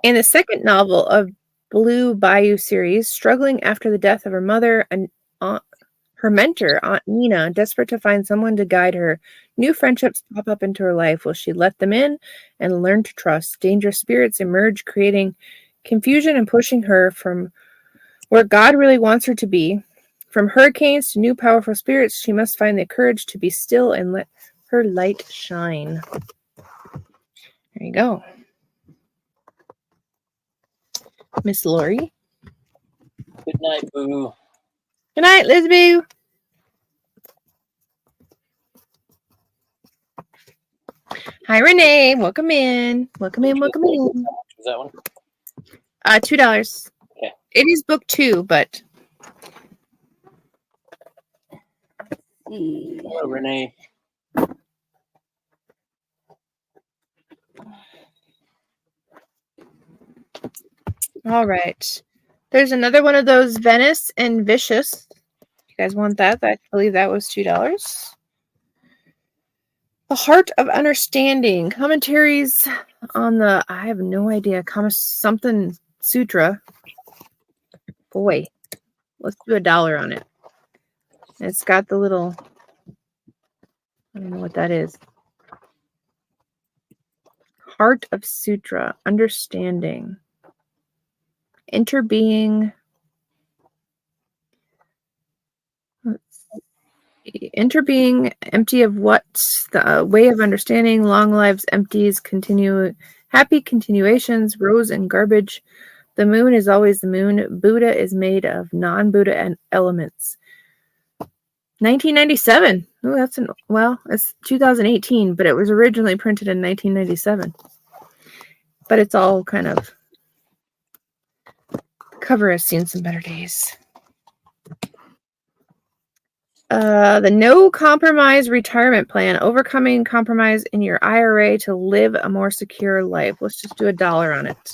In the second novel of Blue Bayou series, struggling after the death of her mother and her mentor, Aunt Nina, desperate to find someone to guide her, new friendships pop up into her life. Will she let them in and learn to trust? Dangerous spirits emerge, creating confusion and pushing her from where God really wants her to be. From hurricanes to new powerful spirits, she must find the courage to be still and let her light shine. There you go. Miss Lori. Good night, Boo. Good night, Lizboo. Hi, Renee. Welcome in. Welcome in. Welcome in. How much was that one? $2. Okay. It is book 2, but. Hello, Renee. All right. There's another one of those Venice and Vicious. You guys want that? I believe that was $2. The Heart of Understanding. Commentaries on the, I have no idea, something sutra. Boy, let's do $1 on it. It's got the little, I don't know what that is. Heart of Sutra. Understanding. Interbeing, empty of what, the way of understanding, long lives, empties, happy continuations, rose and garbage. The moon is always the moon. Buddha is made of non-Buddha elements. 1997. Oh, it's 2018, but it was originally printed in 1997. But it's all kind of, cover has seen some better days. The no compromise retirement plan, overcoming compromise in your IRA to live a more secure life. Let's just do $1 on it.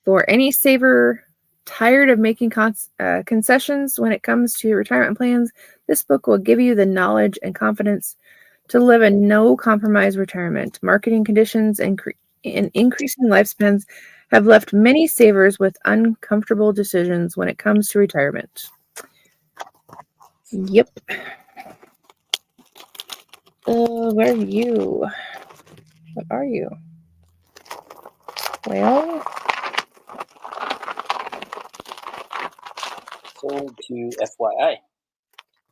For any saver tired of making concessions when it comes to retirement plans, this book will give you the knowledge and confidence to live a no compromise retirement. Marketing conditions and increasing lifespans have left many savers with uncomfortable decisions when it comes to retirement. Yep. Where are you? What are you? Well, sold to FYI.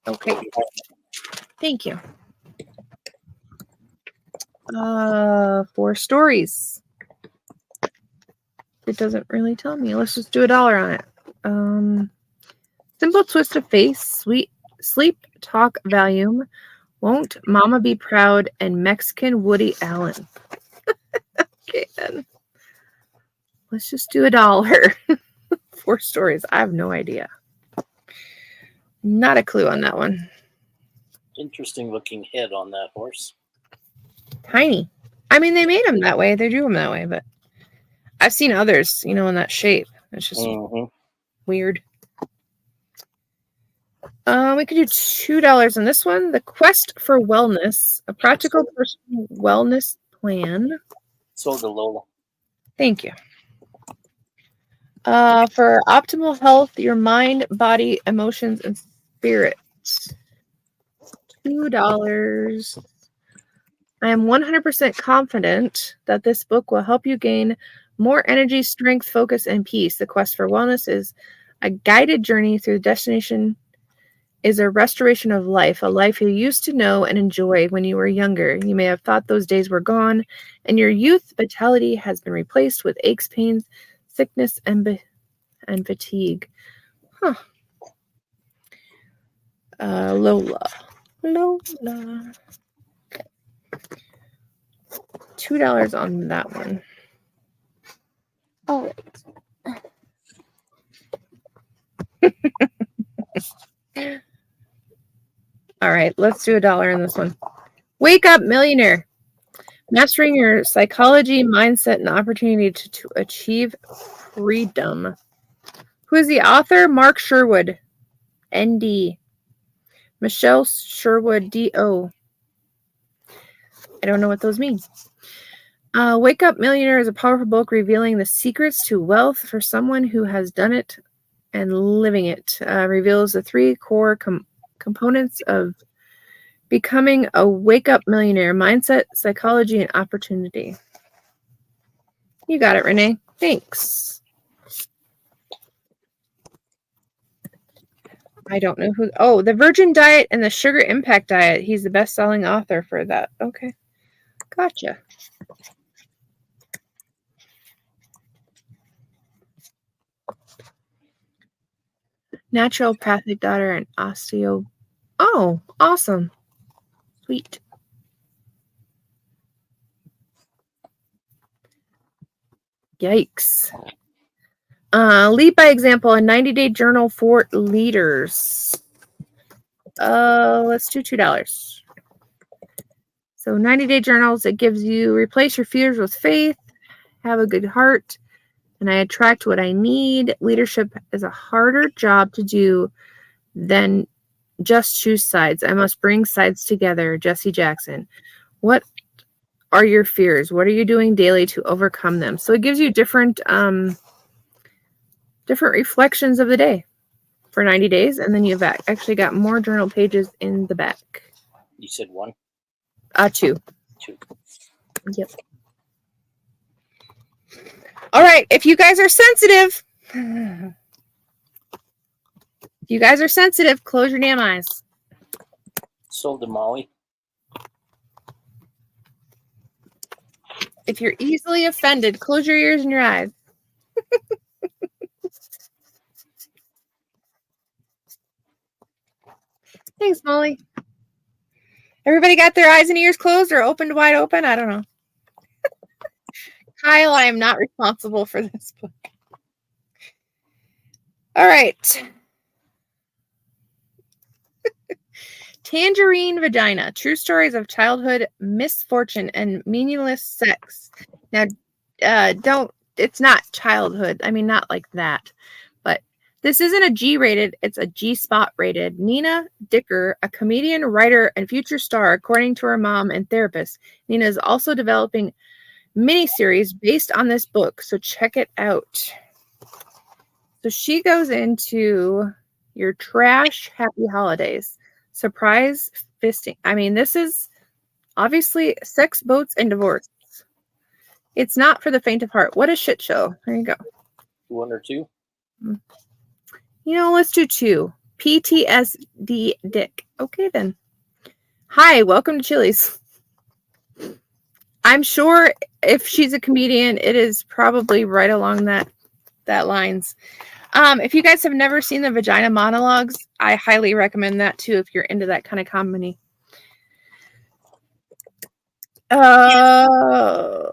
okay. Thank you. 4 stories. It doesn't really tell me. Let's just do $1 on it. Simple twist of face, sweet sleep talk volume, won't mama be proud, and Mexican Woody Allen. Okay, then. Let's just do $1. 4 stories. I have no idea. Not a clue on that one. Interesting looking head on that horse. Tiny. I mean, they made them that way. They drew them that way, but I've seen others, in that shape. It's just weird. We could do $2 on this one. The Quest for Wellness, a practical personal wellness plan. Sold to Lola. Thank you. For optimal health, your mind, body, emotions, and spirit. $2. I am 100% confident that this book will help you gain more energy, strength, focus, and peace. The Quest for Wellness is a guided journey through the destination is a restoration of life, a life you used to know and enjoy when you were younger. You may have thought those days were gone, and your youth vitality has been replaced with aches, pains, sickness, and fatigue. Huh. Lola. $2 on that one. All right. All right, let's do $1 on this one. Wake Up Millionaire. Mastering your psychology, mindset, and opportunity to achieve freedom. Who is the author? Mark Sherwood, ND. Michelle Sherwood, DO. I don't know what those mean. Wake Up Millionaire is a powerful book revealing the secrets to wealth for someone who has done it and living it. Reveals the 3 core components of becoming a wake-up millionaire: mindset, psychology, and opportunity. You got it, Renee. Thanks. I don't know who. Oh, The Virgin Diet and the Sugar Impact Diet. He's the best-selling author for that. Okay. Gotcha. Naturopathic daughter and osteo. Oh, awesome. Sweet. Yikes. Lead by example, a 90-day journal for leaders. Let's do $2. So 90-day journals, it gives you replace your fears with faith, have a good heart, and I attract what I need. Leadership is a harder job to do than just choose sides. I must bring sides together. Jesse Jackson. What are your fears? What are you doing daily to overcome them? So it gives you different reflections of the day for 90 days, and then you've actually got more journal pages in the back. You said 1? 2. 2. Yep. All right. If you guys are sensitive, close your damn eyes. Sold to Molly. If you're easily offended, close your ears and your eyes. Thanks, Molly. Everybody got their eyes and ears closed or opened wide open? I don't know. Kyle, I am not responsible for this book. All right. Tangerine Vagina, True Stories of Childhood Misfortune and Meaningless Sex. Now, it's not childhood. I mean, not like that. But this isn't a G-rated. It's a G-spot rated. Nina Dicker, a comedian, writer, and future star, according to her mom and therapist. Nina is also developing miniseries based on this book. So check it out. So she goes into your trash happy holidays. Surprise fisting. I mean, this is obviously sex, boats, and divorce. It's not for the faint of heart. What a shit show. There you go. 1 or 2? Let's do 2. PTSD Dick. Okay, then. Hi, welcome to Chili's. I'm sure if she's a comedian, it is probably right along that lines. If you guys have never seen the Vagina Monologues, I highly recommend that too if you're into that kind of comedy. And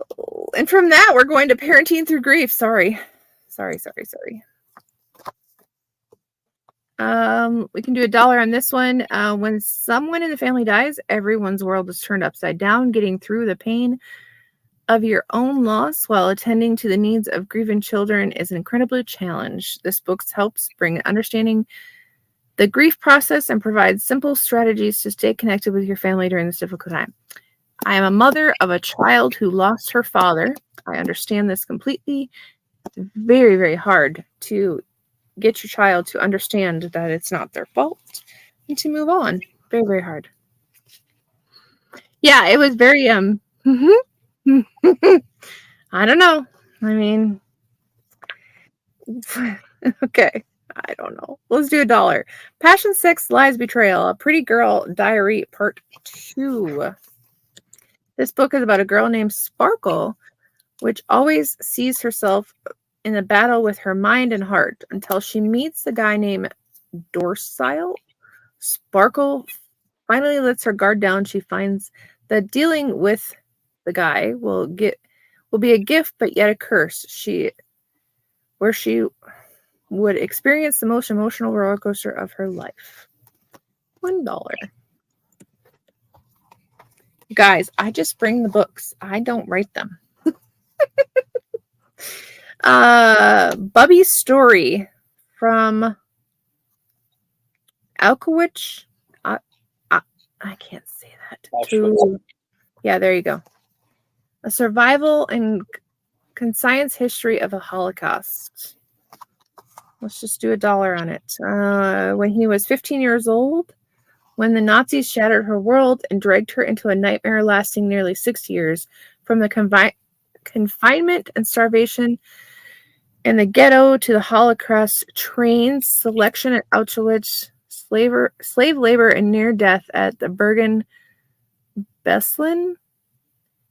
from that, we're going to Parenting Through Grief. Sorry. We can do $1 on this one. When someone in the family dies, everyone's world is turned upside down. Getting through the pain of your own loss while attending to the needs of grieving children is an incredible challenge. This book helps bring understanding the grief process and provides simple strategies to stay connected with your family during this difficult time. I am a mother of a child who lost her father. I understand this completely. It's very, very hard to get your child to understand that it's not their fault and to move on. Very, very hard. Yeah, it was very I don't know. I mean, okay. I don't know. Let's do $1. Passion, Sex, Lies, Betrayal. A Pretty Girl Diary Part 2. This book is about a girl named Sparkle, which always sees herself in a battle with her mind and heart until she meets a guy named Dorsile. Sparkle finally lets her guard down. She finds that dealing with the guy will be a gift, but yet a curse. Where she would experience the most emotional roller coaster of her life. $1. Guys, I just bring the books. I don't write them. Bubby's Story from Alkowicz. I can't say that. Yeah, there you go. A survival and conscience history of a Holocaust. Let's just do $1 on it. When he was 15 years old, when the Nazis shattered her world and dragged her into a nightmare lasting nearly 6 years, from the confinement and starvation in the ghetto to the Holocaust trains, selection at Auschwitz, slave labor, and near death at the Bergen-Belsen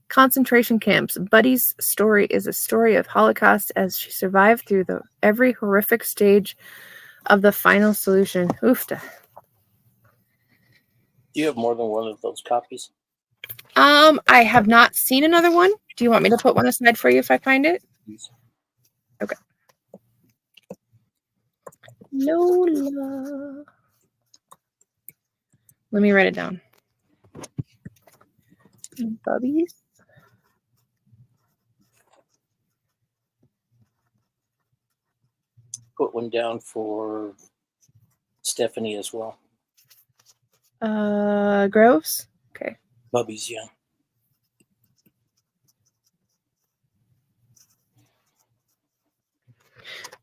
concentration camps. Buddy's story is a story of Holocaust as she survived through every horrific stage of the final solution. Oofta. Do you have more than one of those copies? I have not seen another one. Do you want me to put one aside for you if I find it? Please. Okay. Lola. Let me write it down. Bubbies. Put one down for Stephanie as well. Groves? Okay. Bubbies, yeah.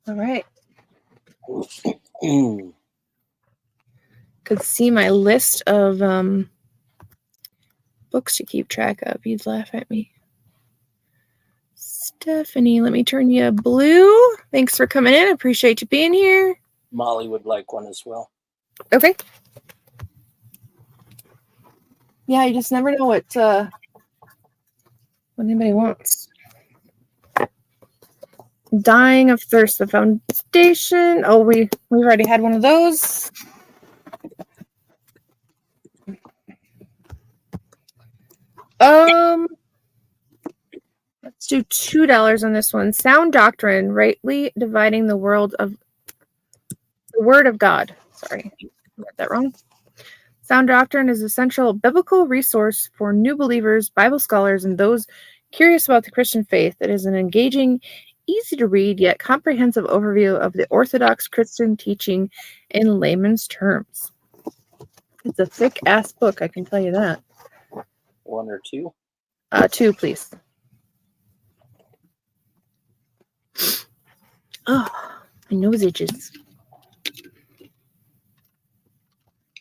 All right. Could see my list of books to keep track of. You'd laugh at me. Stephanie, let me turn you blue. Thanks for coming in. Appreciate you being here. Molly would like one as well. Okay. Yeah, you just never know what anybody wants. Dying of Thirst, the Foundation. Oh, we've already had one of those. Let's do $2 on this one. Sound Doctrine, rightly dividing the word of God. Sorry, I read that wrong. Sound Doctrine is an essential biblical resource for new believers, Bible scholars, and those curious about the Christian faith. It is an engaging, easy to read, yet comprehensive overview of the Orthodox Christian teaching in layman's terms. It's a thick-ass book, I can tell you that. 1 or 2? 2, please. Oh, my nose itches.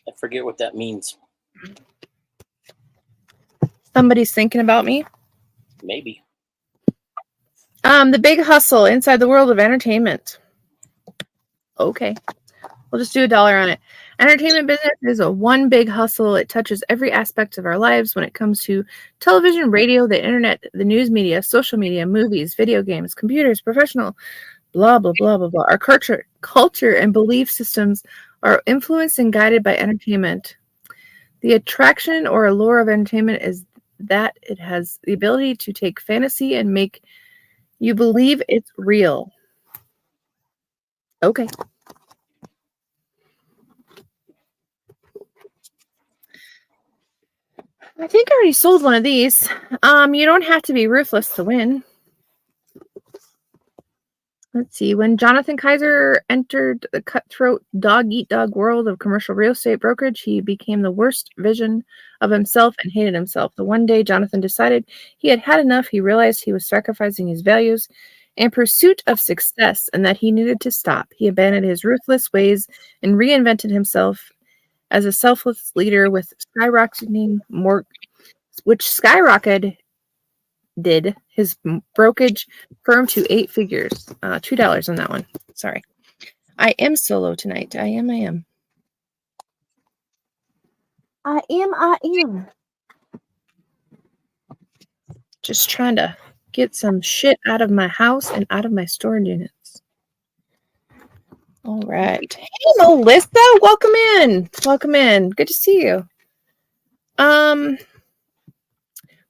I forget what that means. Somebody's thinking about me. Maybe. The Big Hustle Inside the World of Entertainment. Okay. We'll just do $1 on it. Entertainment business is a one big hustle. It touches every aspect of our lives when it comes to television, radio, the internet, the news media, social media, movies, video games, computers, professional, blah, blah, blah, blah, blah. Our culture and belief systems are influenced and guided by entertainment. The attraction or allure of entertainment is that it has the ability to take fantasy and make you believe it's real. Okay. I think I already sold one of these. You don't have to be ruthless to win. Let's see. When Jonathan Kaiser entered the cutthroat dog-eat-dog world of commercial real estate brokerage, he became the worst vision of himself and hated himself. The one day Jonathan decided he had had enough, he realized he was sacrificing his values in pursuit of success and that he needed to stop. He abandoned his ruthless ways and reinvented himself as a selfless leader with skyrocketing which skyrocketed his brokerage firm to 8 figures. $2 on that one. Sorry. I am solo tonight. I am. Just trying to get some shit out of my house and out of my storage units. All right. Hey, Melissa, welcome in. Good to see you.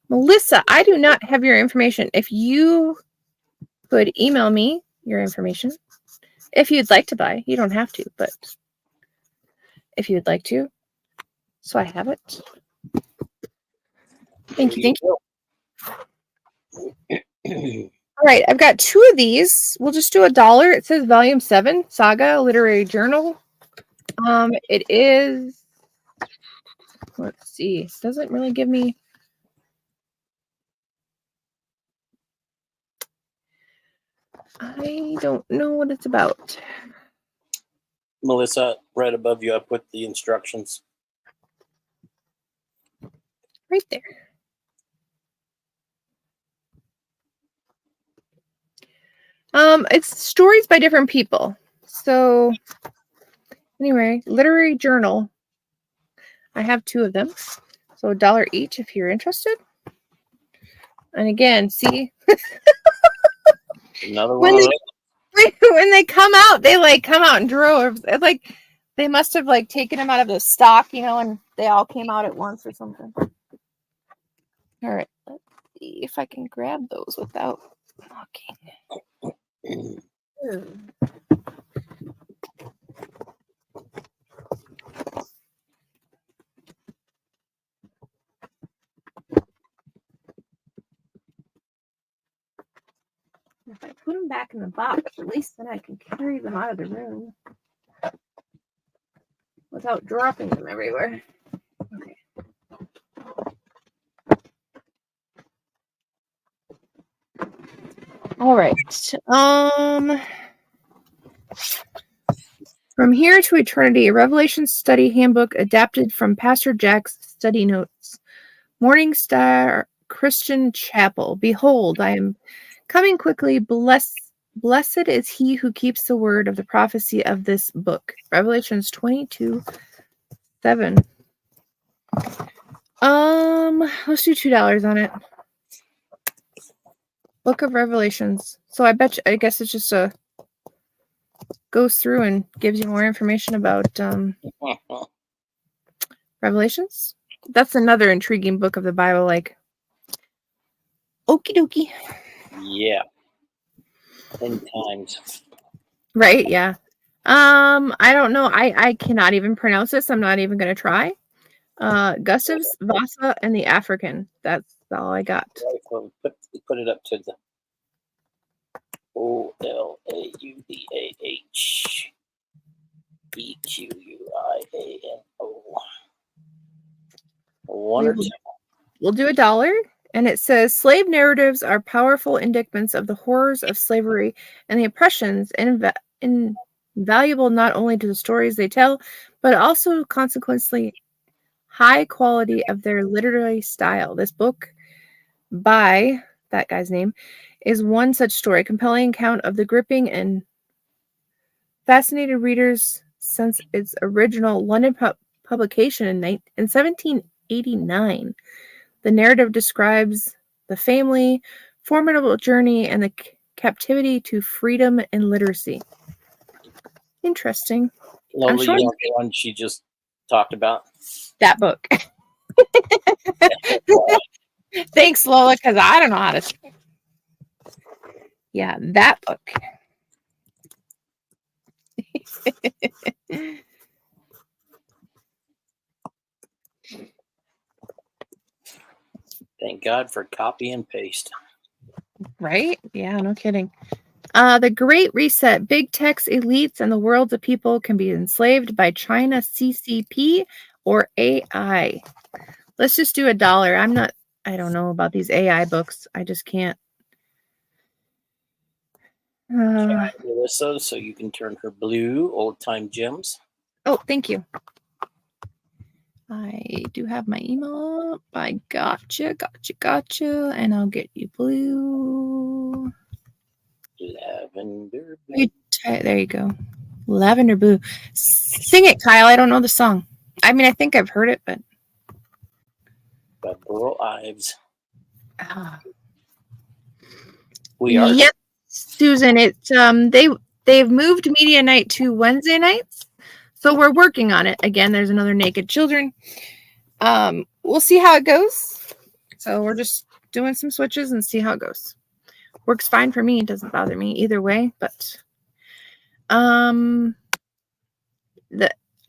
Melissa, I do not have your information. If you could email me your information, if you'd like to buy, you don't have to, but if you'd like to, so I have it. Thank you. All right, I've got 2 of these. We'll just do $1. It says Volume 7, Saga, Literary Journal. It is, let's see, it doesn't really give me. I don't know what it's about. Melissa, right above you, I put the instructions. Right there. It's stories by different people. So anyway, Literary Journal. I have 2 of them. So $1 each if you're interested. And again, see, Another one. When they come out, they come out in droves. It's like they must have taken them out of the stock, and they all came out at once or something. All right, let's see if I can grab those without knocking. If I put them back in the box, at least then I can carry them out of the room without dropping them everywhere. Okay. All right. From Here to Eternity, a Revelation Study Handbook adapted from Pastor Jack's study notes. Morning Star Christian Chapel. Behold, I am coming quickly. Blessed is he who keeps the word of the prophecy of this book. Revelations 22:7. Let's do $2 on it. Book of Revelations. So I guess it's just goes through and gives you more information about Revelations. That's another intriguing book of the Bible. Okie dokie. Yeah. 10 times. Right, yeah. I don't know. I cannot even pronounce this. I'm not even going to try. Gustavus Vasa and the African. That's all I got. Put it up to the OLAUDEQUIANO. One or two. We'll do $1. And it says slave narratives are powerful indictments of the horrors of slavery and the oppressions, invaluable not only to the stories they tell, but also consequently high quality of their literary style. This book by that guy's name is one such story, compelling account of the gripping and fascinated readers since its original London publication in 1789. The narrative describes the family, formidable journey, and the captivity to freedom and literacy. Interesting. Lola, you know the one she just talked about? That book. Thanks, Lola, because I don't know how to. Yeah, that book. Thank God for copy and paste. Right? Yeah, no kidding. The Great Reset. Big tech's elites and the worlds of people can be enslaved by China CCP or AI. Let's just do $1. I don't know about these AI books. I just can't. Melissa, so you can turn her blue, old time gems. Oh, thank you. I do have my email up. I gotcha. And I'll get you blue. Lavender blue. There you go. Lavender blue. Sing it, Kyle. I don't know the song. I mean, I think I've heard it, but. By Burl Ives. We are. Yes, Susan. It's they've moved media night to Wednesday nights, so we're working on it. Again, there's another Naked Children. We'll see how it goes. So we're just doing some switches and see how it goes. Works fine for me. It doesn't bother me either way. But I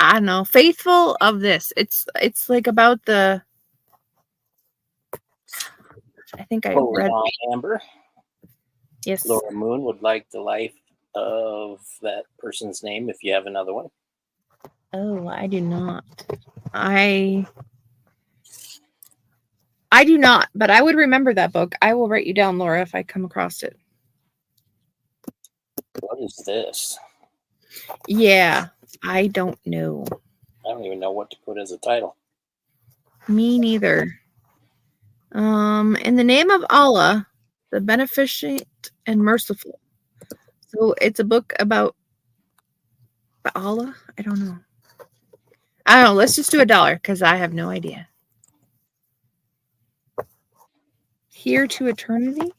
don't know. Faithful of this. It's like about the. I think I read. Amber. Yes. Laura Moon would like the life of that person's name if you have another one. Oh, I do not. I do not, but I would remember that book. I will write you down, Laura, if I come across it. What is this? Yeah, I don't know. I don't even know what to put as a title. Me neither. In the name of Allah, the beneficent and merciful. So it's a book about Allah? I don't know. Let's just do $1 because I have no idea. Here to Eternity.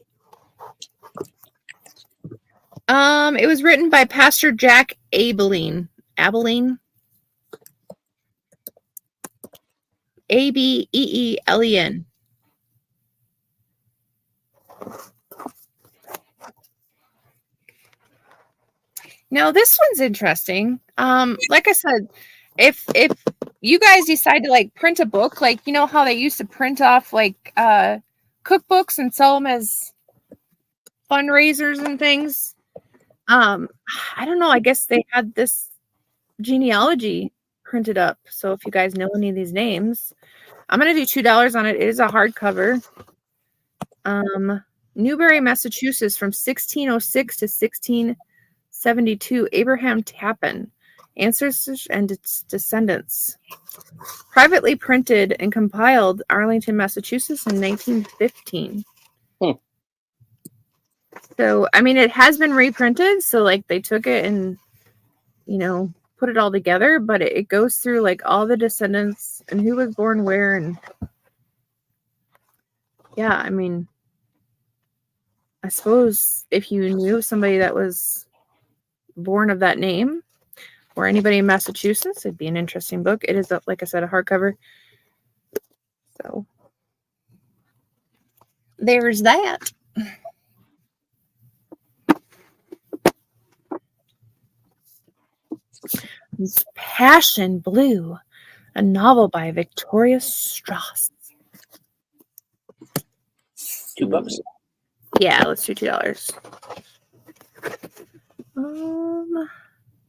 It was written by Pastor Jack Abilene. Abilene? Abeelen. Now this one's interesting. Like I said, if you guys decide to like print a book, like you know how they used to print off like cookbooks and sell them as fundraisers and things. I don't know. I guess they had this genealogy printed up. So if you guys know any of these names, I'm gonna do $2 on it. It is a hardcover. Newbury, Massachusetts, from 1606 to 1672. Abraham Tappan, Ancestors and its Descendants. Privately printed and compiled, Arlington, Massachusetts, in 1915. So, I mean, it has been reprinted. So, like, they took it and, you know, put it all together. But it goes through, like, all the descendants and who was born where. And, yeah, I mean, I suppose if you knew somebody that was born of that name or anybody in Massachusetts, it'd be an interesting book. It is, like I said, a hardcover. So, there's that. Passion Blue, A novel by Victoria Strauss. $2. Yeah, let's do $2.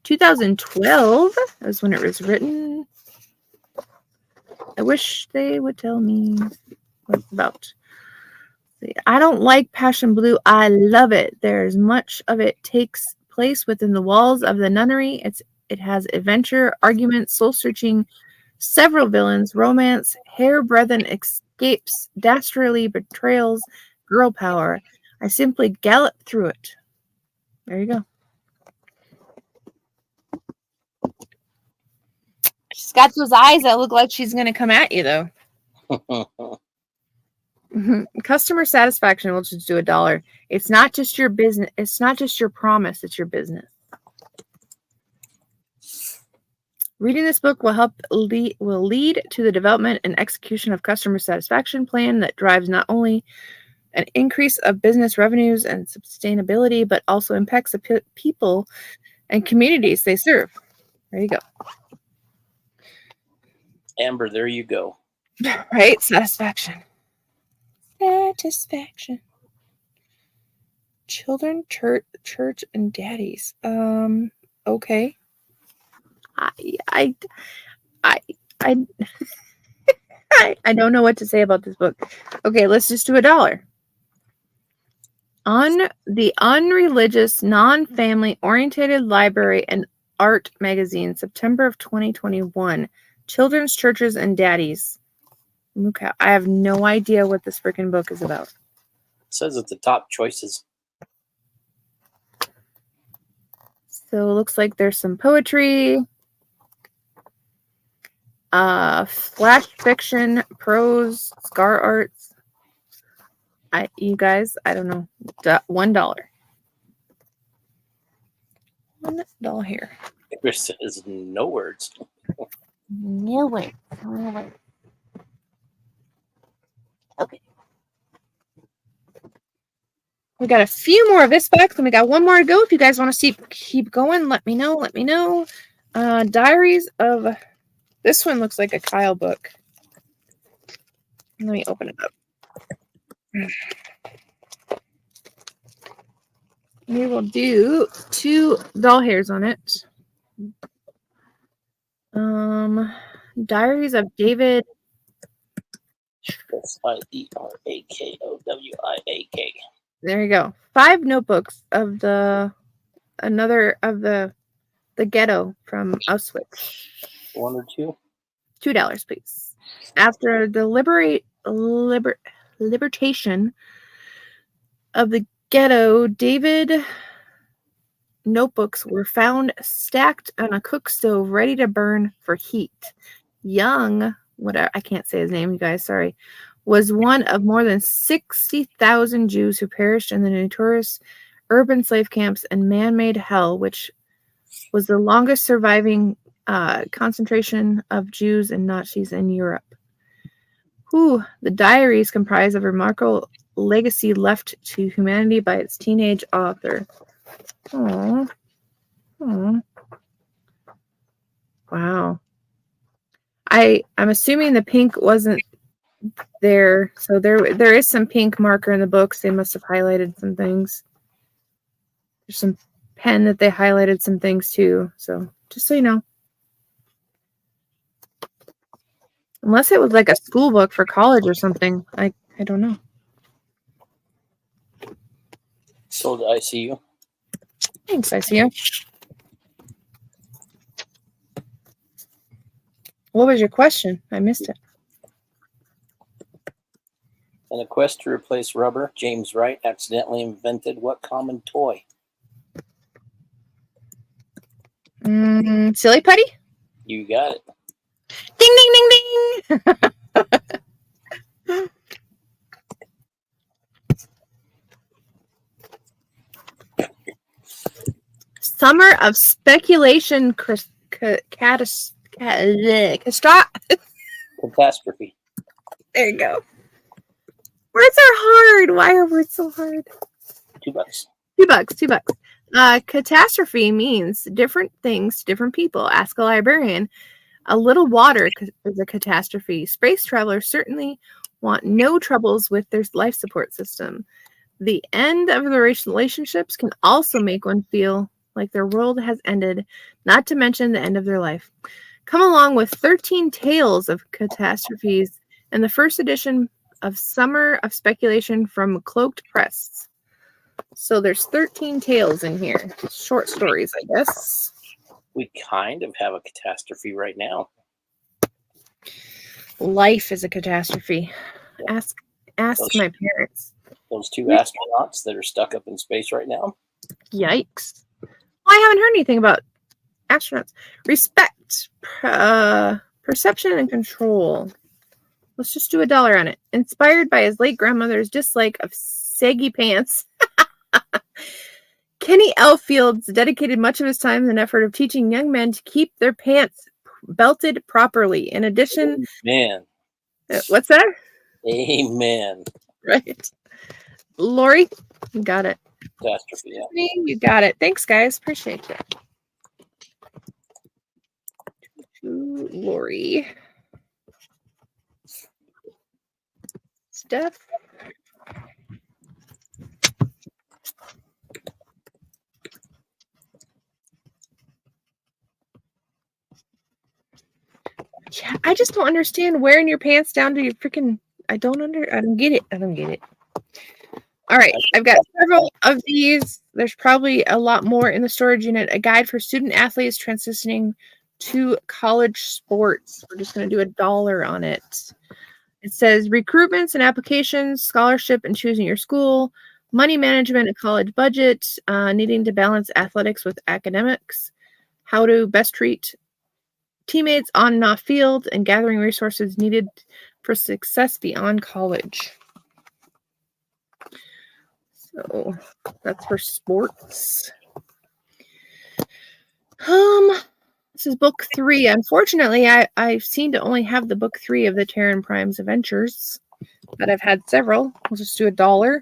2012 is when it was written. I wish they would tell me what it's about. I don't like Passion Blue. I love it. There's much of it takes place within the walls of the nunnery. It has adventure, argument, soul-searching, several villains, romance, hair-breadth escapes, dastardly betrayals, girl power. I simply gallop through it. There you go. She's got those eyes that look like she's going to come at you, though. Customer satisfaction, we'll just do $1. It's not just your business. It's not just your promise. It's your business. Reading this book will lead to the development and execution of customer satisfaction plan that drives not only an increase of business revenues and sustainability, but also impacts the people and communities they serve. There you go. Amber, there you go. Right? Satisfaction. Satisfaction. Children, church, and daddies. Okay. I don't know what to say about this book. Okay, let's just do $1. On the Unreligious, Non-Family Orientated Library and Art Magazine, September of 2021. Children's Churches and Daddies. Okay, I have no idea what this freaking book is about. It says it's the top choices. So it looks like there's some poetry, flash fiction, prose, scar arts. You guys, I don't know. $1. $1 here. There says no words. No way. Okay. We got a few more of this box, and we got one more to go. If you guys want to keep going, let me know. Diaries of... This one looks like a Kyle book. Let me open it up. We will do 2 doll hairs on it. Diaries of David. Sierakowiak. There you go. 5 notebooks of the ghetto from Auschwitz. 1 or 2? $2, please. After the liberation of the ghetto, David notebooks were found stacked on a cook stove, ready to burn for heat. Young, whatever, I can't say his name, you guys, sorry, was one of more than 60,000 Jews who perished in the notorious urban slave camps and man-made hell, which was the longest surviving concentration of Jews and Nazis in Europe. The diaries comprise a remarkable legacy left to humanity by its teenage author. Aww. Wow. I'm assuming the pink wasn't there, so there is some pink marker in the books. They must have highlighted some things. There's some pen that they highlighted some things too. So just so you know. Unless it was like a school book for college or something. I don't know. Sold to ICU. Thanks, ICU. What was your question? I missed it. In a quest to replace rubber, James Wright accidentally invented what common toy? Silly putty? You got it. Ding, ding, ding, ding! Summer of Speculation Catastrophe. There you go. Words are hard. Why are words so hard? $2. $2. Catastrophe means different things to different people. Ask a librarian. A little water is a catastrophe. Space travelers certainly want no troubles with their life support system. The end of the relationships can also make one feel like their world has ended, not to mention the end of their life. Come along with 13 Tales of Catastrophes and the first edition of Summer of Speculation from Cloaked Press. So there's 13 tales in here. Short stories, I guess. We kind of have a catastrophe right now. Life is a catastrophe. Ask my parents. Those two astronauts that are stuck up in space right now. Yikes. Well, I haven't heard anything about astronauts. Respect, perception, and control. Let's just do $1 on it. Inspired by his late grandmother's dislike of saggy pants, Kenny Elfields dedicated much of his time and effort of teaching young men to keep their pants belted properly. In addition, man, what's that? Amen. Right, Lori, you got it. Catastrophe, yeah. You got it. Thanks, guys. Appreciate it. Lori, Steph. Yeah, I just don't understand wearing your pants down to your freaking. I don't get it. All right, I've got several of these. There's probably a lot more in the storage unit. A guide for student athletes transitioning to college sports. We're just going to do $1 on it. It says recruitments and applications, scholarship and choosing your school, money management and college budget, needing to balance athletics with academics, how to best treat teammates on and off field, and gathering resources needed for success beyond college. So that's for sports. This is book 3. Unfortunately, I've seen to only have the book 3 of the Terran Prime's Adventures, but I've had several. We'll just do $1.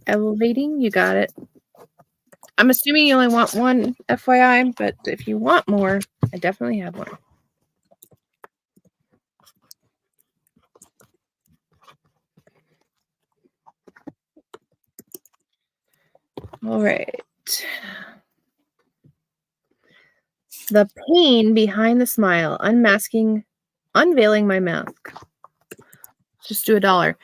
Elevating, you got it. I'm assuming you only want one, FYI, but if you want more, I definitely have one. All right. The pain behind the smile, unveiling my mask. Just do $1.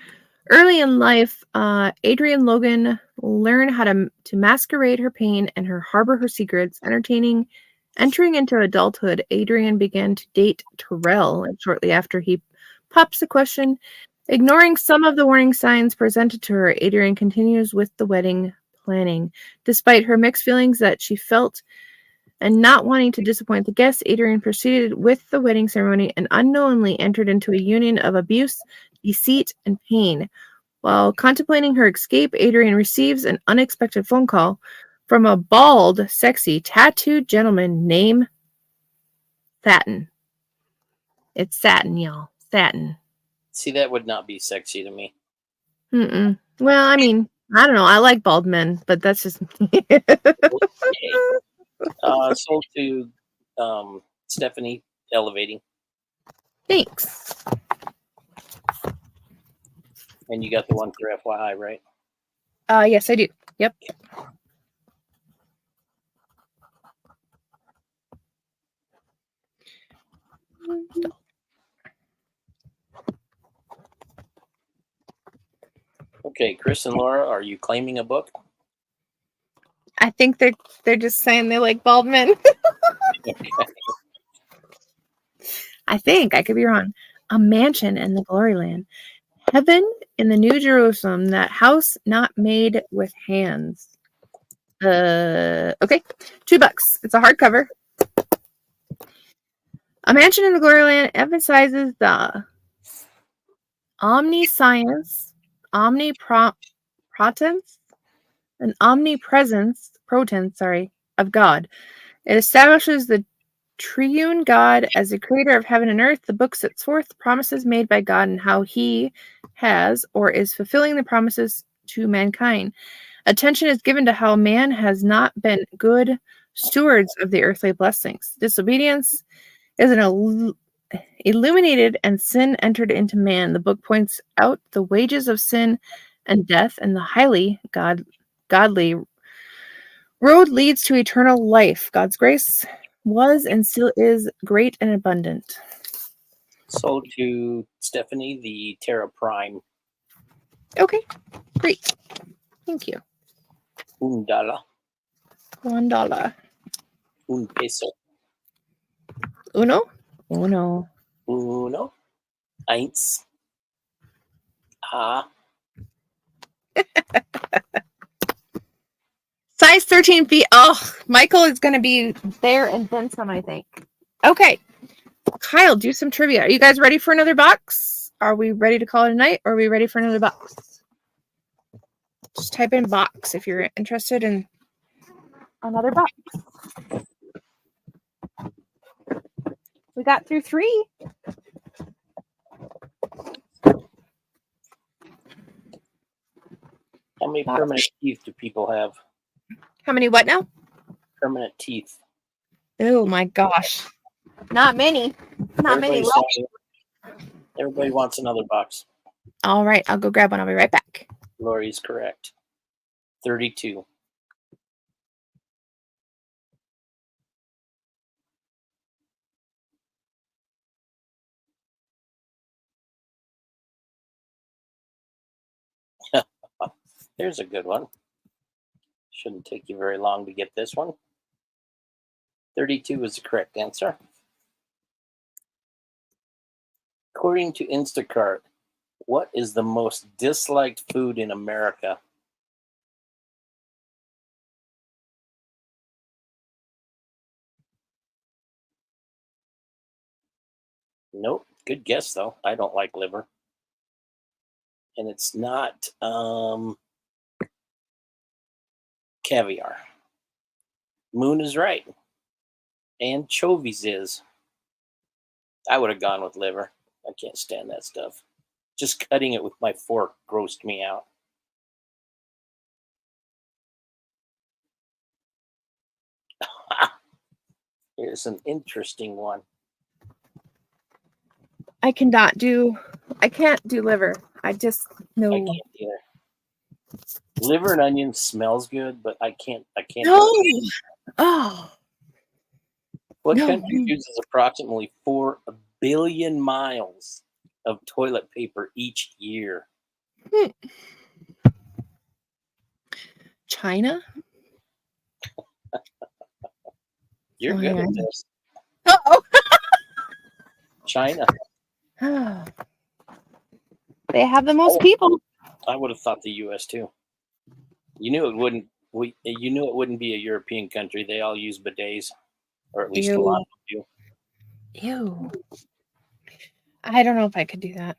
Early in life, Adrienne Logan learned how to masquerade her pain and harbor her secrets. Entering into adulthood, Adrienne began to date Terrell, and shortly after he pops the question, ignoring some of the warning signs presented to her, Adrienne continues with the wedding planning. Despite her mixed feelings that she felt and not wanting to disappoint the guests, Adrienne proceeded with the wedding ceremony and unknowingly entered into a union of abuse, deceit, and pain. While contemplating her escape, Adrienne receives an unexpected phone call from a bald, sexy, tattooed gentleman named Satin. It's Satin, y'all. Satin. See, that would not be sexy to me. Well, I mean, I don't know. I like bald men, but that's just Sold to Stephanie Elevating. Thanks. And you got the one for FYI, right? Yes, I do. Yep. Okay, Chris and Laura, are you claiming a book? I think they're just saying they like bald men. I think I could be wrong. A mansion in the glory land. Heaven in the New Jerusalem, that house not made with hands. Okay, $2. It's a hardcover. A Mansion in the Glory Land emphasizes the omniscience, omnipotence, and omnipresence, of God. It establishes the triune God as the creator of heaven and earth. The book sets forth promises made by God and how he has or is fulfilling the promises to mankind. Attention is given to how man has not been good stewards of the earthly blessings. Disobedience is illuminated and sin entered into man. The book points out the wages of sin and death, and the highly godly road leads to eternal life. God's grace was and still is great and abundant. Sold to Stephanie, the Terra Prime. Okay, great. Thank you. $1. $1. Un peso. Uno? Uno. Uno. Eins. Ah. Size 13 feet. Oh, Michael is going to be there and then some, I think. Okay. Kyle, do some trivia. Are you guys ready for another box? Are we ready to call it a night, or are we ready for another box? Just type in box if you're interested in another box. We got through 3. How many permanent teeth do people have? How many what now? Permanent teeth. Oh my gosh. Not many. Not many left. Everybody wants another box. All right, I'll go grab one. I'll be right back. Lori's correct. 32. Here's a good one. Shouldn't take you very long to get this one. 32 is the correct answer. According to Instacart, what is the most disliked food in America? Nope. Good guess, though. I don't like liver. And it's not caviar. Moon is right. Anchovies is. I would have gone with liver. I can't stand that stuff. Just cutting it with my fork grossed me out. Here's an interesting one. I can't do liver. I just no. I can't either. Liver and onions smells good, but I can't. No. Oh. What No. country uses approximately 4 billion miles of toilet paper each year? China? You're good at this. Uh-oh. China. They have the most people. I would have thought the U.S. too. You knew it wouldn't. You knew it wouldn't be a European country. They all use bidets, or at least a lot of them do. Ew. I don't know if I could do that.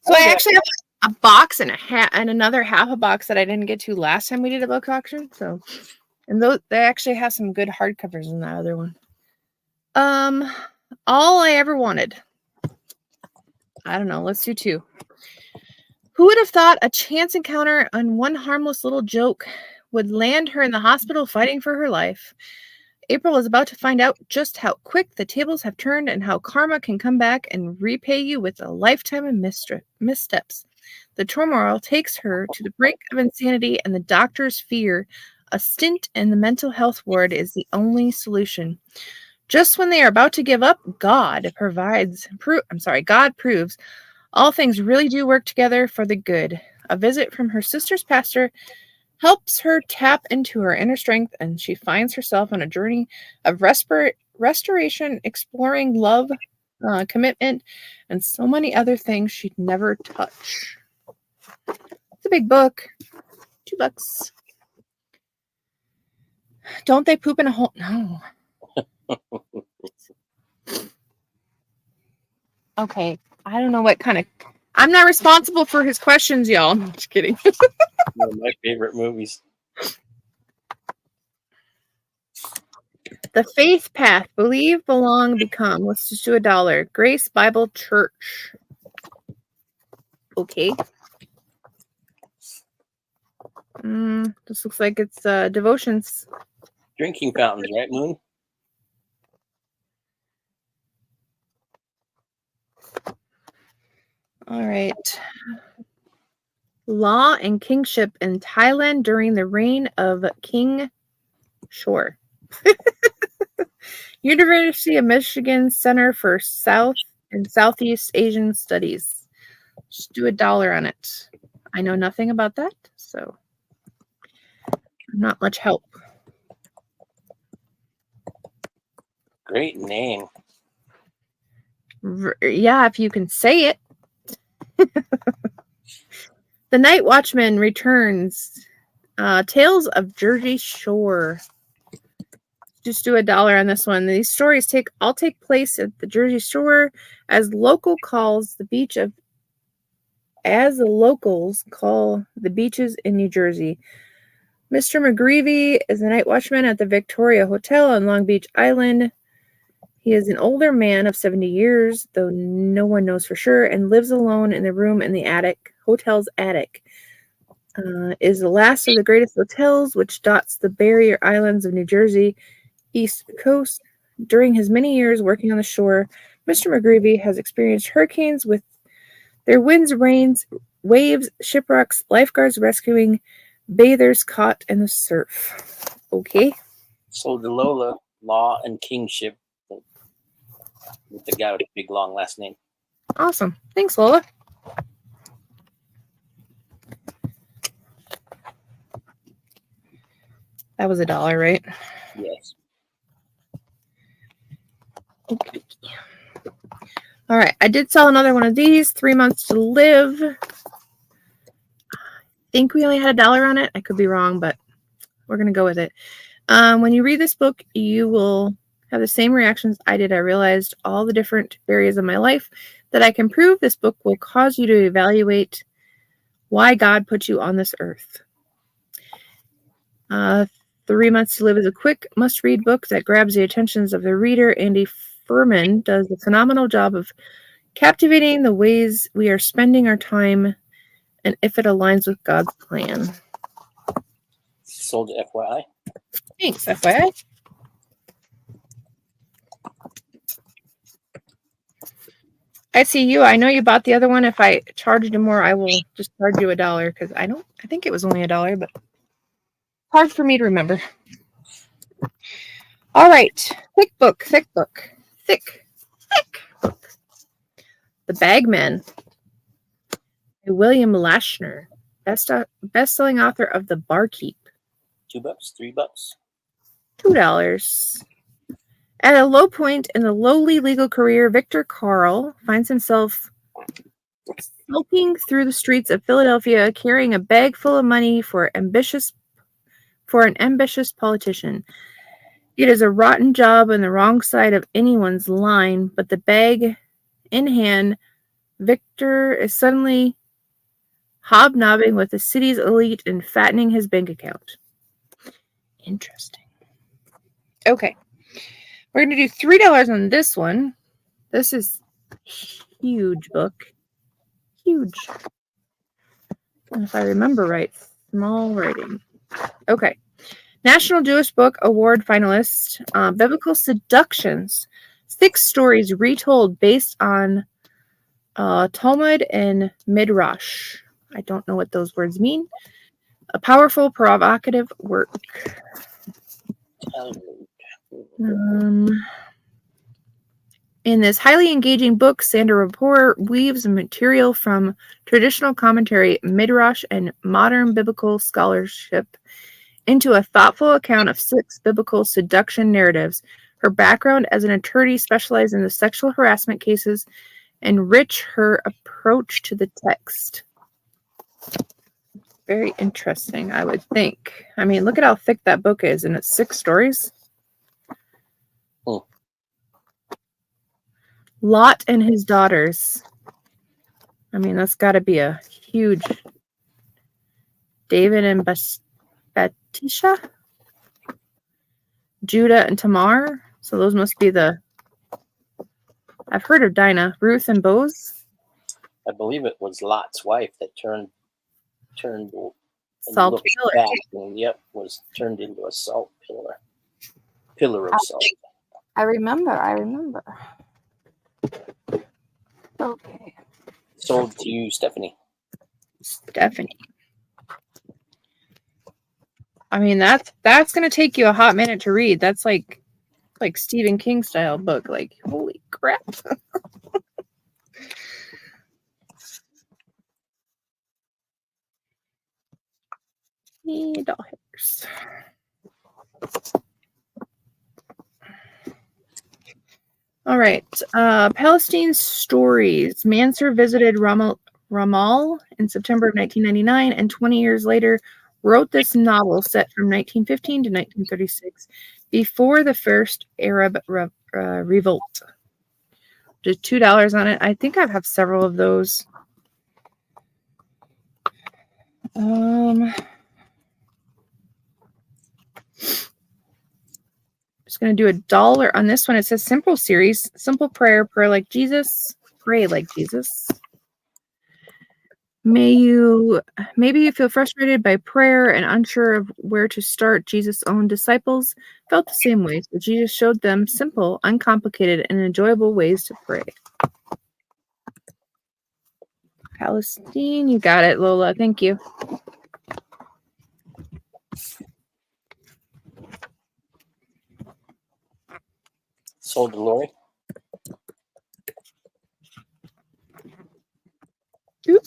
So I actually have a box and another half a box that I didn't get to last time we did a book auction. So, and they actually have some good hardcovers in that other one. All I ever wanted. I don't know. Let's do 2. Who would have thought a chance encounter on one harmless little joke would land her in the hospital fighting for her life? April is about to find out just how quick the tables have turned and how karma can come back and repay you with a lifetime of missteps. The turmoil takes her to the brink of insanity, and the doctors fear a stint in the mental health ward is the only solution. Just when they are about to give up, God proves all things really do work together for the good. A visit from her sister's pastor helps her tap into her inner strength, and she finds herself on a journey of restoration, exploring love, commitment, and so many other things she'd never touch. It's a big book. $2. Don't they poop in a hole? No. Okay. I don't know what kind of... I'm not responsible for his questions, y'all. I'm just kidding. One of my favorite movies. The Faith Path. Believe, belong, become. Let's just do $1. Grace Bible Church. Okay. This looks like it's devotions. Drinking fountains, right, Moon? All right. Law and Kingship in Thailand during the reign of King Shore. University of Michigan Center for South and Southeast Asian Studies. Just do $1 on it. I know nothing about that, so not much help. Great name. Yeah, if you can say it. The Night Watchman returns. Tales of Jersey Shore. Just do $1 on this one. These stories all take place at the Jersey Shore as the locals call the beaches in New Jersey. Mr. McGreevy is a night watchman at the Victoria Hotel on Long Beach Island. He is an older man of 70 years, though no one knows for sure, and lives alone in the room in the hotel's attic. Is the last of the greatest hotels, which dots the barrier islands of New Jersey, East Coast. During his many years working on the shore, Mr. McGreevy has experienced hurricanes with their winds, rains, waves, shipwrecks, lifeguards rescuing bathers caught in the surf. Okay. So the Lola, Law and Kingship, with the guy with the big long last name. Awesome. Thanks, Lola. That was $1, right? Yes. Okay. All right. I did sell another one of these, 3 Months to Live. I think we only had $1 on it. I could be wrong, but we're going to go with it. When you read this book, you will have the same reactions I did. I realized all the different areas of my life that I can prove. This book will cause you to evaluate why God put you on this earth. 3 Months to Live is a quick, must-read book that grabs the attentions of the reader. Andy Furman does a phenomenal job of captivating the ways we are spending our time and if it aligns with God's plan. Sold to FYI. Thanks, FYI. I see you. I know you bought the other one. If I charged you more, I will just charge you $1 because I think it was only $1, but hard for me to remember. All right. Thick book. The Bagman by William Lashner, best-selling author of The Barkeep. $2, $3. $2. At a low point in the lowly legal career, Victor Carl finds himself skulking through the streets of Philadelphia, carrying a bag full of money for an ambitious politician. It is a rotten job on the wrong side of anyone's line, but the bag in hand, Victor is suddenly hobnobbing with the city's elite and fattening his bank account. Interesting. Okay. We're going to do $3 on this one. This is a huge book. Huge. And if I remember right, small writing. Okay. National Jewish Book Award finalist, Biblical Seductions. 6 stories retold based on Talmud and Midrash. I don't know what those words mean. A powerful, provocative work. In this highly engaging book, Sandra Rapport weaves material from traditional commentary, Midrash, and modern biblical scholarship into a thoughtful account of 6 biblical seduction narratives. Her background as an attorney specialized in the sexual harassment cases enrich her approach to the text. Very interesting, I would think. I mean, look at how thick that book is, and it's 6 stories. Lot and His Daughters. I mean, that's got to be a huge. David and Bathsheba, Judah and Tamar. So those must be the. I've heard of Dinah, Ruth and Boaz. I believe it was Lot's wife that turned Salt pillar. back and, was turned into a salt pillar. Pillar of salt. I remember. Okay. Sold to you, Stephanie. Stephanie. I mean, that's gonna take you a hot minute to read. That's like Stephen King style book. Like, holy crap. $8. All right. Palestine Stories. Mansour visited Ramal in September of 1999, and 20 years later wrote this novel set from 1915 to 1936, before the first Arab revolt. Just $2 on it. I think I have several of those. Just going to do $1 on this one. It says Simple Series. Simple prayer, pray like Jesus. Pray like Jesus. Maybe you feel frustrated by prayer and unsure of where to start. Jesus' own disciples felt the same way, so Jesus showed them simple, uncomplicated, and enjoyable ways to pray. Palestine, you got it, Lola. Thank you. Sold to Lori. Oop,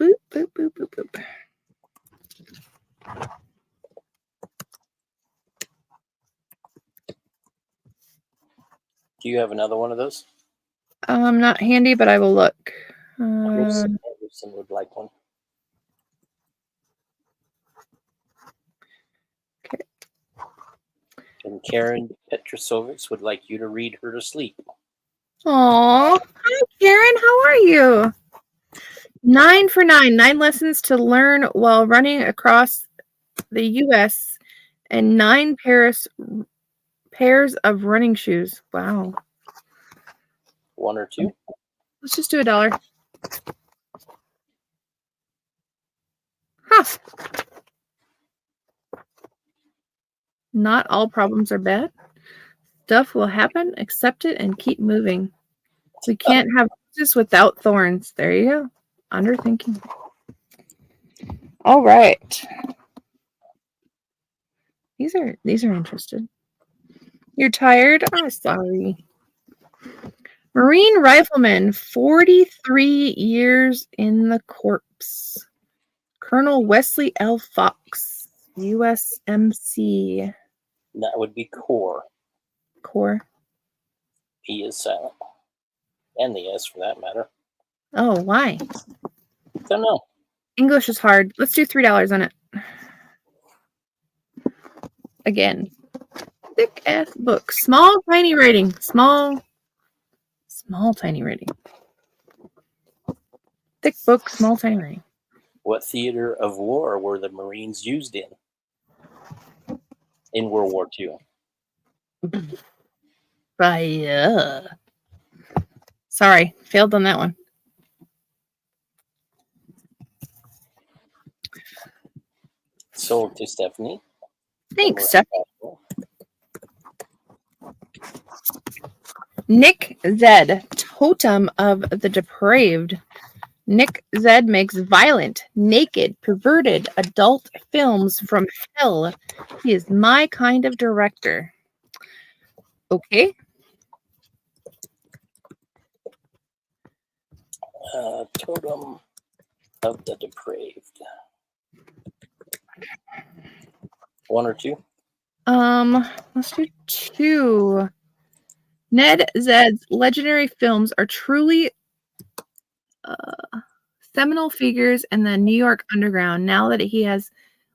boop, boop, boop, boop, boop. Do you have another one of those? Not handy, but I will look. Anderson would like one. Okay. And Karen Petrosovics would like you to read her to sleep. Aw, hi Karen, how are you? 9 for 9 lessons to learn while running across the U.S. and 9 pairs of running shoes. Wow. 1 or 2? Let's just do $1. Huh. Not all problems are bad. Stuff will happen, accept it, and keep moving. We can't have roses without thorns. There you go. Underthinking. All right. These are interested. You're tired? I'm sorry. Marine rifleman, 43 years in the corps. Colonel Wesley L. Fox, USMC. That would be Core. Corps. P is silent. And the S for that matter. Oh, why? Don't know. English is hard. Let's do $3 on it. Again. Thick ass book. Small, tiny writing. Small, tiny writing. Thick book, small, tiny writing. What theater of war were the Marines used in World War II? Sorry, failed on that one. Sold to Stephanie. Thanks, Stephanie. Nick Zed, Totem of the Depraved. Nick Zed makes violent, naked, perverted adult films from hell. He is my kind of director. Okay. Totem of the Depraved. 1 or 2? Let's do 2. Ned Zed's legendary films are truly seminal figures in the New York underground. Now that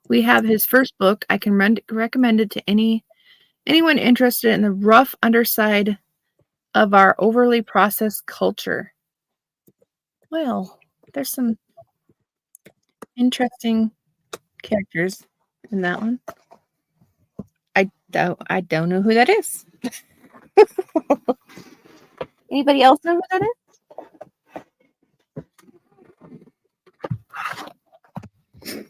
we have his first book, I can recommend it to anyone interested in the rough underside of our overly processed culture. Well, there's some interesting characters in that one. I don't know who that is. Anybody else know who that is?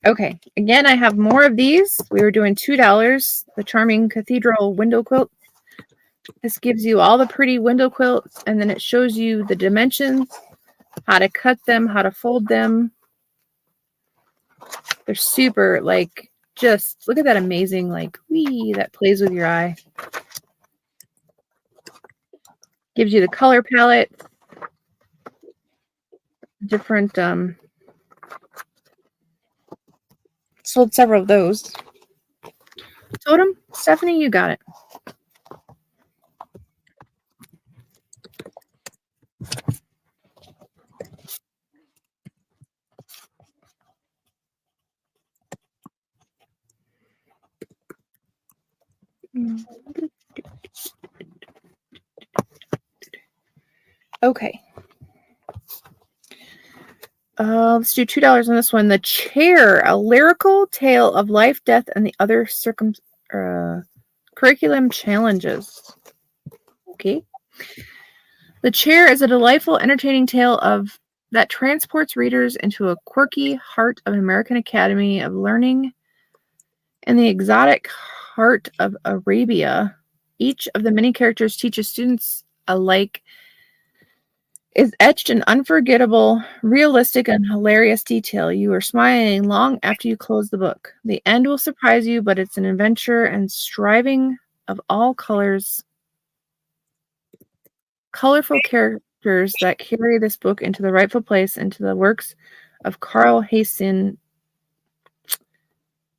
Okay, again, I have more of these. We were doing $2. The Charming Cathedral Window Quilt. This gives you all the pretty window quilts, and then it shows you the dimensions how to cut them, how to fold them. They're super, like, just look at that amazing, like, wee, that plays with your eye. Gives you the color palette, different, sold several of those. Totem, Stephanie, you got it. Okay. Let's do $2 on this one. The Chair, a lyrical tale of life, death, and the other curriculum challenges. Okay. The Chair is a delightful, entertaining tale that transports readers into a quirky heart of an American Academy of Learning and the exotic heart of Arabia. Each of the many characters teaches students alike is etched in unforgettable, realistic, and hilarious detail. You are smiling long after you close the book. The end will surprise you, but it's an adventure and striving of all colors. Colorful characters that carry this book into the rightful place, into the works of Carl Hassan,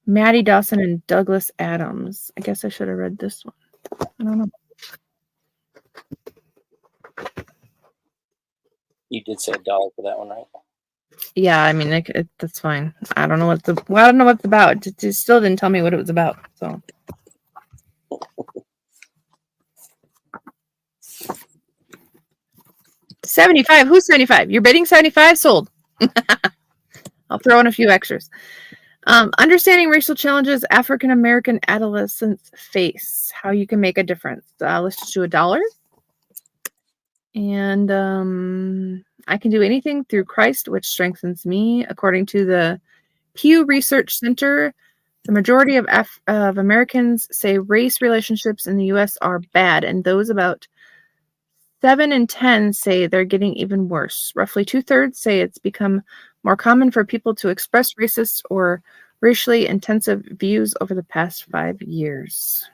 Maddie Dawson, and Douglas Adams. I guess I should have read this one. I don't know. You did say $1 for that one, right? Yeah, I mean that's fine. I don't know what it's about. It still didn't tell me what it was about. So $75. Who's 75? You're bidding 75. Sold. I'll throw in a few extras. Understanding racial challenges African American adolescents face. How you can make a difference. Let's just do $1. And I can do anything through Christ, which strengthens me. According to the Pew Research Center, the majority of Americans say race relationships in the U.S. are bad, and those about 7 in 10 say they're getting even worse. Roughly 2/3 say it's become more common for people to express racist or racially intensive views over the past 5 years.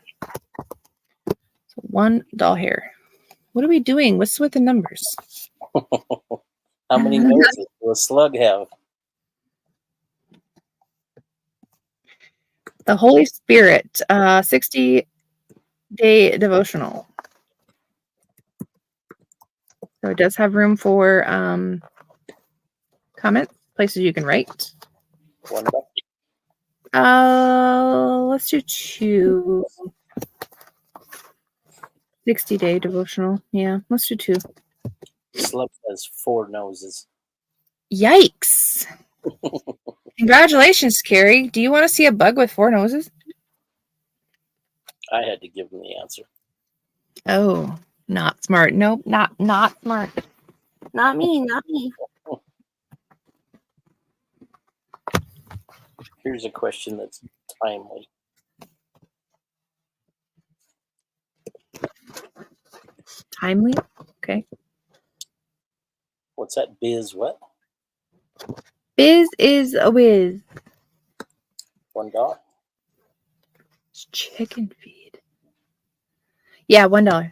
So $1 here. What are we doing? What's with the numbers? How many noses does a slug have? The Holy Spirit, 60-day devotional. So it does have room for comments, places you can write. $1. Let's do 2. 60-day devotional. Yeah, let's do 2. Slug has 4 noses. Yikes. Congratulations, Carrie. Do you want to see a bug with 4 noses? I had to give him the answer. Oh, not smart. Nope, not smart. Not me. Here's a question that's timely. Timely? Okay. What's that? Biz what? Biz is a whiz. $1. It's chicken feed. Yeah, $1.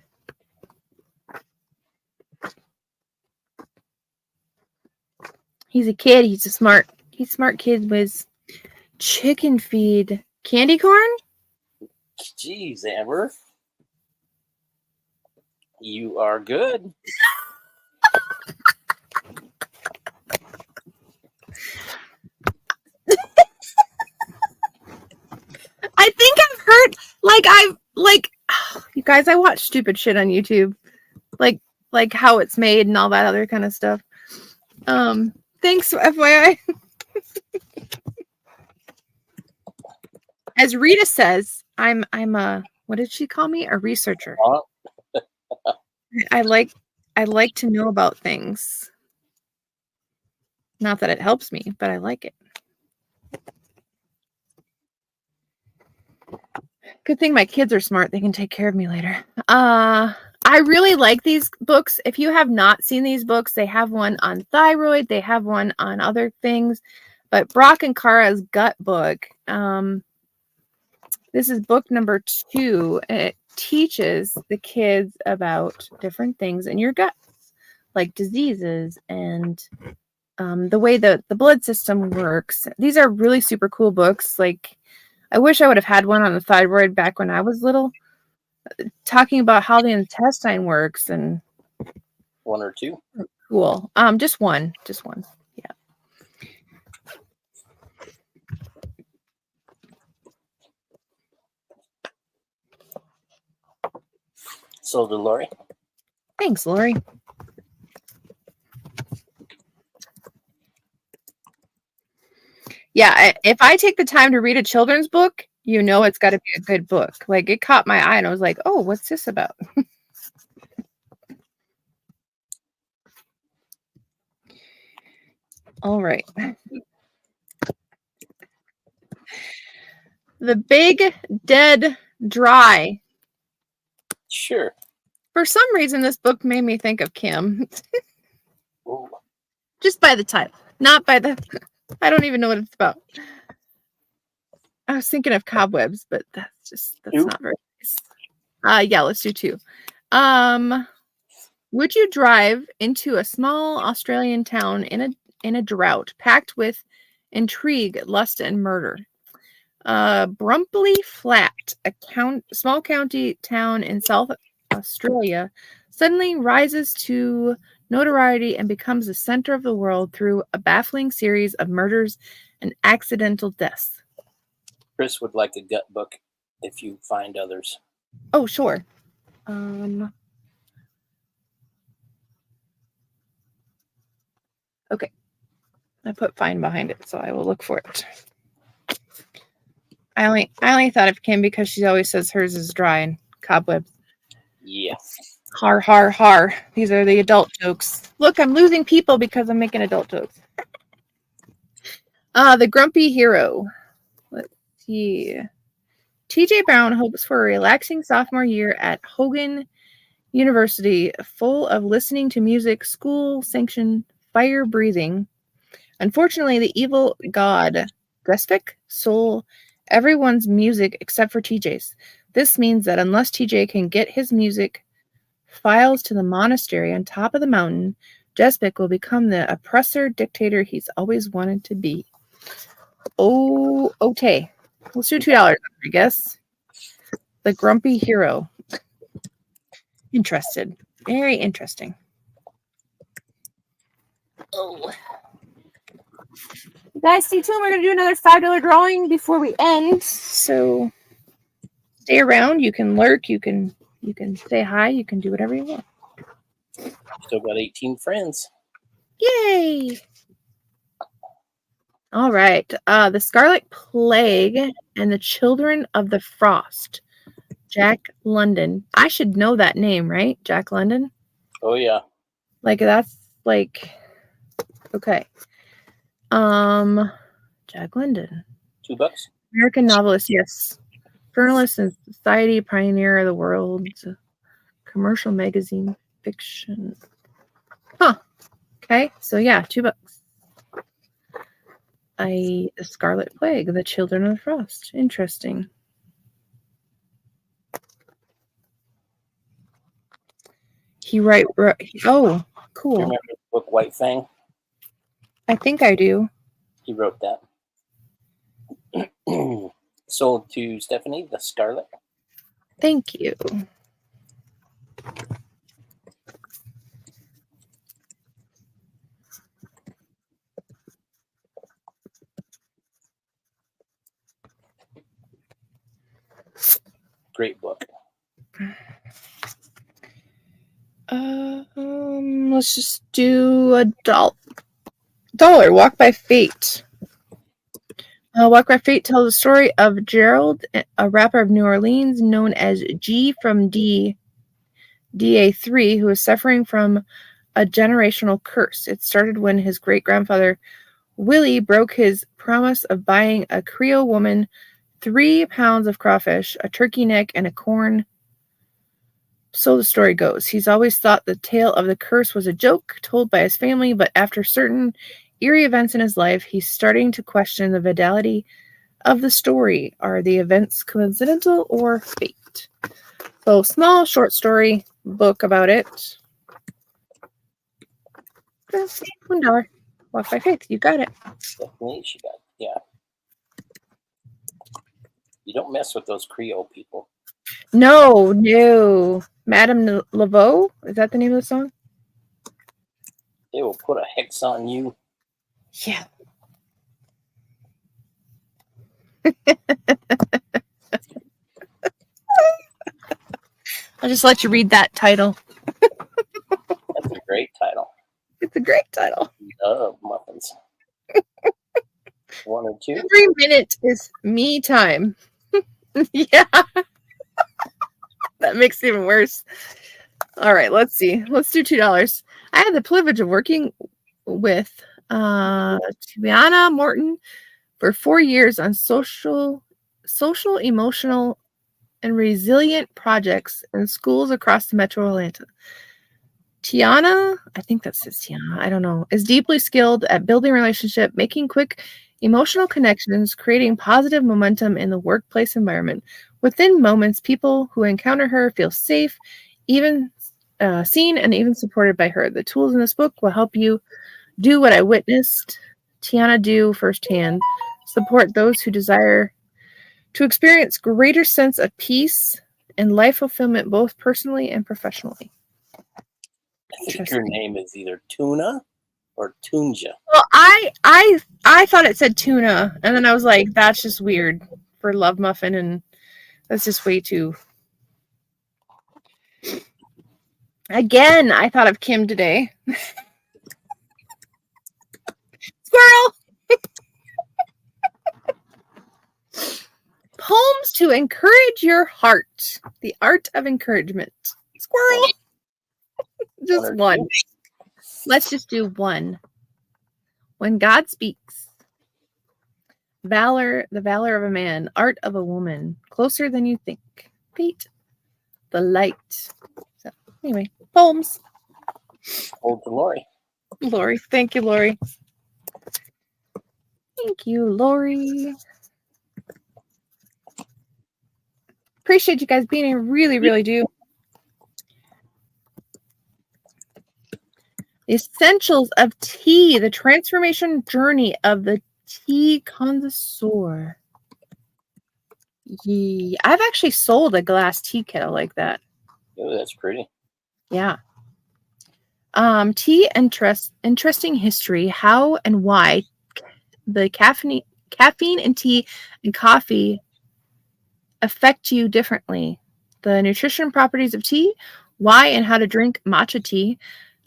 He's a kid. He's a smart kid with chicken feed. Candy corn? Jeez, Amber. You are good. I think I've heard, you guys, I watch stupid shit on YouTube. Like how it's made and all that other kind of stuff. Thanks, FYI. As Rita says, I'm a, what did she call me? A researcher. I like to know about things. Not that it helps me, but I like it. Good thing my kids are smart. They can take care of me later. I really like these books. If you have not seen these books, they have one on thyroid, they have one on other things, but Brock and Kara's gut book, this is book number 2, and it teaches the kids about different things in your gut, like diseases and the way the blood system works. These are really super cool books. Like, I wish I would have had one on the thyroid back when I was little, talking about how the intestine works. And 1 or 2? cool. Just one. Yeah. So, to Lori. Thanks, Lori. Yeah, if I take the time to read a children's book, you know it's got to be a good book. Like, it caught my eye, and I was like, "Oh, what's this about?" All right. The Big Dead Dry. Sure. For some reason, this book made me think of Kim. Ooh. Just by the title, not by the. I don't even know what it's about. I was thinking of Cobwebs, but that's not very nice. Yeah, let's do 2. Would you drive into a small Australian town in a drought, packed with intrigue, lust, and murder? Brumpley Flat, a small county town in South Australia, suddenly rises to notoriety and becomes the center of the world through a baffling series of murders and accidental deaths. Chris would like a gut book if you find others. Oh, sure. Okay. I put "find" behind it, so I will look for it. I only thought of Kim because she always says hers is dry and cobwebs. Yeah. Har, har, har. These are the adult jokes. Look, I'm losing people because I'm making adult jokes. The Grumpy Hero. Let's see. TJ Brown hopes for a relaxing sophomore year at Hogan University, full of listening to music, school-sanctioned fire breathing. Unfortunately, the evil god, Drespik, stole everyone's music except for TJ's. This means that unless TJ can get his music files to the monastery on top of the mountain, Drespik will become the oppressor dictator he's always wanted to be. Oh, okay. Let's do $2, I guess. The Grumpy Hero. Interested. Very interesting. Oh. Guys, stay tuned. We're going to do another $5 drawing before we end. So stay around. You can lurk. You can say hi. You can do whatever you want. Still got 18 friends. Yay! All right. The Scarlet Plague and the Children of the Frost. Jack London. I should know that name, right? Jack London? Oh, yeah. Like, that's like, okay. Jack London. $2? American novelist, yes. Journalist and society pioneer of the world. Commercial magazine fiction. Huh. Okay, so yeah, $2. The Scarlet Plague, the Children of the Frost. Interesting. Oh, cool. Do you remember the book White Fang? I think I do. He wrote that. Sold to Stephanie, the Scarlet. Thank you. Great book. Let's just do $1. Walk by Fate. Walk by Fate tells the story of Gerald, a rapper of New Orleans known as G from DA3, who is suffering from a generational curse. It started when his great-grandfather Willie broke his promise of buying a Creole woman 3 pounds of crawfish, a turkey neck, and a corn So the story goes. He's always thought the tale of the curse was a joke told by his family, but after certain eerie events in his life, he's starting to question the validity of the story. Are the events coincidental or fate? So, small short story book about it. $1. Walk by faith. You got it. Definitely, she got. Yeah. You don't mess with those Creole people. No. Madame Laveau? Is that the name of the song? They will put a hex on you. Yeah. I'll just let you read that title. That's a great title. It's a great title. Love muffins. 1 or 2. Every minute is me time. Yeah. That makes it even worse. All right, let's see. Let's do $2. I had the privilege of working with Tiana Morton for 4 years on social, emotional, and resilient projects in schools across the metro Atlanta. Tiana, I think that says Tiana, I don't know, is deeply skilled at building relationship, making quick emotional connections, creating positive momentum in the workplace environment. Within moments, people who encounter her feel safe, even seen and even supported by her. The tools in this book will help you do what I witnessed Tiana do firsthand, support those who desire to experience greater sense of peace and life fulfillment, both personally and professionally. I think her name is either Tuna or Tunja. Well, I thought it said tuna, and then I was like, that's just weird for Love Muffin, and that's just way too. Again, I thought of Kim today. Squirrel! Poems to encourage your heart. The art of encouragement. Squirrel! Just one. Let's just do one. When God speaks. Valor, the valor of a man. Art of a woman. Closer than you think. Fate, the light. So, anyway, poems. Hold to Lori. Lori. Thank you, Lori. Thank you, Lori. Appreciate you guys being here. Really, really do. The essentials of tea, the transformation journey of the tea connoisseur. Yeah, I've actually sold a glass tea kettle like that. Oh, that's pretty. Yeah. Tea interesting history, how and why the caffeine in tea and coffee affect you differently. The nutrition properties of tea, why and how to drink matcha tea,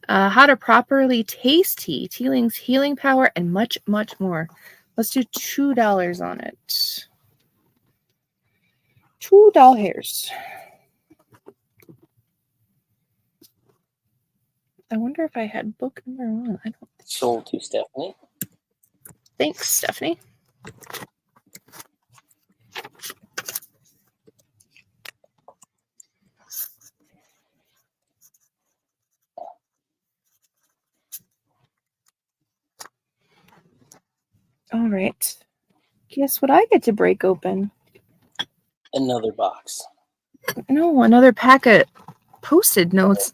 how to properly taste tea, tealing's healing power, and much, much more. Let's do $2 on it. $2. I wonder if I had book number 1. I don't. Sold to Stephanie. Thanks, Stephanie. All right. Guess what I get to break open? Another box. No, another packet. Post-it notes.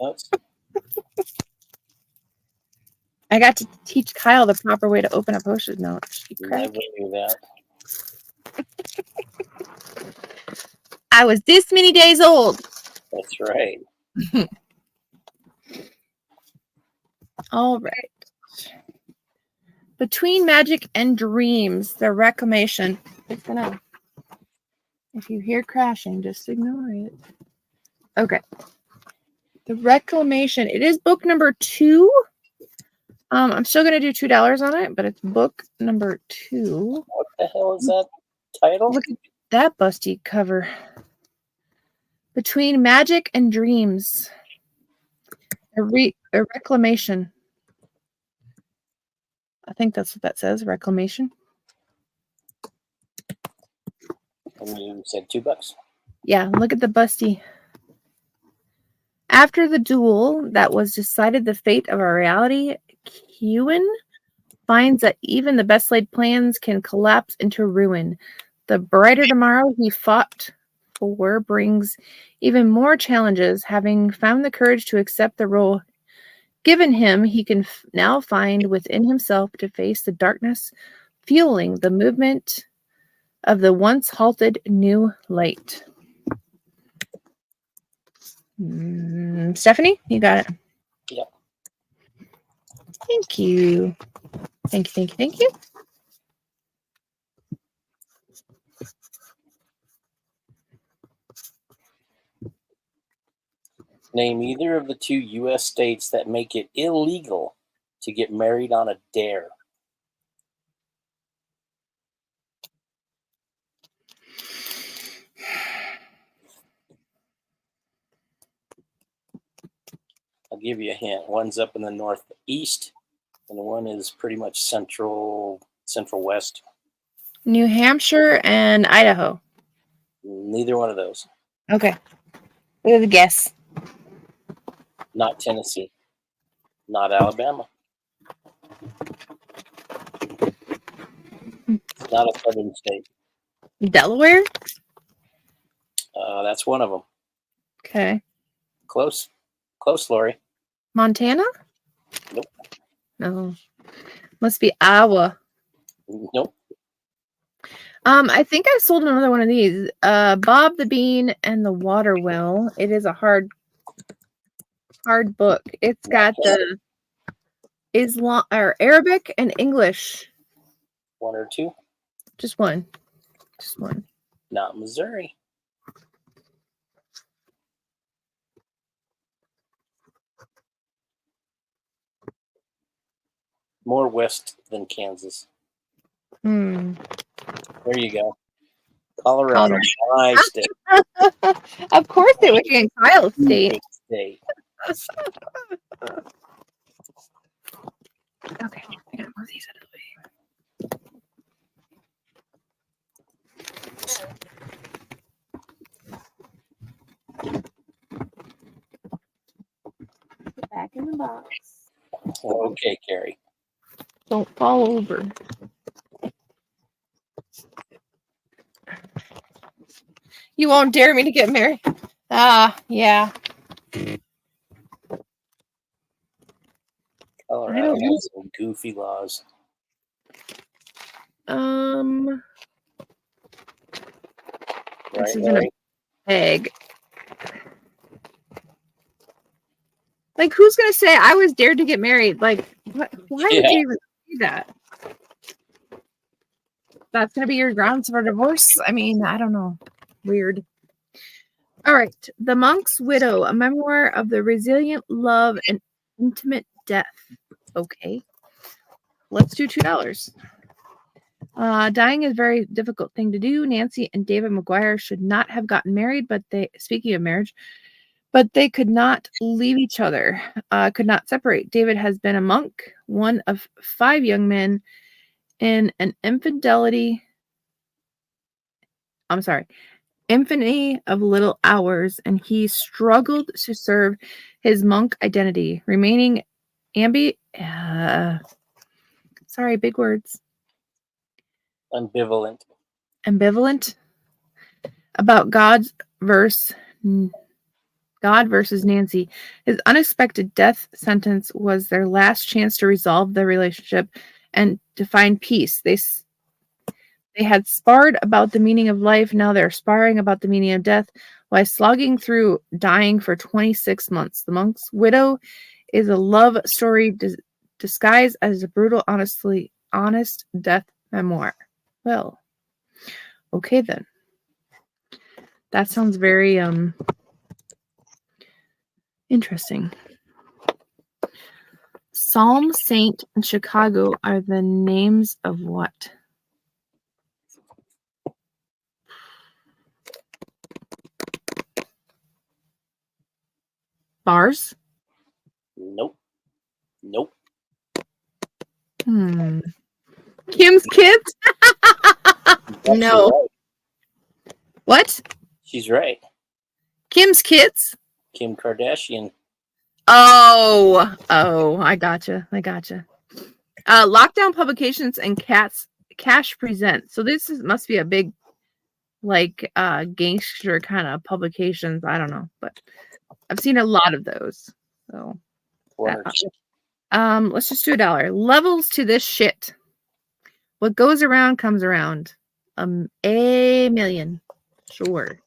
Notes. I got to teach Kyle the proper way to open a post-it note. Never knew that. I was this many days old. That's right. All right. Between Magic and Dreams, the Reclamation. It's gonna. If you hear crashing, just ignore it. Okay. The Reclamation. It is book number 2. I'm still gonna do $2 on it, but it's book number 2. What the hell is that title? Look at that busty cover. Between Magic and Dreams. A Reclamation. I think that's what that says, Reclamation. And you said $2? Yeah, look at the busty. After the duel that was decided the fate of our reality, Kewin finds that even the best laid plans can collapse into ruin. The brighter tomorrow he fought for brings even more challenges. Having found the courage to accept the role given him, he can now find within himself to face the darkness, fueling the movement of the once halted new light. Stephanie, you got it. Yep. Thank you. Thank you, thank you, thank you. Name either of the 2 U.S. states that make it illegal to get married on a dare. I'll give you a hint. One's up in the northeast, and one is pretty much central west. New Hampshire and Idaho. Neither one of those. Okay. With a guess. Not Tennessee. Not Alabama. It's not a southern state. Delaware? That's one of them. Okay. Close, Lori. Montana? Nope. No. Must be Iowa. Nope. I think I sold another one of these. Bob the Bean and the Water Well. It is a hard book. It's got the Islam or Arabic and English. 1 or 2? Just one. Just one. Not Missouri. More west than Kansas. Hmm. There you go. Colorado. My state. Of course it was in Kyle State. Okay, I gotta move these out of the way. Back in the box. Okay, Carrie. Don't fall over. You won't dare me to get married. Yeah. Colorado has some goofy laws. This isn't a peg. Like, who's gonna say I was dared to get married? Like, what? Why would you even say that? That's gonna be your grounds for divorce? I mean, I don't know. Weird. All right. The Monk's Widow, a memoir of the resilient love and intimate death. Okay. Let's do $2. Dying is a very difficult thing to do. Nancy and David McGuire should not have gotten married, but speaking of marriage, but they could not leave each other, could not separate. David has been a monk, one of 5 young men in an infinity of little hours, and he struggled to serve his monk identity, remaining big words. Ambivalent about God versus Nancy. His unexpected death sentence was their last chance to resolve their relationship and to find peace. They had sparred about the meaning of life. Now they're sparring about the meaning of death while slogging through dying for 26 months. The Monk's Widow is a love story disguised as a brutal, honest death memoir. Well, okay then. That sounds very interesting. Psalm Saint and Chicago are the names of what? Bars? Nope. Kim's Kids? No. Right. What? She's right. Kim's Kids? Kim Kardashian. Oh, I gotcha. Lockdown Publications and Cash Presents. So this must be a big, like, gangster kind of publications. I don't know, but I've seen a lot of those. So let's just do $1. Levels to this shit. What goes around comes around. A million. Sure.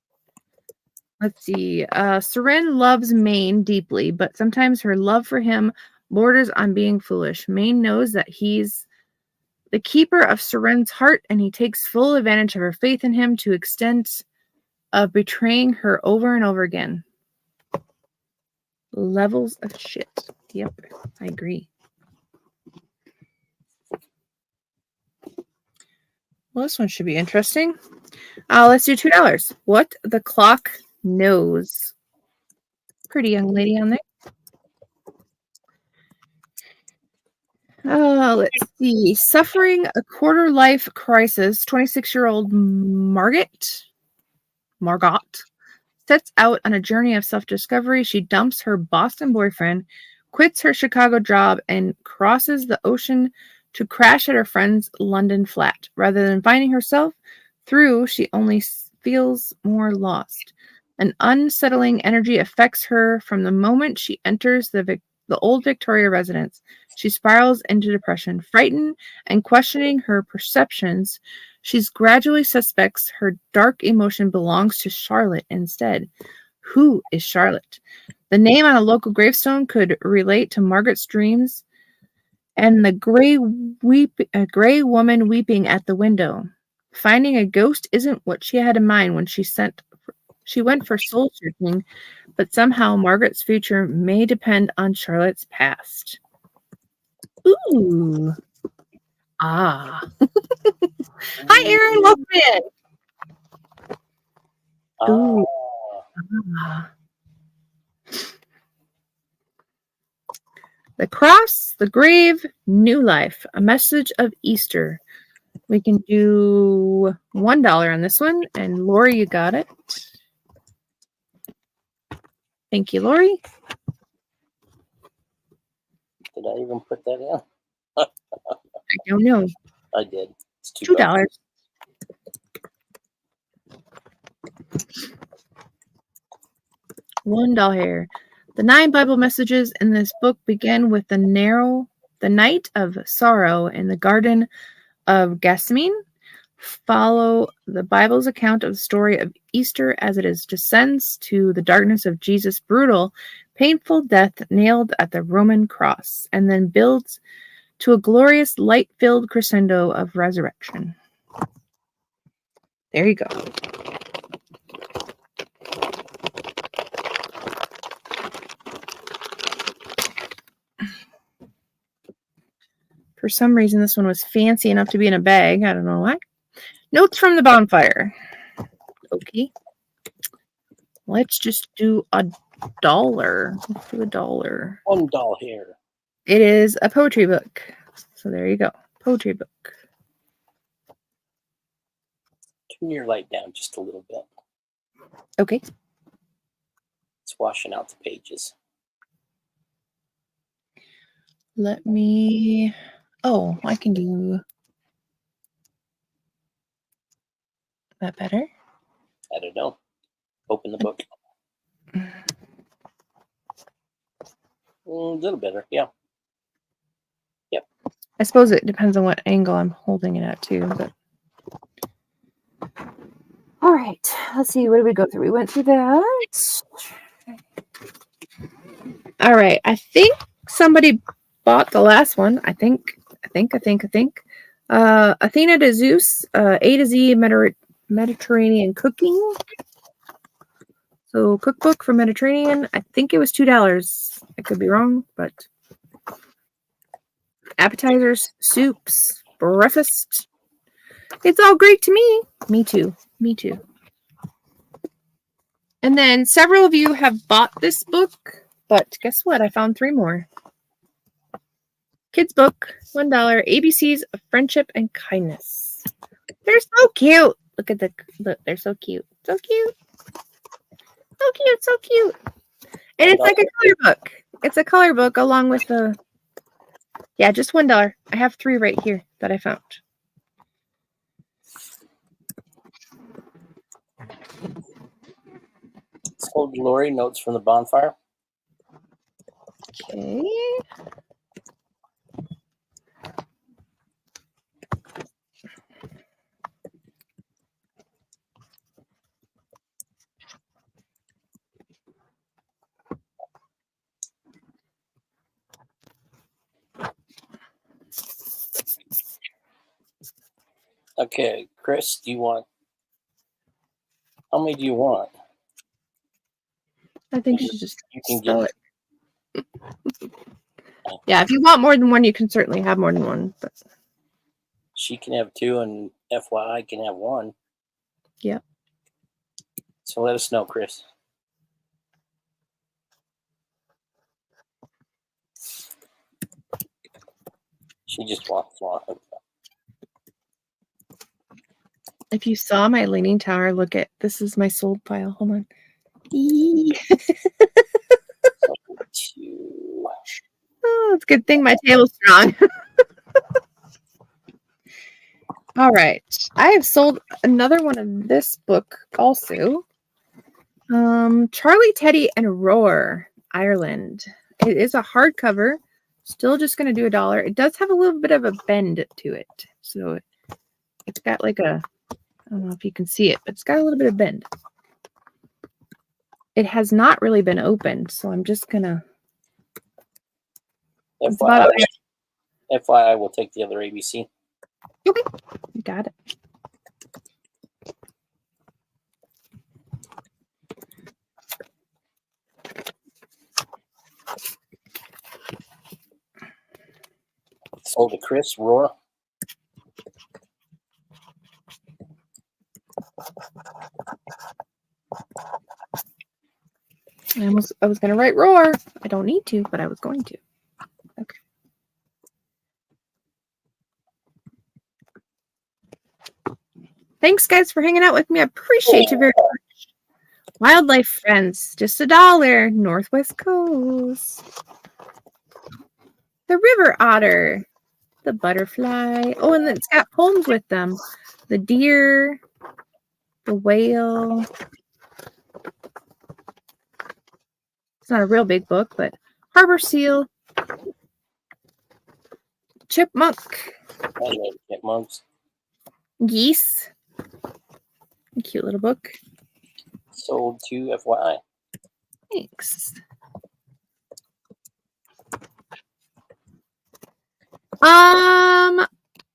Let's see. Seren loves Maine deeply, but sometimes her love for him borders on being foolish. Maine knows that he's the keeper of Seren's heart, and he takes full advantage of her faith in him to extent of betraying her over and over again. Levels of shit. Yep, I agree. Well, this one should be interesting. Let's do $2. What the clock knows. Pretty young lady on there. Let's see. Suffering a quarter-life crisis, 26-year-old Margot sets out on a journey of self-discovery. She dumps her Boston boyfriend, quits her Chicago job, and crosses the ocean to crash at her friend's London flat. Rather than finding herself through, she only feels more lost. An unsettling energy affects her from the moment she enters the old Victoria residence. She spirals into depression. Frightened and questioning her perceptions, she gradually suspects her dark emotion belongs to Charlotte instead. Who is Charlotte? The name on a local gravestone could relate to Margaret's dreams and the gray woman weeping at the window. Finding a ghost isn't what she had in mind when she went for soul searching, but somehow Margaret's future may depend on Charlotte's past. Ooh. Ah. Hi, Aaron. Welcome in. Ooh. Ah. The cross, the grave, new life. A message of Easter. We can do $1 on this one. And Lori, you got it. Thank you, Lori. Did I even put that in? I don't know. I did. It's $2. $1. The 9 Bible messages in this book begin with the night of sorrow in the Garden of Gethsemane. Follow the Bible's account of the story of Easter as it descends to the darkness of Jesus' brutal, painful death nailed at the Roman cross, and then builds to a glorious, light-filled crescendo of resurrection. There you go. For some reason, this one was fancy enough to be in a bag. I don't know why. Notes from the bonfire. Okay. Let's just do $1. Let's do $1. $1 here. It is a poetry book. So there you go. Poetry book. Turn your light down just a little bit. Okay. It's washing out the pages. Let me... Oh, I can do that better. I don't know. Open the book. A little better, yeah. Yep. I suppose it depends on what angle I'm holding it at too. But all right, let's see. What did we go through? We went through that. All right. I think somebody bought the last one. I think. Athena to Zeus, A to Z Mediterranean cooking. So cookbook for Mediterranean. I think it was $2. I could be wrong, but appetizers, soups, breakfast. It's all great to me. Me too. And then several of you have bought this book, but guess what? I found 3 more. Kids book, $1. ABCs of Friendship and Kindness. They're so cute. Look, they're so cute. So cute. And it's like a color book. It's a color book along with the... Yeah, just $1. I have 3 right here that I found. Sold Lori, Notes from the Bonfire. Okay. Okay, Chris, do you want... How many do you want? I think she just You can spell get... it. Yeah, if you want more than one, you can certainly have more than one. But She can have 2, and FYI can have 1. Yep. So let us know, Chris. She just wants 1. if you saw my leaning tower, look at this is my sold file. Hold on. 2. Oh, it's a good thing my table's strong. All right. I have sold another one of this book also. Charlie, Teddy, and Roar, Ireland. It is a hardcover. Still just going to do $1. It does have a little bit of a bend to it. So it's got like a, I don't know if you can see it, but it's got a little bit of bend. It has not really been opened, so I'm just going to. FYI, we'll take the other ABC. Okay, you got it. Sold to Chris, Roar. I was going to write Roar. I don't need to, but I was going to. Okay. Thanks, guys, for hanging out with me. I appreciate you very much. Wildlife Friends, just $1. Northwest Coast. The River Otter. The Butterfly. Oh, and it's got poems with them. The Deer. The Whale. It's not a real big book, but Harbor Seal. Chipmunk. I love chipmunks. Geese. A cute little book. Sold to FYI. Thanks.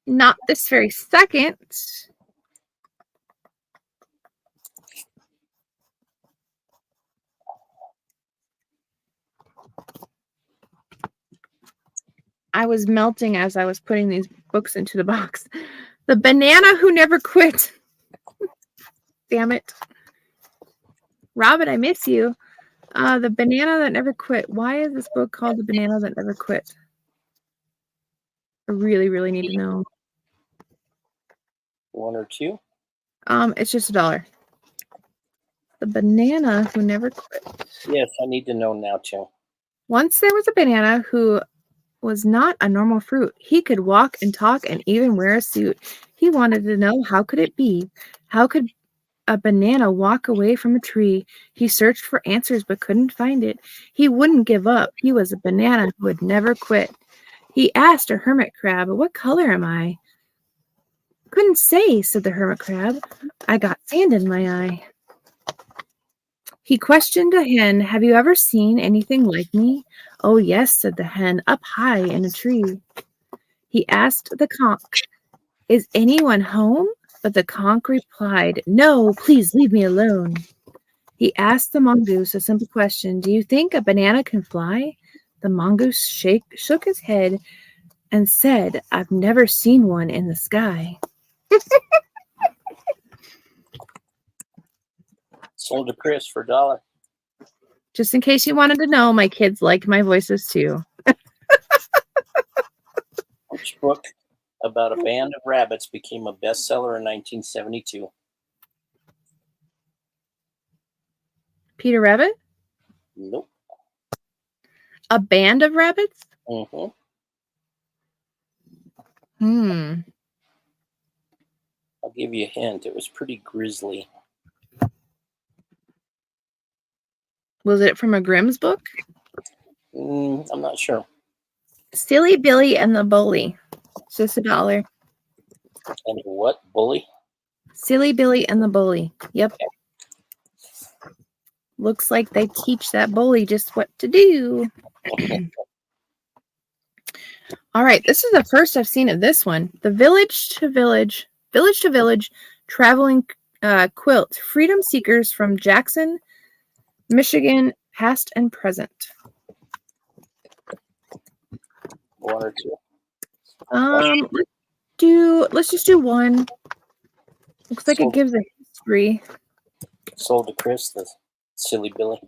Not this very second. I was melting as I was putting these books into the box. The Banana Who Never Quit. Damn it. Robin, I miss you. The Banana That Never Quit. Why is this book called The Banana That Never Quit? I really, really need to know. 1 or 2? It's just $1. The Banana Who Never Quit. Yes, I need to know now too. Once there was a banana who was not a normal fruit. He could walk and talk and even wear a suit. He wanted to know, how could it be? How could a banana walk away from a tree? He searched for answers but couldn't find it. He wouldn't give up. He was a banana who would never quit. He asked a hermit crab, "What color am I?" "Couldn't say," said the hermit crab. "I got sand in my eye." He questioned a hen, "Have you ever seen anything like me?" "Oh, yes," said the hen, "up high in a tree." He asked the conch, "Is anyone home?" But the conch replied, "No, please leave me alone." He asked the mongoose a simple question, "Do you think a banana can fly?" The mongoose shook his head and said, "I've never seen one in the sky." Sold to Chris for $1. Just in case you wanted to know, my kids like my voices too. Which book about a band of rabbits became a bestseller in 1972? Peter Rabbit? Nope. A band of rabbits? Mm-hmm. I'll give you a hint. It was pretty grisly. Was it from a Grimm's book? I'm not sure. Silly Billy and the Bully. It's just $1. And what? Bully? Silly Billy and the Bully. Yep. Looks like they teach that bully just what to do. All right, this is the first I've seen of this one. The Village to Village Traveling Quilt. Freedom Seekers from Jackson, Michigan, past and present. One or two. Let's just do one. Looks like it gives a history. Sold to Chris, the Silly Billy.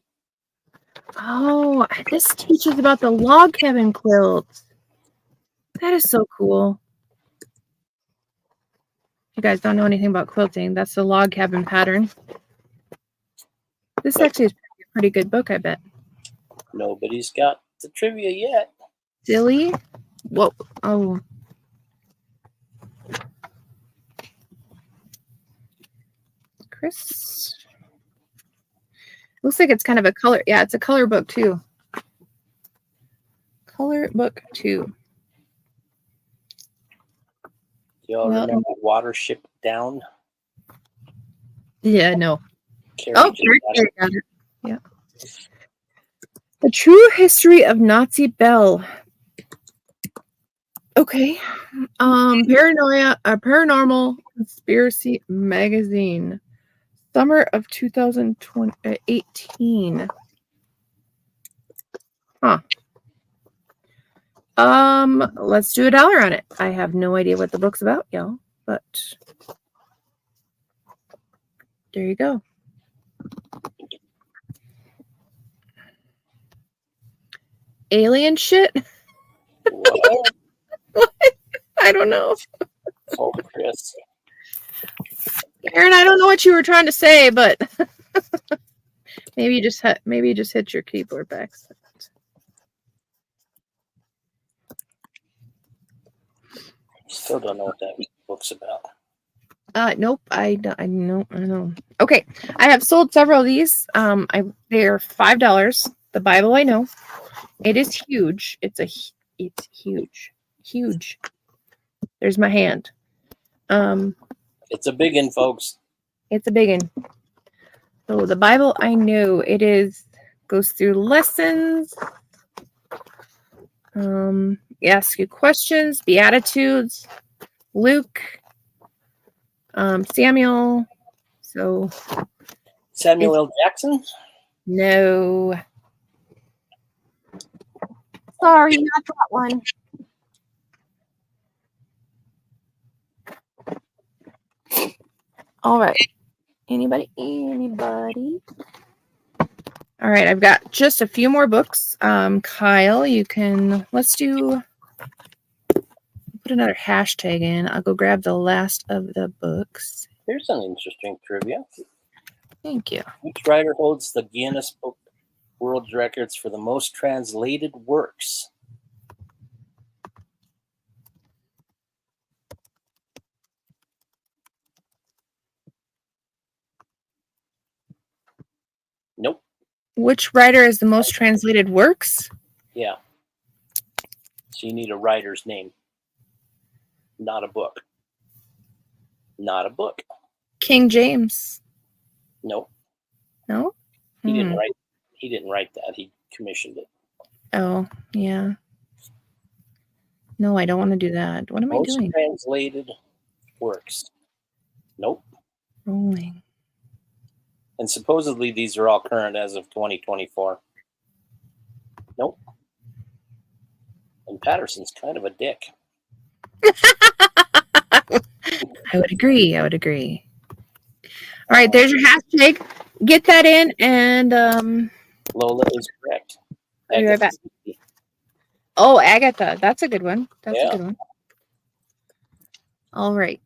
Oh, this teaches about the log cabin quilt. That is so cool. You guys don't know anything about quilting. That's the log cabin pattern. This actually is a pretty good book, I bet. Nobody's got the trivia yet. Silly? Whoa. Oh. Chris. Looks like it's kind of a color. Yeah, it's a color book too. Color book 2. Y'all remember Watership Down? Yeah, no. Carrie Carrie got it. Yeah. The True History of Nazi Belle. Okay. Paranormal Conspiracy Magazine. Summer of 2018. Huh. Let's do $1 on it. I have no idea what the book's about, y'all, but there you go. Alien shit? What? I don't know. Sold to Chris. Aaron, I don't know what you were trying to say, but maybe you just hit your keyboard back. Still don't know what that book's about. Nope. I know. Okay, I have sold several of these. They're $5. The Bible I know. It is huge. It's huge. There's my hand. It's a big one, folks. It's a big one. So the Bible I know. Goes through lessons. Ask you questions, Beatitudes, Luke, Samuel. So Samuel L. Jackson? No. Sorry, not that one. All right. Anybody? All right, I've got just a few more books. Kyle, let's put another hashtag in. I'll go grab the last of the books. Here's an interesting trivia. Thank you. Which writer holds the Guinness Book World Records for the most translated works? Nope. Which writer is the most translated works? Yeah. So you need a writer's name, not a book. Not a book. King James. Nope. No? He didn't write that. He commissioned it. Oh, yeah. No, I don't want to do that. What am I doing? Most translated works. Nope. Rolling. And supposedly these are all current as of 2024. Nope. And Patterson's kind of a dick. I would agree. All right, there's your hashtag. Get that in, and Lola is correct. I'll be right back. Oh, Agatha. That's a good one. A good one. All right.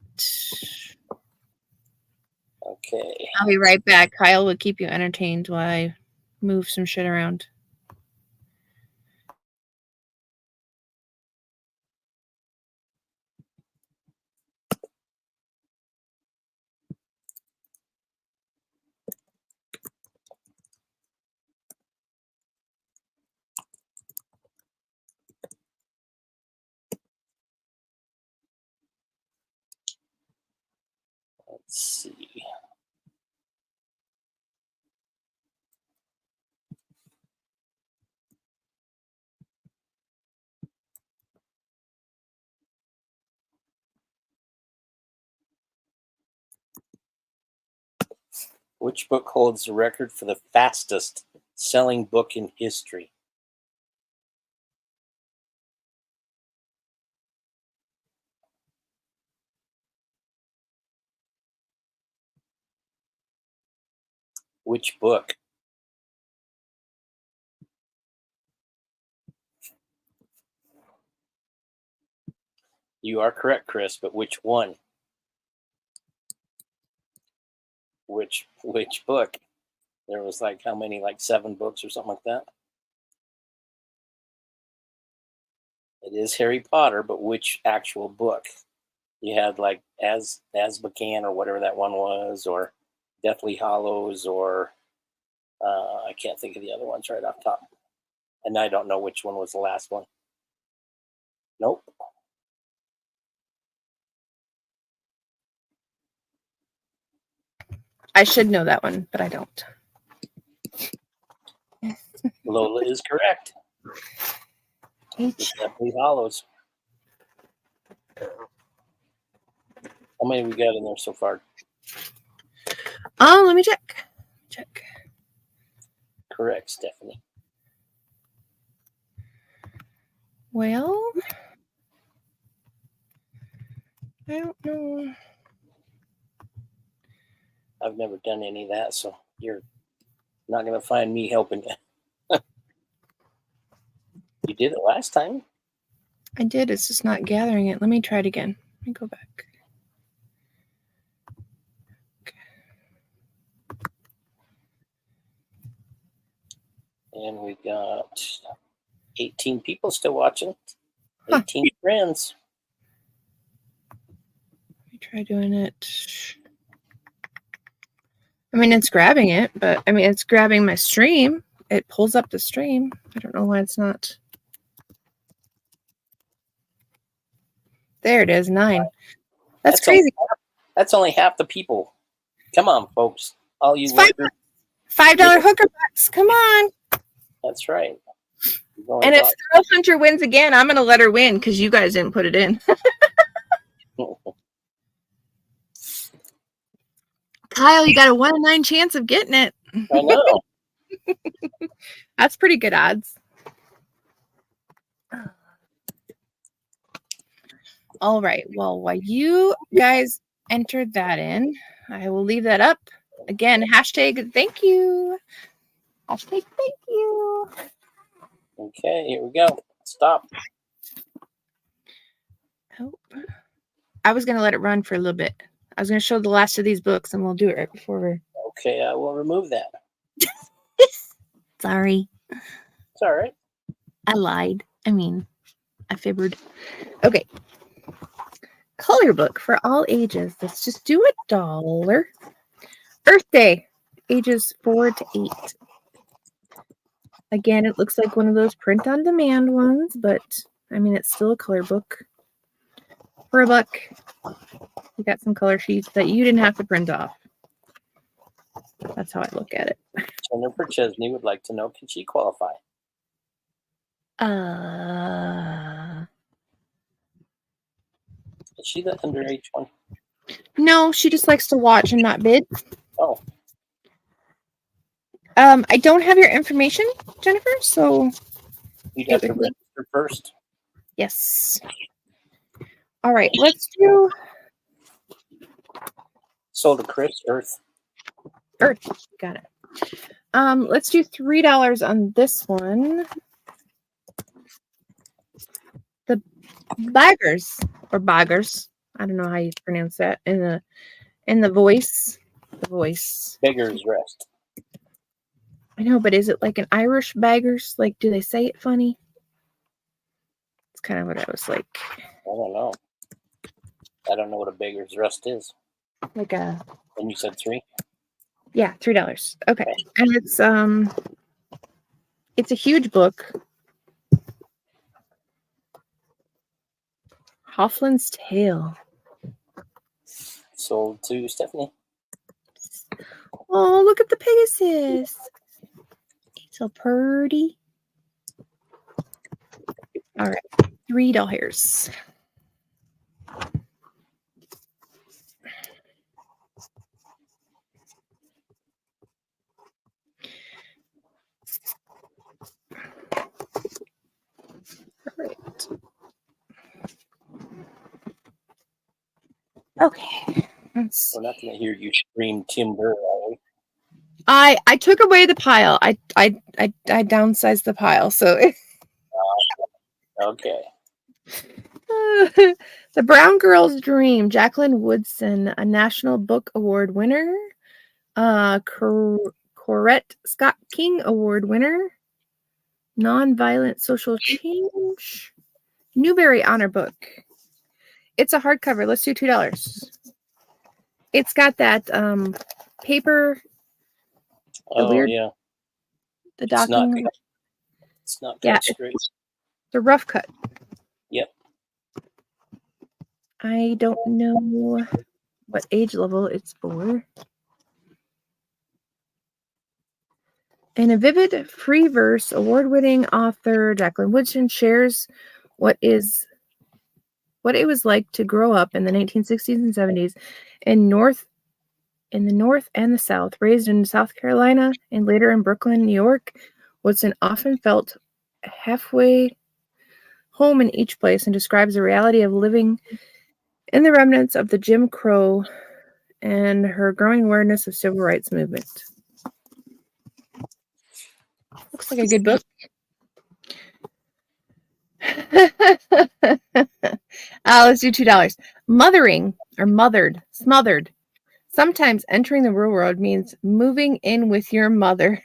Okay. I'll be right back. Kyle will keep you entertained while I move some shit around. Which book holds the record for the fastest selling book in history? Which book? You are correct, Chris, but which one? Which book? There was like how many? Like 7 books or something like that. It is Harry Potter, but which actual book? You had like Azkaban or whatever that one was, or Deathly Hollows, or I can't think of the other ones right off top, and I don't know which one was the last one. Nope. I should know that one, but I don't. Lola is correct. It's Deathly Hollows. How many we got in there so far? Oh, let me check. Correct, Stephanie. Well, I don't know. I've never done any of that, so you're not going to find me helping you. You did it last time. I did. It's just not gathering it. Let me try it again. Let me go back. And we got 18 people still watching. 18 friends. Let me try doing it. I mean, it's grabbing it, but I mean, it's grabbing my stream. It pulls up the stream. I don't know why it's not. There it is, 9. That's crazy. That's only half the people. Come on, folks. All you $5 hooker bucks. Come on. That's right. And if Thrill Hunter wins again, I'm going to let her win because you guys didn't put it in. Kyle, you got a 1 in 9 chance of getting it. I know. That's pretty good odds. All right. Well, while you guys entered that in, I will leave that up. Again, hashtag thank you. Hashtag thank you. Okay, here we go. Stop. Oh. I was going to let it run for a little bit. I was going to show the last of these books, and we'll do it right before we're... Okay, I will remove that. Sorry. It's all right. I lied. I mean, I fibbered. Okay. Color book for all ages. Let's just do $1. Earth Day, ages 4 to 8. Again, it looks like one of those print-on-demand ones, but, I mean, it's still a color book. For $1, you got some color sheets that you didn't have to print off. That's how I look at it. Jennifer Chesney would like to know, can she qualify? Is she the underage one? No, she just likes to watch and not bid. Oh. I don't have your information, Jennifer, so... You'd have to register first. Yes. All right, let's do... Sold to Chris, Earth. Got it. Let's do $3 on this one. The Baggers or Baggers. I don't know how you pronounce that in the voice. The voice. Beggar's Rest. I know, but is it like an Irish Baggers? Like, do they say it funny? It's kind of what I was like. I don't know. I don't know what a Beggar's Rest is. Like a... And you said 3? Yeah, $3. Okay. And it's a huge book. Hoffman's Tale. Sold to Stephanie. Oh, look at the Pegasus. It's so pretty. All right, $3. Okay. Let's We're not going to hear you scream timber, are we? I took away the pile. I downsized the pile. So Okay. The Brown Girl's Dream, Jacqueline Woodson, a National Book Award winner. Corette Scott King Award winner. Nonviolent Social Change. Newbery Honor Book. It's a hardcover. Let's do $2. It's got that paper. Oh, weird, yeah. the It's not docking. cut. It's not cut Yeah, straight. it's a rough cut. Yep. I don't know what age level it's for. In a vivid free verse, award-winning author Jacqueline Woodson shares what it was like to grow up in the 1960s and 70s in the North and the South. Raised in South Carolina and later in Brooklyn, New York, Woodson often felt halfway home in each place and describes the reality of living in the remnants of the Jim Crow and her growing awareness of civil rights movement. Looks like a good book. Let's do $2. Mothering or smothered. Sometimes entering the real world means moving in with your mother.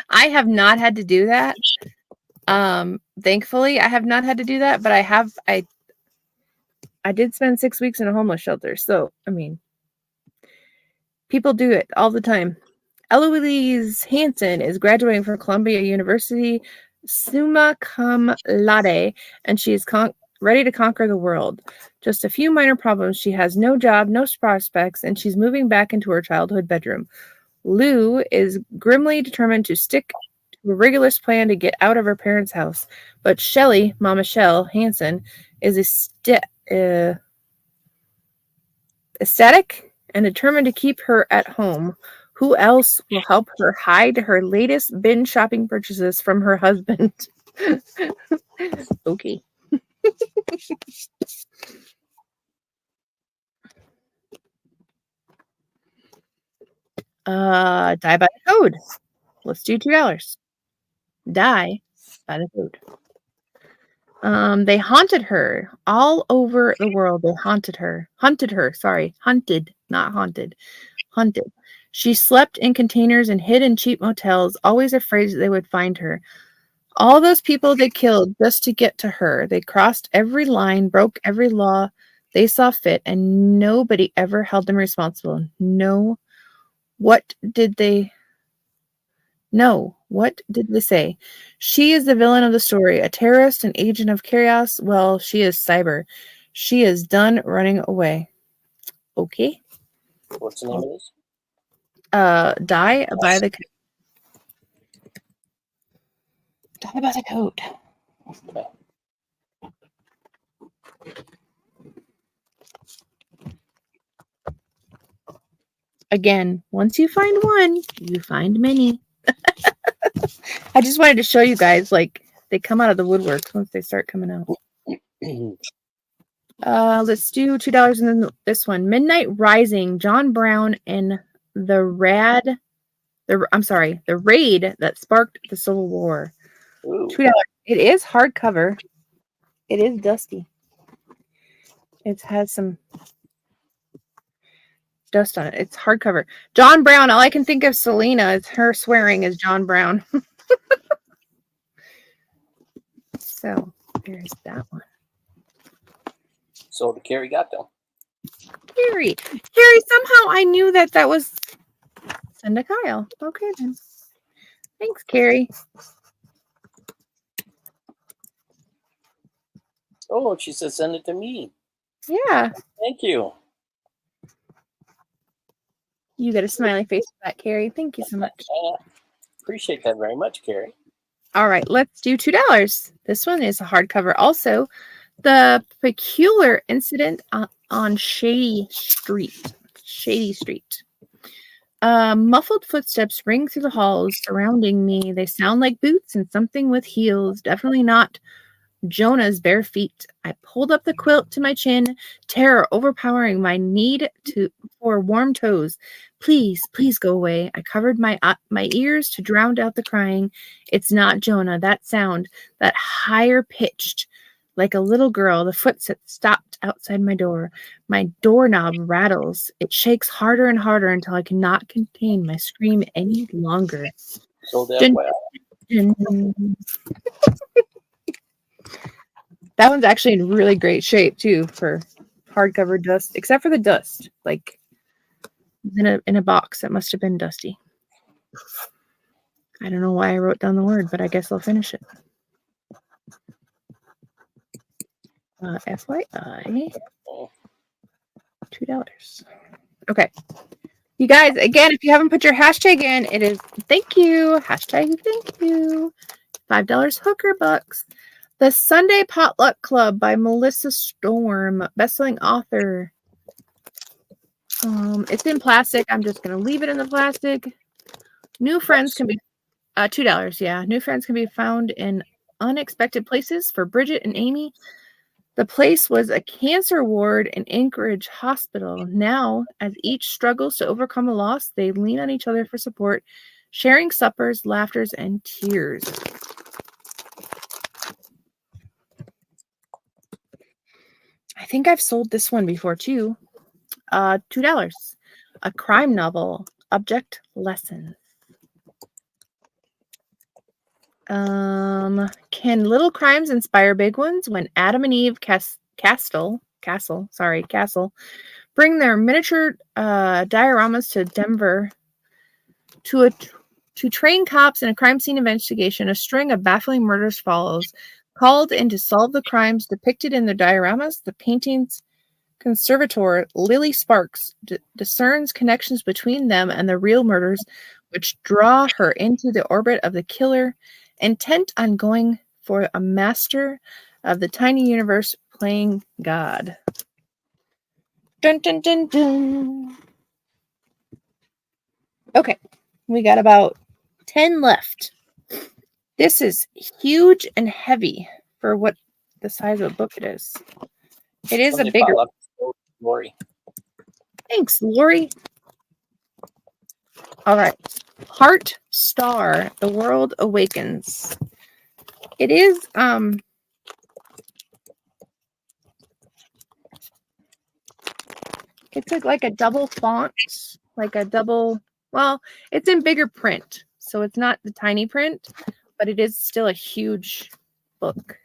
I have not had to do that. Thankfully, I have not had to do that, but I did spend 6 weeks in a homeless shelter. So, I mean, people do it all the time. Eloise Hansen is graduating from Columbia University summa cum laude, and she is ready to conquer the world. Just a few minor problems. She has no job, no prospects, and she's moving back into her childhood bedroom. Lou is grimly determined to stick to a rigorous plan to get out of her parents' house. But Shelley, Mama Shell Hansen, is ecstatic and determined to keep her at home. Who else will help her hide her latest binge shopping purchases from her husband? Okay. Die by the Code. Let's do $2. Die by the Code. They haunted her all over the world. They hunted her. Hunted, not haunted. Hunted. She slept in containers and hid in cheap motels, always afraid that they would find her. All those people they killed just to get to her. They crossed every line, broke every law they saw fit, and nobody ever held them responsible. No. What did they say? She is the villain of the story, a terrorist, an agent of chaos. Well, she is cyber. She is done running away. Okay. What's the name of this? Die by the Code. Okay. Again, once you find one, you find many. I just wanted to show you guys, like, they come out of the woodwork once they start coming out. Let's do $2 and then this one. Midnight Rising, John Brown and the raid that sparked the Civil War. Ooh. $2. It is hardcover. It is dusty. It has some dust on it. It's hardcover. John Brown. All I can think of Selena is her swearing as John Brown. So there's that one. So the Carrie got them. Carrie, somehow I knew that was send to Kyle. Okay then. Thanks, Carrie. Oh, she said send it to me. Yeah. Thank you. You get a smiley face for that, Carrie. Thank you so much. Appreciate that very much, Carrie. All right, let's do $2. This one is a hardcover also. The Peculiar Incident on Shady Street. Muffled footsteps ring through the halls surrounding me. They sound like boots and something with heels. Definitely not Jonah's bare feet. I pulled up the quilt to my chin, terror overpowering my need for warm toes. Please, please go away. I covered my ears to drown out the crying. It's not Jonah. That sound, that higher pitched, like a little girl. The footsteps stopped outside my door. My doorknob rattles. It shakes harder and harder until I cannot contain my scream any longer. So that Dun, well. dun. That one's actually in really great shape too for hardcover dust, except for the dust. Like in a box that must have been dusty. I don't know why I wrote down the word, but I guess I'll finish it. FYI, $2. Okay. You guys, again, if you haven't put your hashtag in, it is thank you. Hashtag thank you. $5 hooker bucks. The Sunday Potluck Club by Melissa Storm, bestselling author. It's in plastic. I'm just going to leave it in the plastic. New friends can be $2. Yeah. New friends can be found in unexpected places for Bridget and Amy. The place was a cancer ward in Anchorage Hospital. Now, as each struggles to overcome a loss, they lean on each other for support, sharing suppers, laughters, and tears. I think I've sold this one before too. $2. A crime novel, Object Lessons. Can little crimes inspire big ones? When Adam and Eve Castle bring their miniature dioramas to Denver to train cops in a crime scene investigation, a string of baffling murders follows. Called in to solve the crimes depicted in their dioramas, the painting's conservator, Lily Sparks, discerns connections between them and the real murders, which draw her into the orbit of the killer, intent on going for a master of the tiny universe playing God. Dun, dun, dun, dun. Okay, we got about 10 left. This is huge and heavy for what the size of a book it is. It is a bigger. Lori. Thanks, Lori. All right. Heart Star, The World Awakens. It is it's like a double font, like a double, well, it's in bigger print. So it's not the tiny print, but it is still a huge book.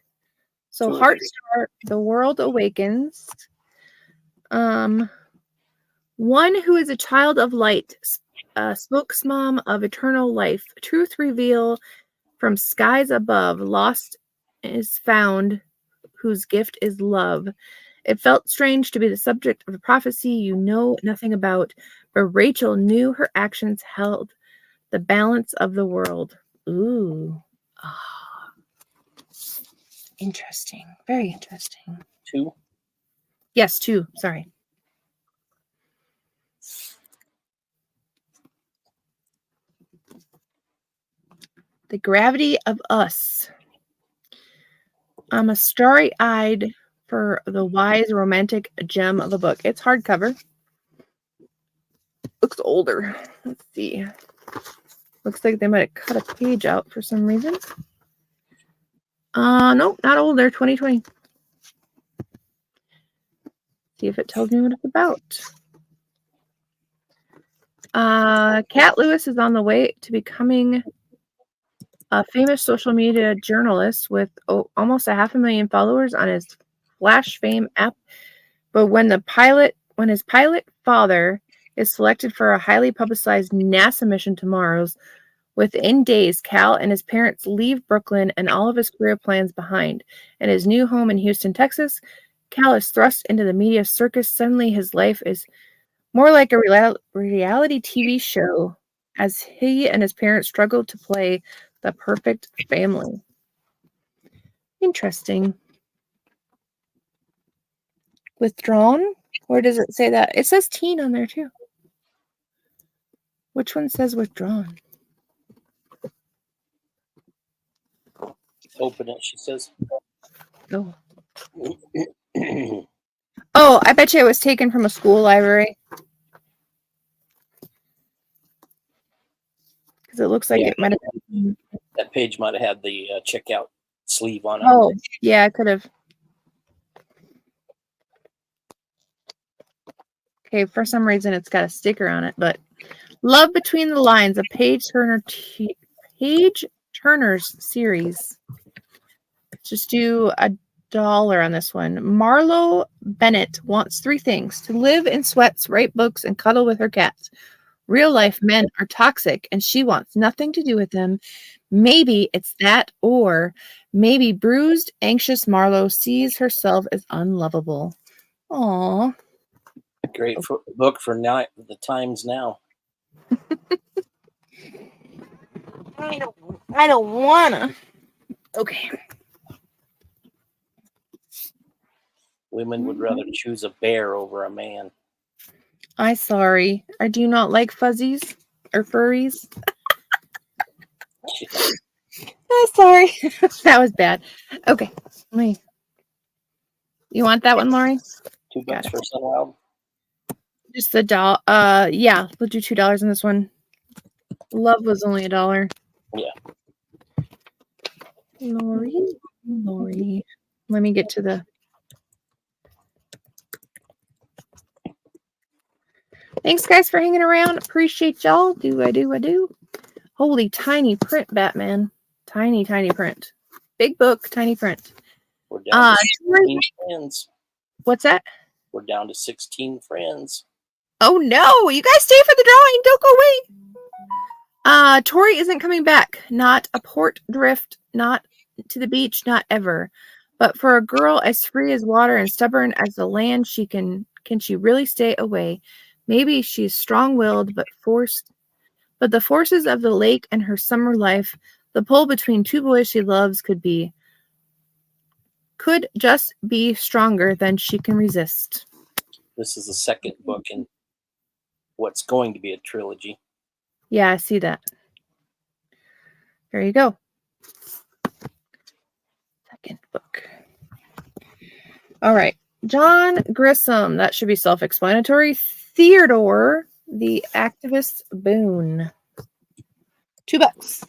So Heart Star, The World Awakens. One who is a child of light, spokesmom of eternal life, truth reveal from skies above, lost is found, whose gift is love. It felt strange to be the subject of a prophecy you know nothing about, but Rachel knew her actions held the balance of the world. Ooh. Oh. Interesting. Very interesting. 2? Yes, 2. Sorry. The Gravity of Us. I'm a starry-eyed for the wise romantic gem of a book. It's hardcover. Looks older. Let's see. Looks like they might have cut a page out for some reason. Nope, not older. 2020. See if it tells me what it's about. Cat Lewis is on the way to becoming a famous social media journalist with almost 500,000 followers on his Flash Fame app. But when his pilot father is selected for a highly publicized NASA mission to Mars, within days, Cal and his parents leave Brooklyn and all of his career plans behind. In his new home in Houston, Texas, Cal is thrust into the media circus. Suddenly, his life is more like a reality TV show as he and his parents struggle to play the perfect family. Interesting. Withdrawn? Or does it say that? It says teen on there too. Which one says withdrawn? Open it, she says. Oh. Oh, I bet you it was taken from a school library. Because it looks like Yeah. it might have been. That page might have had the checkout sleeve on it. Oh, yeah, it could have. Okay, for some reason it's got a sticker on it, but Love Between the Lines, a Page Turner's series. Let's just do $1 on this one. Marlo Bennett wants 3 things: to live in sweats, write books, and cuddle with her cats. Real life men are toxic, and she wants nothing to do with them. Maybe it's that, or maybe bruised, anxious Marlo sees herself as unlovable. Aww. Great book for now, the times now. I don't wanna. Okay. Women would rather choose a bear over a man. I'm sorry. I do not like fuzzies or furries. I'm sorry. That was bad. Okay. You want that one, Lori? $2 for Sunwild. Just the doll. Yeah, we'll do $2 on this one. Love was only $1. Yeah. Lori. Let me get to the. Thanks, guys, for hanging around. Appreciate y'all. I do. Holy tiny print, Batman. Tiny print. Big book, tiny print. We're down to 16 friends. What's that? We're down to 16 friends. Oh no! You guys stay for the drawing. Don't go away. Tori isn't coming back. Not a port drift. Not to the beach. Not ever. But for a girl as free as water and stubborn as the land, can she really stay away? Maybe she's strong-willed, but the forces of the lake and her summer life, the pull between 2 boys she loves, could just be stronger than she can resist. This is the second book in what's going to be a trilogy. Yeah, I see that. There you go. Second book. All right. John Grisham. That should be self-explanatory. Theodore, the Activist Boone. $2.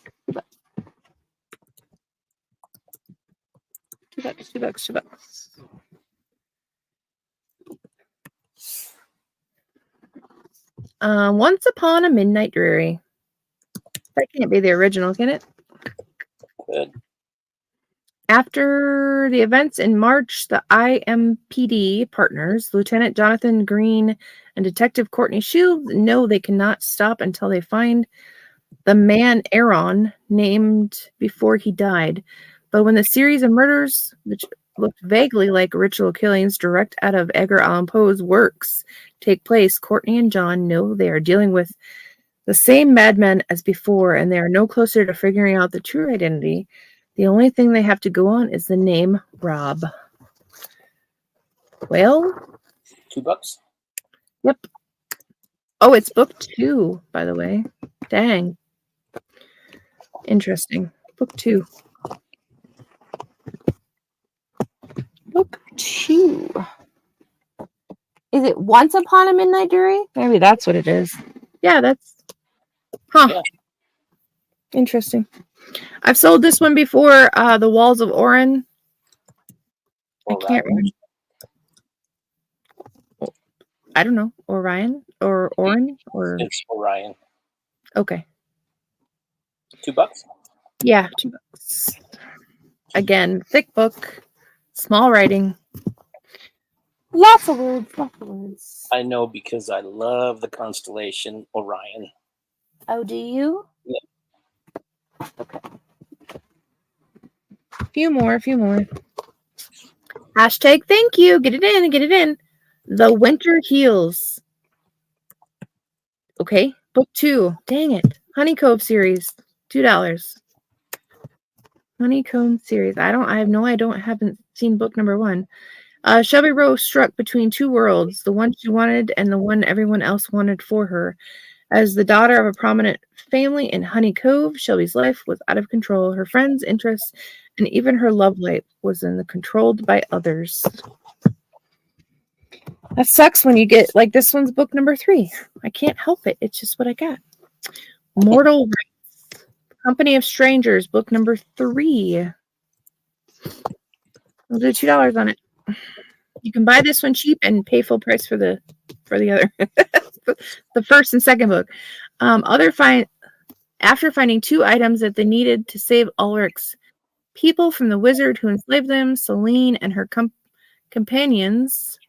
$2. Once Upon a Midnight Dreary. That can't be the original, can it? Good. After the events in March, the IMPD partners, Lieutenant Jonathan Green and Detective Courtney Shields, know they cannot stop until they find the man Aaron named before he died. But when the series of murders, which looked vaguely like ritual killings direct out of Edgar Allan Poe's works, take place, Courtney and John know they are dealing with the same madmen as before, and they are no closer to figuring out the true identity. The only thing they have to go on is the name Rob. Well, $2. Yep. Oh, it's book 2, by the way. Dang. Interesting. Book 2. Book 2. Is it Once Upon a Midnight Dreary? Maybe that's what it is. Yeah, that's... Huh. Yeah. Interesting. I've sold this one before, The Walls of Oren. I can't remember. I don't know. Orion? Or Oren? Or... It's Orion. Okay. $2? Yeah, $2. Again, thick book, small writing. Lots of words. I know because I love the constellation Orion. Oh, do you? Yeah. Okay. A few more. Hashtag thank you. Get it in. The Winter Heals. Okay. Book 2. Dang it. Honeycomb series. $2. Honeycomb series. I haven't seen book number 1. Shelby Rose struck between 2 worlds, the one she wanted and the one everyone else wanted for her. As the daughter of a prominent family in Honey Cove, Shelby's life was out of control. Her friends' interests And even her love life was controlled by others. That sucks when you get, like, this one's book number 3. I can't help it. It's just what I got. Mortal Rights, Company of Strangers, book number 3. We'll do $2 on it. You can buy this one cheap and pay full price for the other, the first and second book. After finding 2 items that they needed to save Ulrich's people from the wizard who enslaved them, Celine and her companions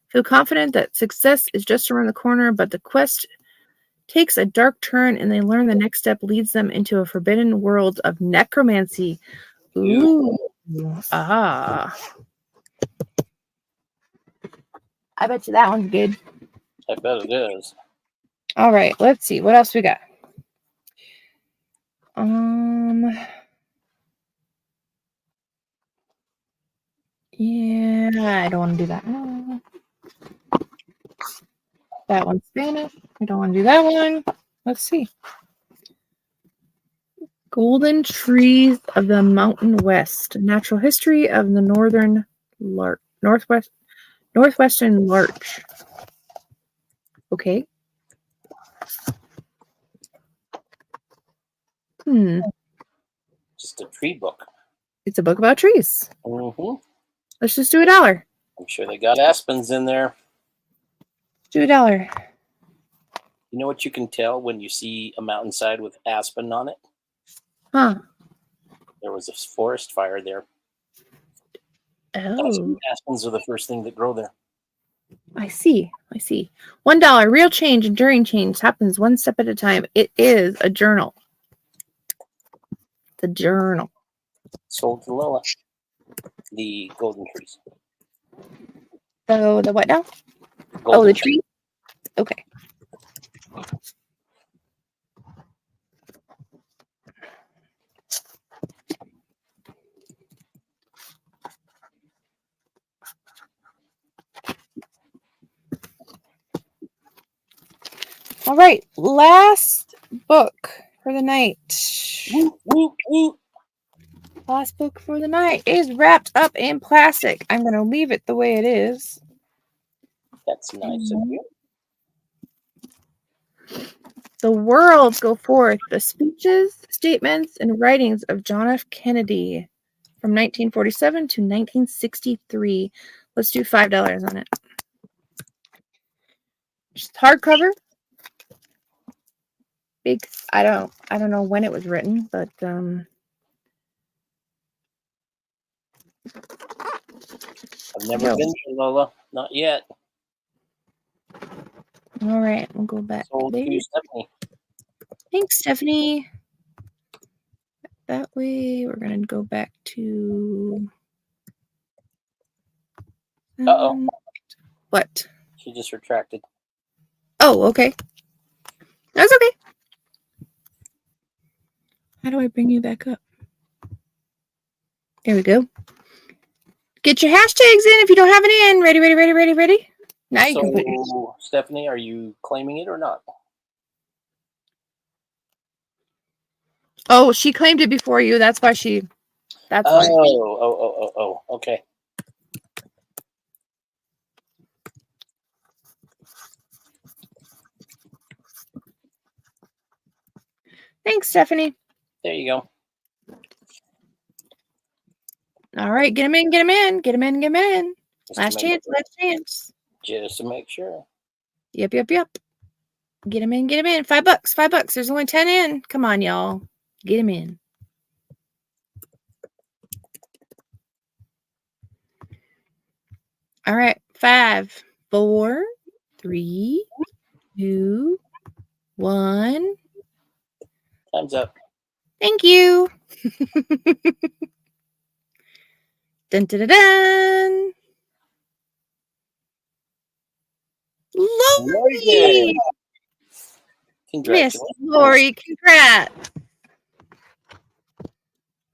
feel confident that success is just around the corner, but the quest takes a dark turn and they learn the next step leads them into a forbidden world of necromancy. Ooh. Ah. I bet you that one's good. I bet it is. All right, let's see. What else we got? Yeah, I don't want to do that. That one's Spanish. I don't want to do that one. Let's see. Golden Trees of the Mountain West. Natural History of the Northwestern Larch. Okay. Just a tree book. It's a book about trees. Mm-hmm. Let's just do $1. I'm sure they got aspens in there. Do $1. You know what you can tell when you see a mountainside with aspen on it? Huh. There was a forest fire there. Oh. Aspens are the first thing that grow there. I see. $1. Real change, enduring change happens one step at a time. It is a journal. The journal. Sold to Lola. The golden trees. So the what now? Golden the tree? Okay. All right, last book for the night. Woo, woo, woo. Last book for the night is wrapped up in plastic. I'm going to leave it the way it is. That's nice of you. The Worlds Go Forth, the speeches, statements, and writings of John F. Kennedy from 1947 to 1963. Let's do $5 on it. Just hardcover. Big. I don't know when it was written, but I've never been to Lola. Not yet. All right, we'll go back. Sold to Stephanie. Thanks, Stephanie. That way, we're going to go back to... Uh-oh. What? She just retracted. Oh, okay. That's okay. How do I bring you back up? There we go. Get your hashtags in if you don't have any in. Ready? Now you can put your... Stephanie, are you claiming it or not? Oh, she claimed it before you. That's why she... That's why. Oh, okay. Thanks, Stephanie. There you go. All right, get them in. Last chance. Just to make sure. Yep. Get them in. $5. There's only 10 in. Come on, y'all. Get them in. All right. 5, 4, 3, 2, 1. Time's up. Thank you. Dun, dun, dun, dun. Lori! Congratulations. Miss Lori, congrats.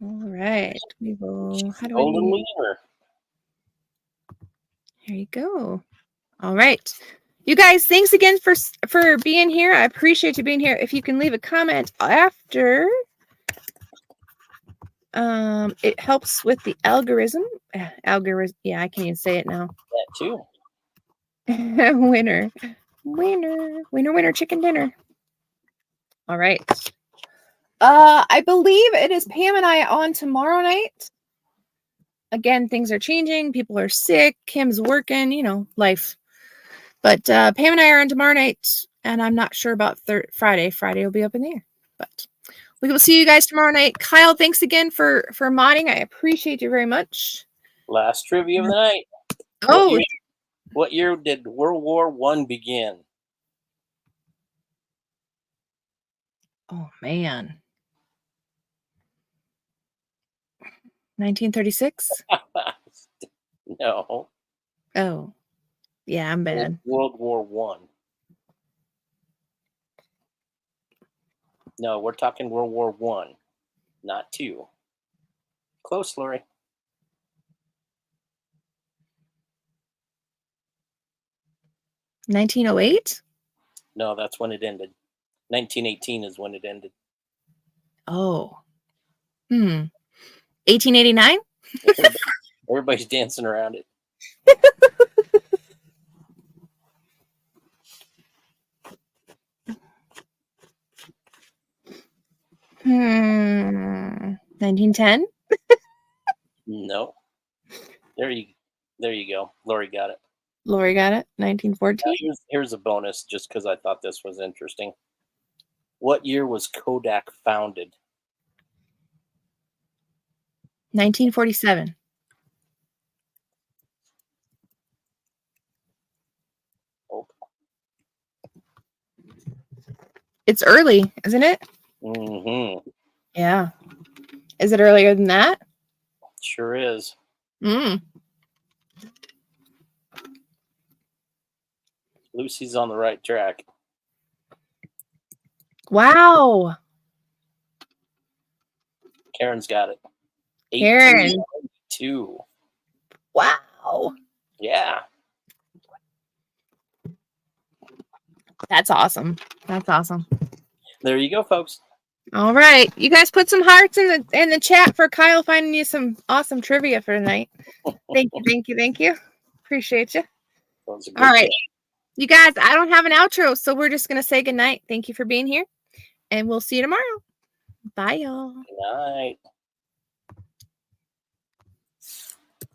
All right. We will. How do Golden I... Leader. There you go. All right. You guys, thanks again for being here. I appreciate you being here. If you can leave a comment after It helps with the algorithm. Algorithm. Yeah, I can't even say it now. That too. Winner, winner, winner, winner, chicken dinner. All right. I believe it is Pam and I on tomorrow night. Again, things are changing. People are sick. Kim's working, you know, life. But Pam and I are on tomorrow night, and I'm not sure about Friday. Friday will be up in the air. But we will see you guys tomorrow night. Kyle, thanks again for modding. I appreciate you very much. Last trivia of the night. Oh, what year did World War I begin? oh man. 1936? No. Oh. Yeah, I'm bad. World War One. No, we're talking World War One, not two. Close, Lori. $1908? No, that's when it ended. 1918 is when it ended. Oh. 1889? Everybody's dancing around it. 1910? No. There you go. Lori got it. Lori got it. 1914? Here's a bonus just because I thought this was interesting. What year was Kodak founded? 1947. Oh. It's early, isn't it? Mm-hmm. Yeah. Is it earlier than that? Sure is. Lucy's on the right track. Wow. Karen's got it. Karen. 1892. Wow. Yeah. That's awesome. That's awesome. There you go, folks. All right. You guys put some hearts in the chat for Kyle finding you some awesome trivia for tonight. Thank you. Thank you. Thank you. Appreciate you. All right. You guys, I don't have an outro, so we're just going to say goodnight. Thank you for being here, and we'll see you tomorrow. Bye, y'all. Good night.